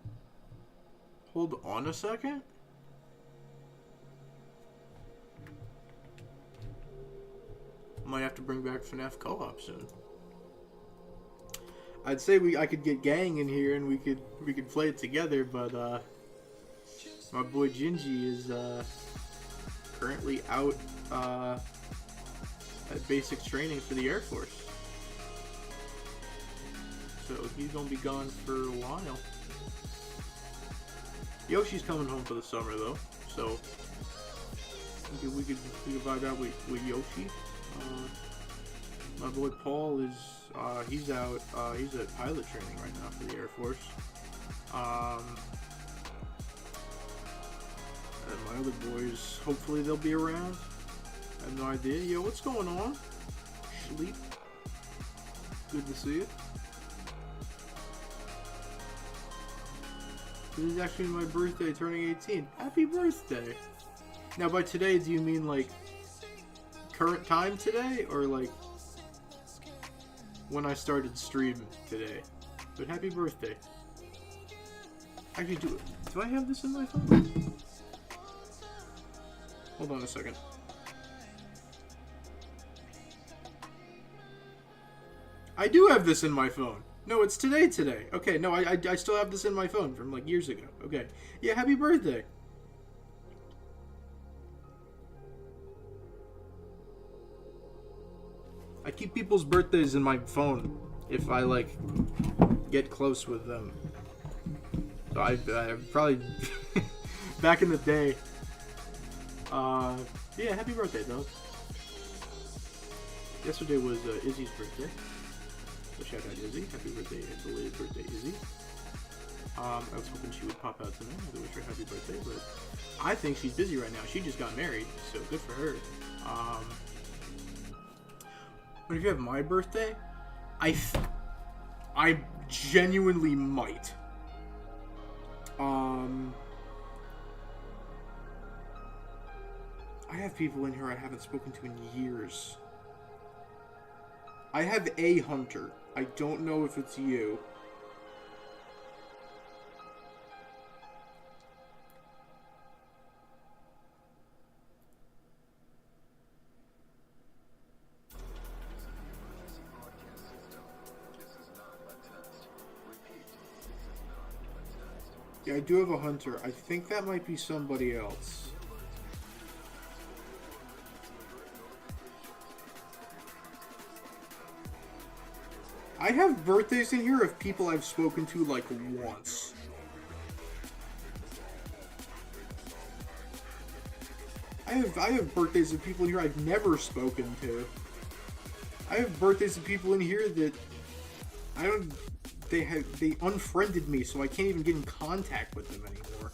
Hold on a second. Might have to bring back FNAF co-op soon. I'd say I could get Gang in here and we could play it together, but my boy Gingy is currently out at basics training for the Air Force. So he's gonna be gone for a while. Yoshi's coming home for the summer though, so we could vibe out with Yoshi. My boy Paul is he's out. He's at pilot training right now for the Air Force. And my other boys, hopefully they'll be around. I have no idea. Yo, what's going on? Sleep. Good to see you. This is actually my birthday, turning 18. Happy birthday! Now, by today, do you mean like current time today, or like when I started streaming today? But happy birthday. Actually, do I have this in my phone? Hold on a second. I do have this in my phone. No, it's today. Okay, no, I still have this in my phone from like years ago. Okay. Yeah, happy birthday. I keep people's birthdays in my phone if I like get close with them. So I probably back in the day. Yeah, happy birthday, dog. Yesterday was Izzy's birthday. So shout out Izzy. Happy birthday, belated birthday, Izzy. I was hoping she would pop out tonight. I wish her happy birthday, but I think she's busy right now. She just got married, so good for her. But if you have my birthday, I genuinely might. I have people in here I haven't spoken to in years. I have a Hunter. I don't know if it's you. Yeah, I do have a Hunter. I think that might be somebody else. I have birthdays in here of people I've spoken to like once. I have birthdays of people in here I've never spoken to. I have birthdays of people in here that they unfriended me, so I can't even get in contact with them anymore.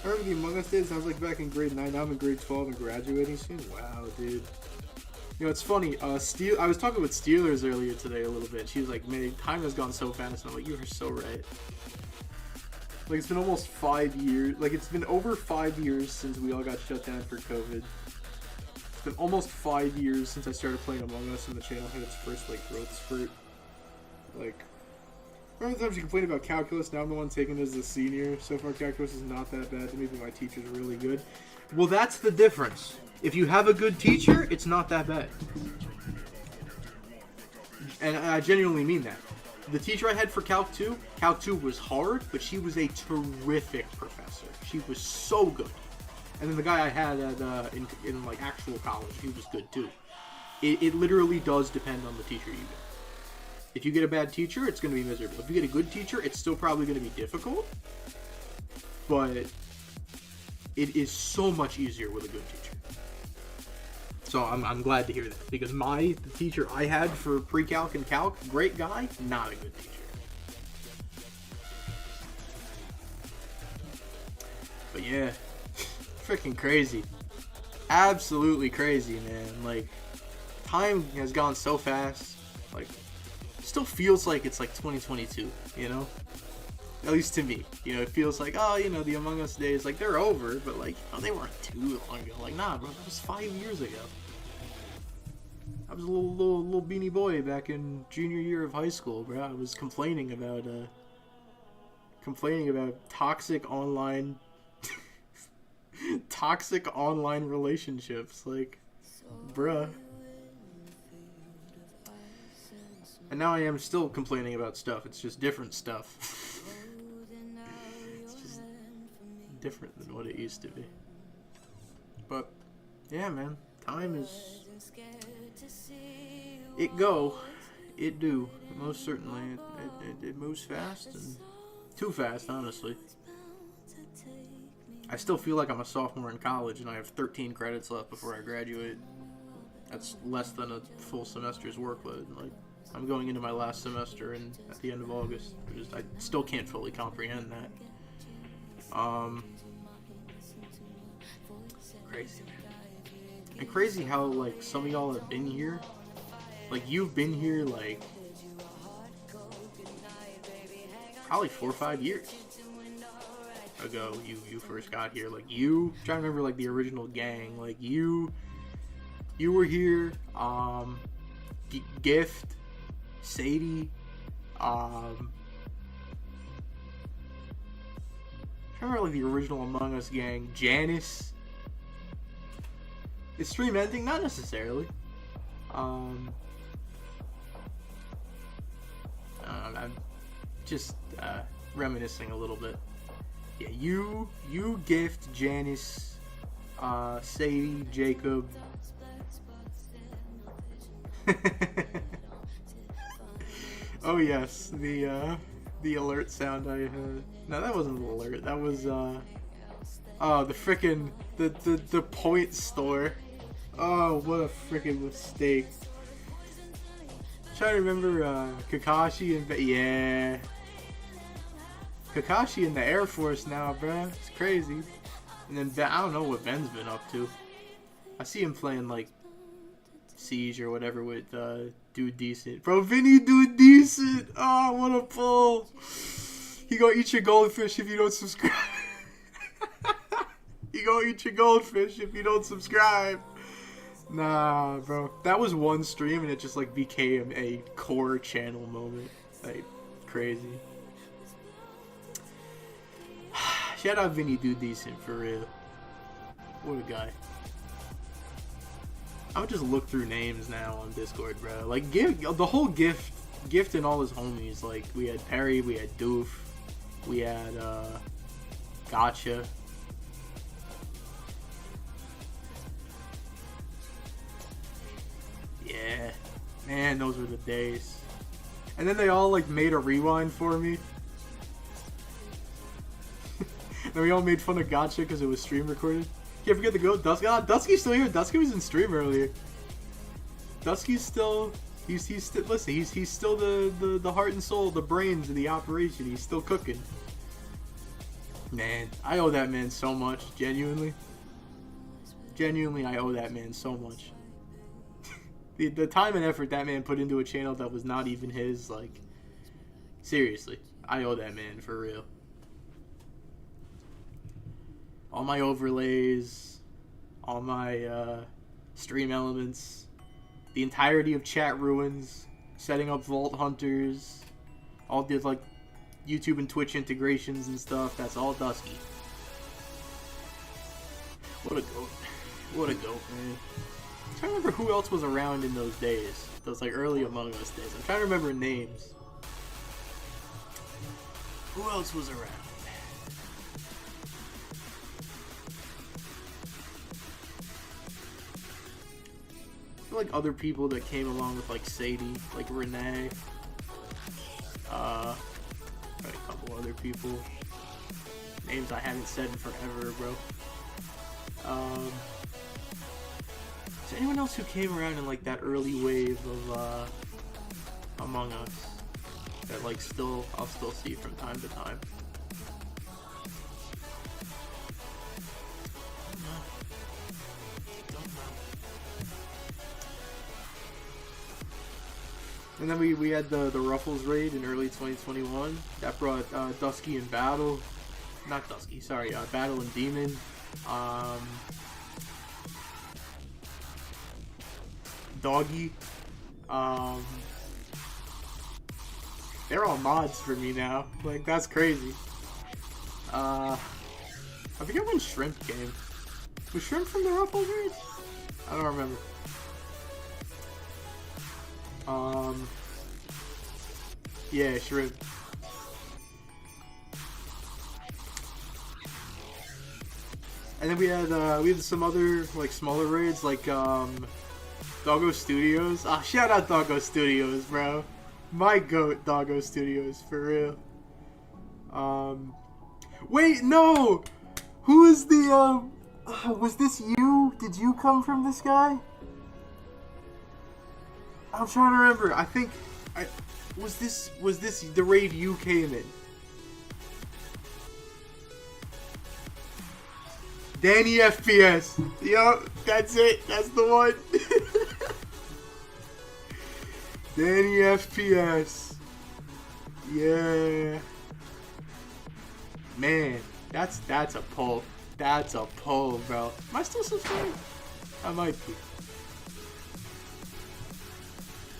I remember the Among Us days. I was like back in grade 9. Now I'm in grade 12 and graduating soon. Wow, dude. You know, it's funny. I was talking with Steelers earlier today a little bit. She was like, "Man, time has gone so fast." And I'm like, "You are so right." Like, it's been almost 5 years. Like, it's been over 5 years since we all got shut down for COVID. It's been almost 5 years since I started playing Among Us and the channel had its first like growth spurt. Like, remember the times you complained about calculus? Now I'm the one taking it as a senior. So far, calculus is not that bad to me, but my teacher's really good. Well, that's the difference. If you have a good teacher, it's not that bad. And I genuinely mean that. The teacher I had for Calc 2 was hard, but she was a terrific professor. She was so good. And then the guy I had at, in like actual college, he was good too. It literally does depend on the teacher you get. If you get a bad teacher, it's going to be miserable. If you get a good teacher, it's still probably going to be difficult. But it is so much easier with a good teacher. So I'm glad to hear that. Because the teacher I had for pre-calc and calc, great guy, not a good teacher. Yeah. Freaking crazy. Absolutely crazy, man. Like, time has gone so fast. Like, still feels like it's like 2022, you know? At least to me. You know, it feels like, oh, you know, the Among Us days, like, they're over, but, like, oh, they weren't too long ago. Like, nah, bro, that was 5 years ago. I was a little beanie boy back in junior year of high school, bro. I was complaining about toxic online relationships, like, bruh. And now I am still complaining about stuff. It's just different stuff. It's just different than what it used to be. But yeah, man, time is it do most certainly. It moves fast, and too fast, honestly. I still feel like I'm a sophomore in college and I have 13 credits left before I graduate. That's less than a full semester's workload. Like, I'm going into my last semester at the end of August. I still can't fully comprehend that. Crazy, man. And crazy how, like, some of y'all have been here. Like, you've been here, like, probably 4 or 5 years ago. You first got here. Like, I'm trying to remember, like, the original gang. Like, you were here. Gift, Sadie, I remember, like, the original Among Us gang. Janice. Is stream ending? Not necessarily. I'm just reminiscing a little bit. Yeah, you, Gift, Janice, Sadie, Jacob. Oh yes, the alert sound I heard. No, that wasn't an alert. That was the frickin' the point store. Oh, what a frickin' mistake. I'm trying to remember Kakashi and yeah, Kakashi in the Air Force now, bruh. It's crazy. And then I don't know what Ben's been up to. I see him playing like Siege or whatever with Dude Decent. Bro, Vinny Dude Decent. Oh, what a pull. He gonna eat your goldfish if you don't subscribe. He gonna eat your goldfish if you don't subscribe. Nah, bro. That was one stream and it just like became a core channel moment. Like, crazy. Shout out Vinny Dude Decent for real. What a guy. I would just look through names now on Discord, bro. Like, the whole Gift and all his homies. Like, we had Perry, we had Doof, we had Gotcha. Yeah, man, those were the days. And then they all like made a rewind for me. Then we all made fun of Gotcha because it was stream recorded. Can't forget to go Dusky. Ah, Dusky's still here. Dusky was in stream earlier. Dusky's still. He's still. Listen, he's still the heart and soul, the brains of the operation. He's still cooking. Man, I owe that man so much. Genuinely, I owe that man so much. The time and effort that man put into a channel that was not even his, like, seriously, I owe that man for real. All my overlays, all my stream elements, the entirety of chat ruins, setting up Vault Hunters, all the like YouTube and Twitch integrations and stuff, that's all Dusky. What a goat. What a goat, man. I'm trying to remember who else was around in those days. Those like early Among Us days. I'm trying to remember names. Who else was around? I feel like other people that came along with like Sadie, like Renee. A couple other people. Names I haven't said in forever, bro. Is there anyone else who came around in like that early wave of Among Us that like I'll still see from time to time? And then we had the Ruffles raid in early 2021. That brought Dusky and Battle. Not Dusky, sorry. Battle and Demon. Doggy. They're all mods for me now. Like, that's crazy. I forget when Shrimp came. Was Shrimp from the Ruffles raid? I don't remember. Yeah, Shrimp. And then we had some other like smaller raids like Doggo Studios. Ah, shout out Doggo Studios, bro. My goat, Doggo Studios, for real. Wait, no. Who is the was this you? Did you come from this guy? I'm trying to remember. I think was this the raid you came in? Danny FPS. Yup, that's it. That's the one. Danny FPS. Yeah. Man, that's a pull. That's a pull, bro. Am I still subscribed? I might be.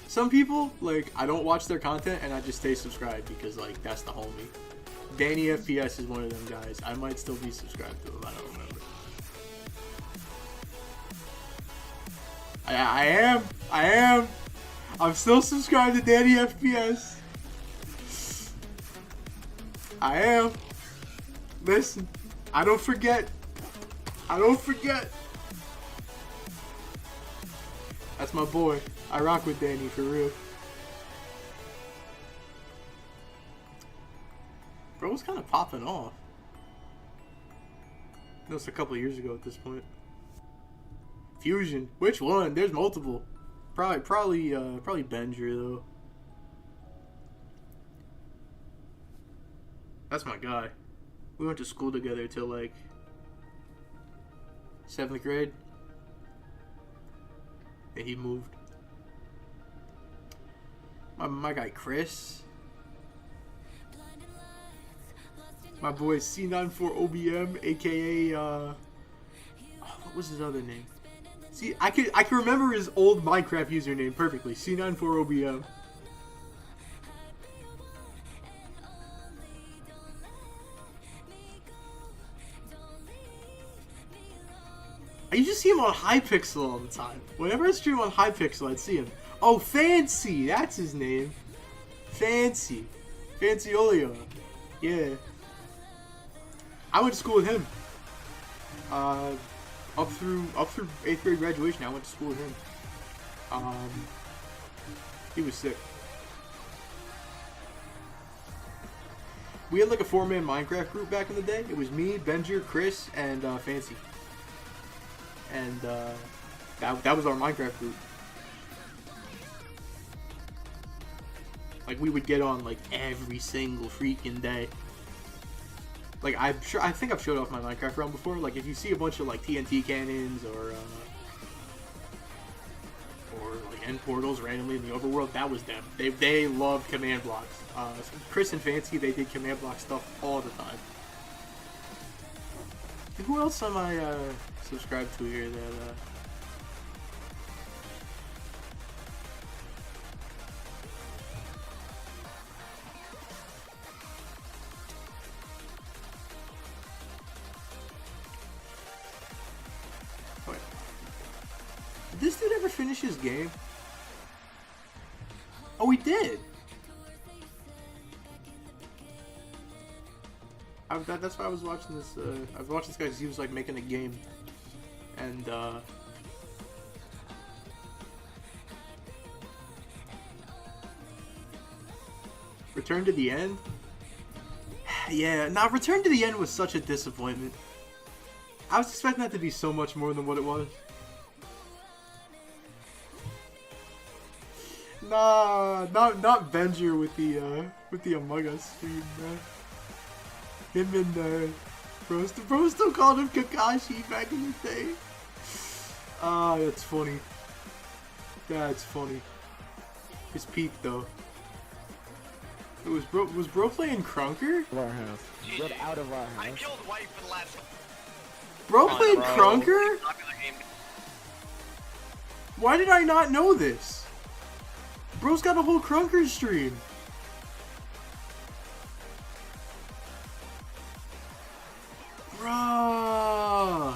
Some people, like, I don't watch their content and I just stay subscribed because, like, that's the homie. Danny FPS is one of them guys. I might still be subscribed to him. I don't remember. I am. I'm still subscribed to Danny FPS. I am. Listen, I don't forget. That's my boy. I rock with Danny for real. Bro was kind of popping off. That was a couple of years ago at this point. Fusion. Which one? There's multiple. Probably Benjer though. That's my guy. We went to school together till like 7th grade. And he moved. My guy Chris. My boy C94OBM, aka what was his other name? See, I can remember his old Minecraft username perfectly. C94OBM. I used to see him on Hypixel all the time. Whenever I stream on Hypixel, I'd see him. Oh, Fancy! That's his name. Fancy. Fancy Olio. Yeah. I went to school with him. Up through 8th grade graduation, I went to school with him. He was sick. We had like a 4-man Minecraft group back in the day. It was me, Benjer, Chris, and Fancy. And that was our Minecraft group. Like we would get on like every single freaking day. Like I think I've showed off my Minecraft realm before. Like if you see a bunch of like TNT cannons or like end portals randomly in the overworld, that was them. They loved command blocks. Chris and Fancy, they did command block stuff all the time. And who else am I subscribed to here that Wait. Did this dude ever finish his game? Oh, he did! That's why I was watching this, I was watching this guy because he was like making a game. And Return to the End? Yeah, nah, Return to the End was such a disappointment. I was expecting that to be so much more than what it was. Nah, not Benjer with the Among Us stream, bro. Him and Bro still called him Kakashi back in the day. Ah, that's funny. That's funny. His peak though. It was bro playing Crunker? Of our house. Get out of our I house. killed White for the last Bro played bro. Crunker? popular game. Why did I not know this? Bro's got a whole Crunker stream. Bruh.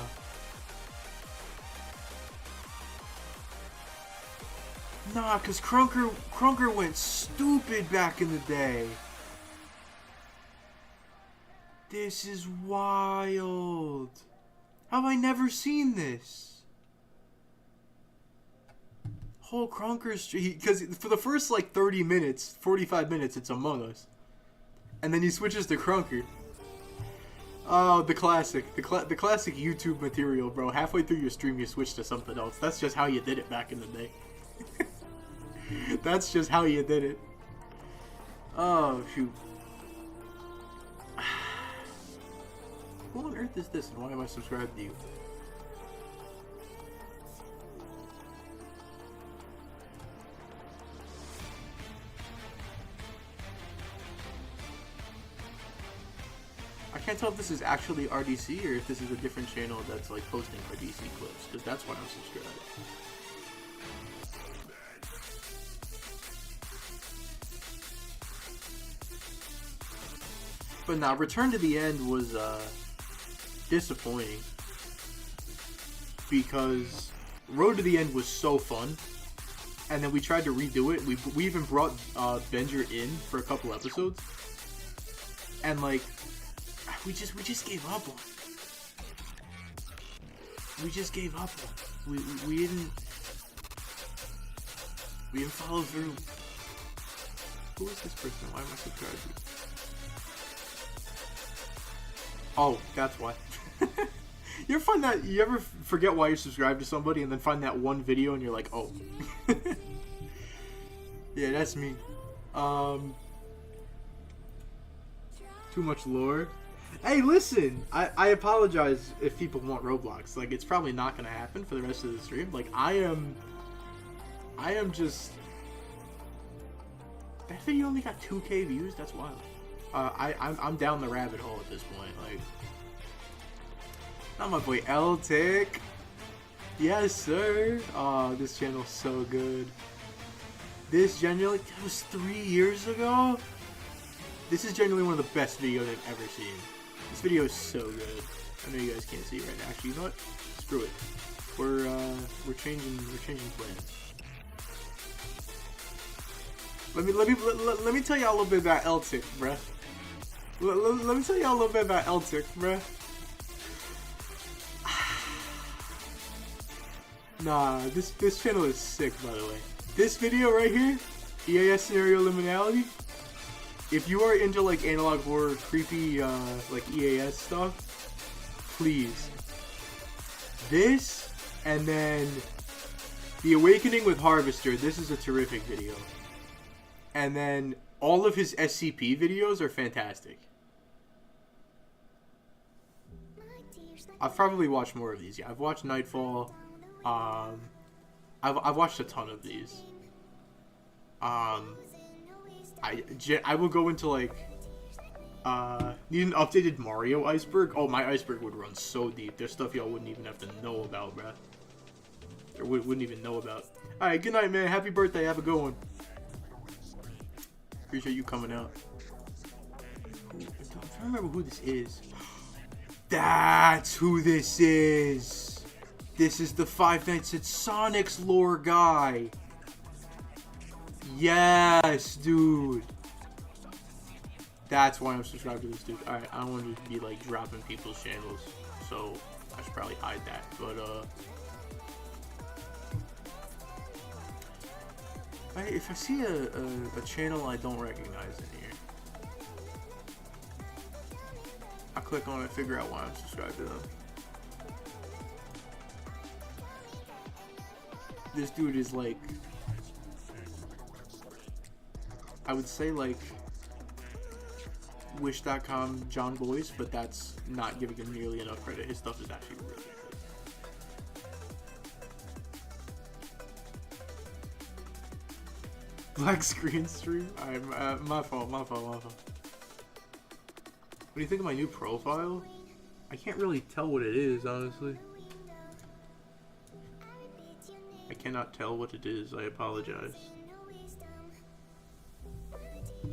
Nah, cause Crunker went stupid back in the day. This is wild. How have I never seen this? Whole Crunker stream, because for the first like 30 minutes, 45 minutes, it's Among Us, and then he switches to Crunker. Oh, the classic, the classic YouTube material, bro. Halfway through your stream, you switch to something else. That's just how you did it back in the day. That's just how you did it. Oh shoot. Who on earth is this, and why am I subscribed to you? I can't tell if this is actually RDC or if this is a different channel that's like posting RDC clips, because that's why I'm subscribed. But nah, Return to the End was disappointing because Road to the End was so fun, and then we tried to redo it. We even brought Benjer in for a couple episodes, and like we just gave up on it. We just gave up on it. We didn't follow through. Who is this person? Why am I subscribed to? Oh, that's why. You ever find that? You ever forget why you're subscribed to somebody and then find that one video and you're like, oh. Yeah, that's me. Too much lore. Hey, listen. I apologize if people want Roblox. Like, it's probably not gonna happen for the rest of the stream. Like, I am just. That video only got 2K views. That's wild. I'm down the rabbit hole at this point. Like, not my boy L-Tick. Yes, sir. Oh, this channel's so good. This genuinely, that was 3 years ago. This is genuinely one of the best videos I've ever seen. This video is so good. I know you guys can't see it right now. Actually, you know what? Screw it. We're changing plans. Let me tell y'all a little bit about L-Tick, bruh. Let me tell y'all a little bit about L-Tick, bruh. Nah, this channel is sick, by the way. This video right here, EAS Scenario Liminality. If you are into like analog horror, creepy like EAS stuff, please. This and then The Awakening with Harvester. This is a terrific video. And then all of his SCP videos are fantastic. I've probably watched more of these. Yeah, I've watched Nightfall. I've watched a ton of these. I will go into like need an updated Mario iceberg. Oh, my iceberg would run so deep. There's stuff y'all wouldn't even have to know about, bruh. Or wouldn't even know about. All right, good night, man. Happy birthday. Have a good one. Appreciate you coming out. I'm trying to remember who this is. That's who this is. This is the Five Nights at Sonic's lore guy. Yes, dude. That's why I'm subscribed to this dude. Alright, I don't want to be like dropping people's channels, so I should probably hide that. But if I see a channel I don't recognize in here, I click on it, figure out why I'm subscribed to them. This dude is like, I would say like Wish.com John Boyce, but that's not giving him nearly enough credit. His stuff is actually really good. Black screen stream? I'm my fault. What do you think of my new profile? I can't really tell what it is, honestly. I cannot tell what it is. I apologize.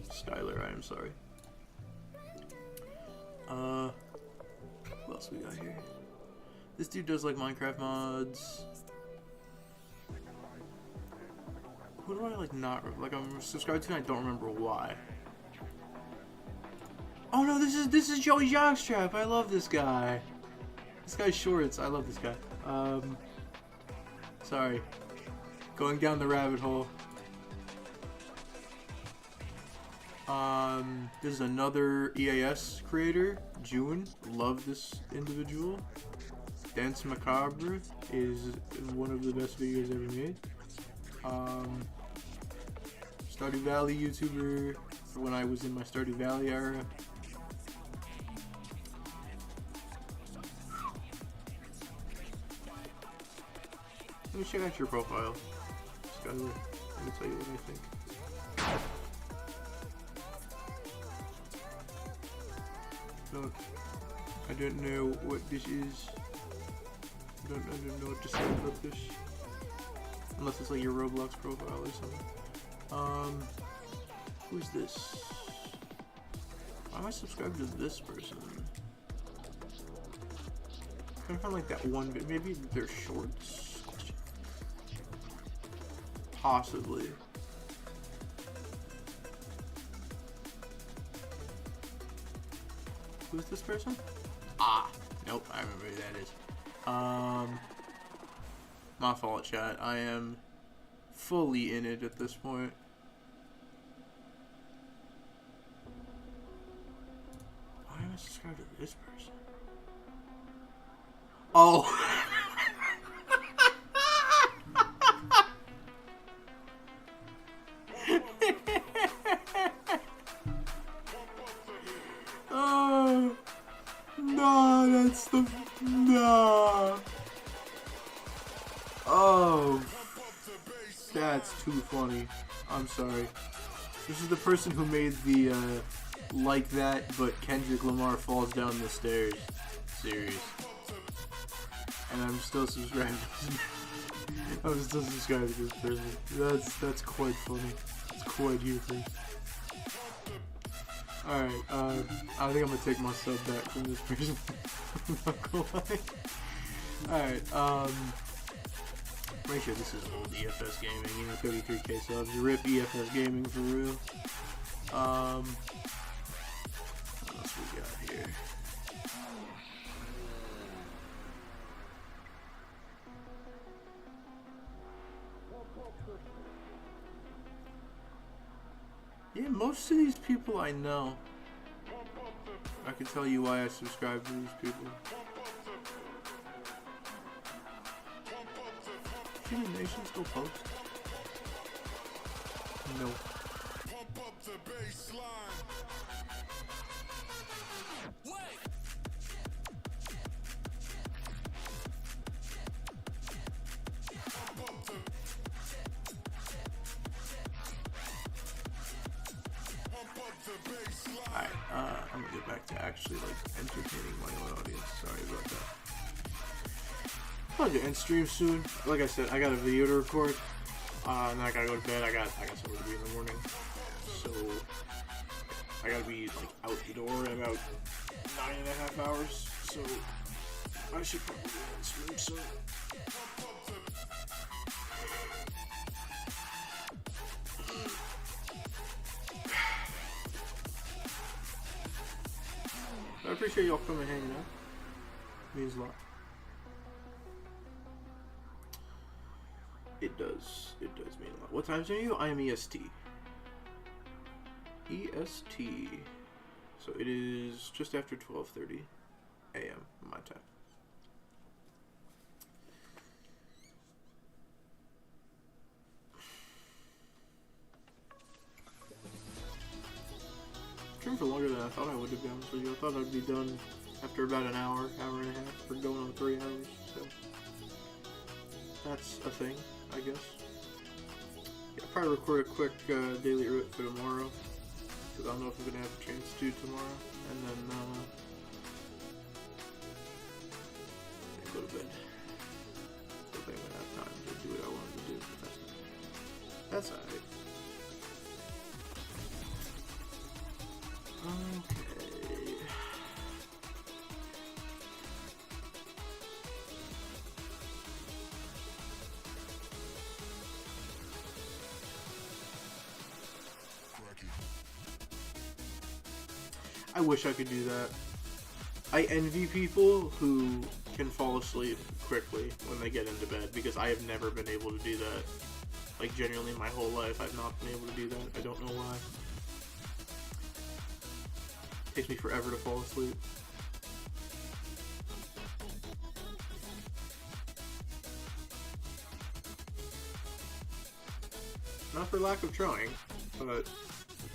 Skylar, I am sorry. What else we got here? This dude does like Minecraft mods. Who do I like not like? I'm subscribed to and I don't remember why. Oh no, this is Joey Jockstrap. I love this guy. This guy's shorts. I love this guy. Sorry. Going down the rabbit hole. This is another EAS creator, June. Love this individual. Dance Macabre is one of the best videos ever made. Stardew Valley YouTuber for when I was in my Stardew Valley era. Let me check out your profile. Skylar, let me tell you what I think. No, I don't know what this is. I don't know what to say about this. Unless it's like your Roblox profile or something. Who's this? Why am I subscribed to this person? I find like that one bit. Maybe they're shorts? Possibly. Who's this person? Ah, nope, I remember who that is. My fault, chat. I am fully in it at this point. Why am I subscribed to this person? Oh. Oh. No, that's the... No. Oh. That's too funny. I'm sorry. This is the person who made the, like that, but Kendrick Lamar falls down the stairs series. And I'm still subscribed. I'm still subscribed to this person. That's quite funny. It's quite humorous. Alright, I think I'm gonna take my sub back from this person. I'm not gonna lie. Alright, pretty sure this is old EFS Gaming, you know, 33k subs. RIP EFS Gaming for real. What else we got here? Yeah, most of these people I know. I can tell you why I subscribe to these people. Human Nation still post? No. Alright, I'm gonna get back to actually like entertaining my own audience. Sorry about that. I'll end stream soon. Like I said, I got a video to record. And then I gotta go to bed. I got something to do in the morning. So I gotta be like out the door in about 9.5 hours. So I should probably end stream soon. I appreciate y'all coming and hanging out. It means a lot. It does mean a lot. What time zone are you? I am EST. EST. So it is just after 12:30 a.m. my time. Streamed for longer than I thought I would, to be honest with you. I thought I'd be done after about an hour and a half. We're going on 3 hours, so that's a thing, I guess. Yeah. Probably record a quick daily route for tomorrow, because I don't know if I'm gonna have a chance to tomorrow, and then go to bed. I don't think I'm gonna have time to do what I wanted to do. But that's alright. Okay. I wish I could do that. I envy people who can fall asleep quickly when they get into bed, because I have never been able to do that. Like, genuinely, my whole life, I've not been able to do that. I don't know why. It takes me forever to fall asleep. Not for lack of trying, but it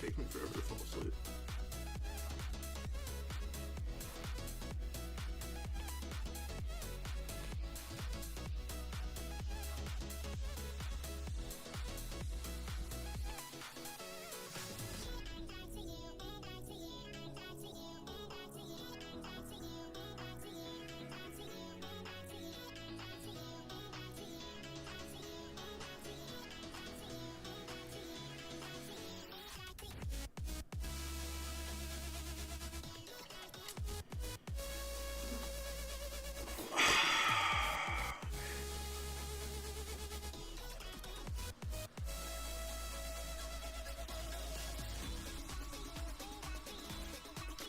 takes me forever to fall asleep.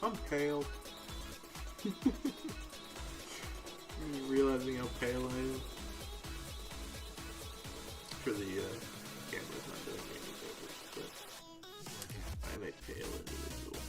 I'm pale. Realizing how pale I am. For the camera's not doing me any favors, but I'm a pale individual.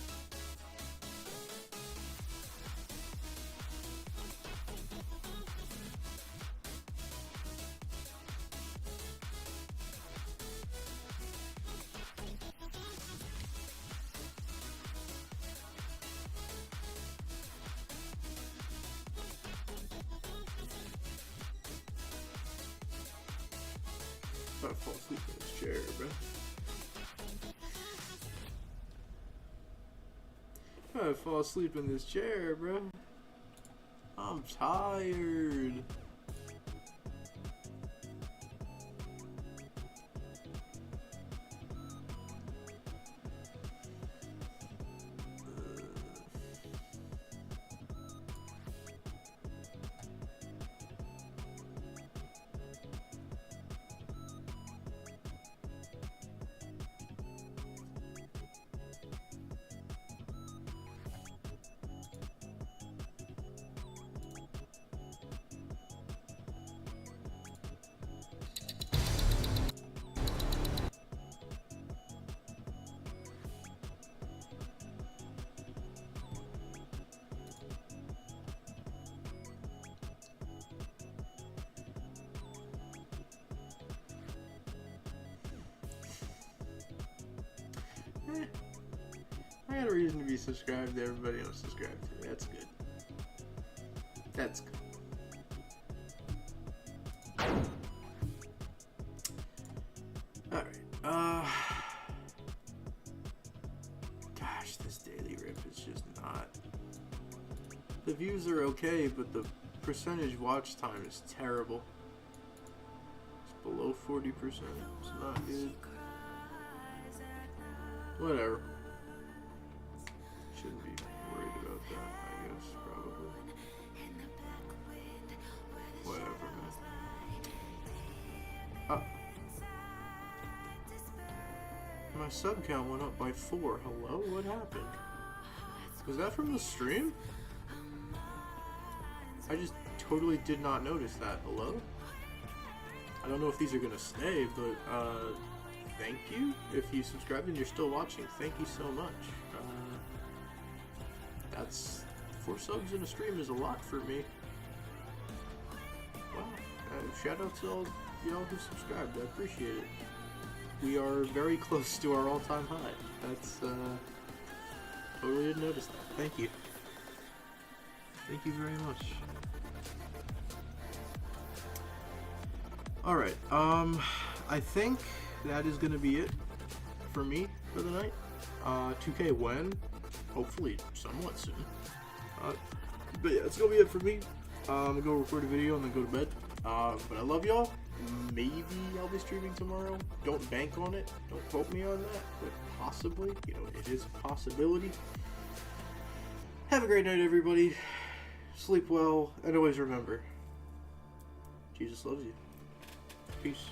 I'm gonna fall asleep in this chair, bro. I'm gonna fall asleep in this chair, bro. I'm tired. I got a reason to be subscribed to everybody I'm subscribed to. That's good. That's good. Alright, gosh, this daily rip is just not... The views are okay, but the percentage watch time is terrible. It's below 40%. It's not good. Whatever. Shouldn't be worried about that, I guess, probably. Whatever, man. My sub count went up by 4. Hello? What happened? Was that from the stream? I just totally did not notice that. Hello? I don't know if these are gonna stay, but, thank you. If you subscribed and you're still watching, thank you so much. That's 4 subs in a stream is a lot for me. Wow. Shout out to all y'all who subscribed. I appreciate it. We are very close to our all-time high. That's, totally didn't notice that. Thank you. Thank you very much. Alright, I think that is gonna be it for me for the night. 2K when? Hopefully somewhat soon. But yeah, it's gonna be it for me. I'm gonna go record a video and then go to bed. But I love y'all. Maybe I'll be streaming tomorrow. Don't bank on it. Don't quote me on that. But possibly, you know, it is a possibility. Have a great night, everybody. Sleep well, and always remember, Jesus loves you. Peace.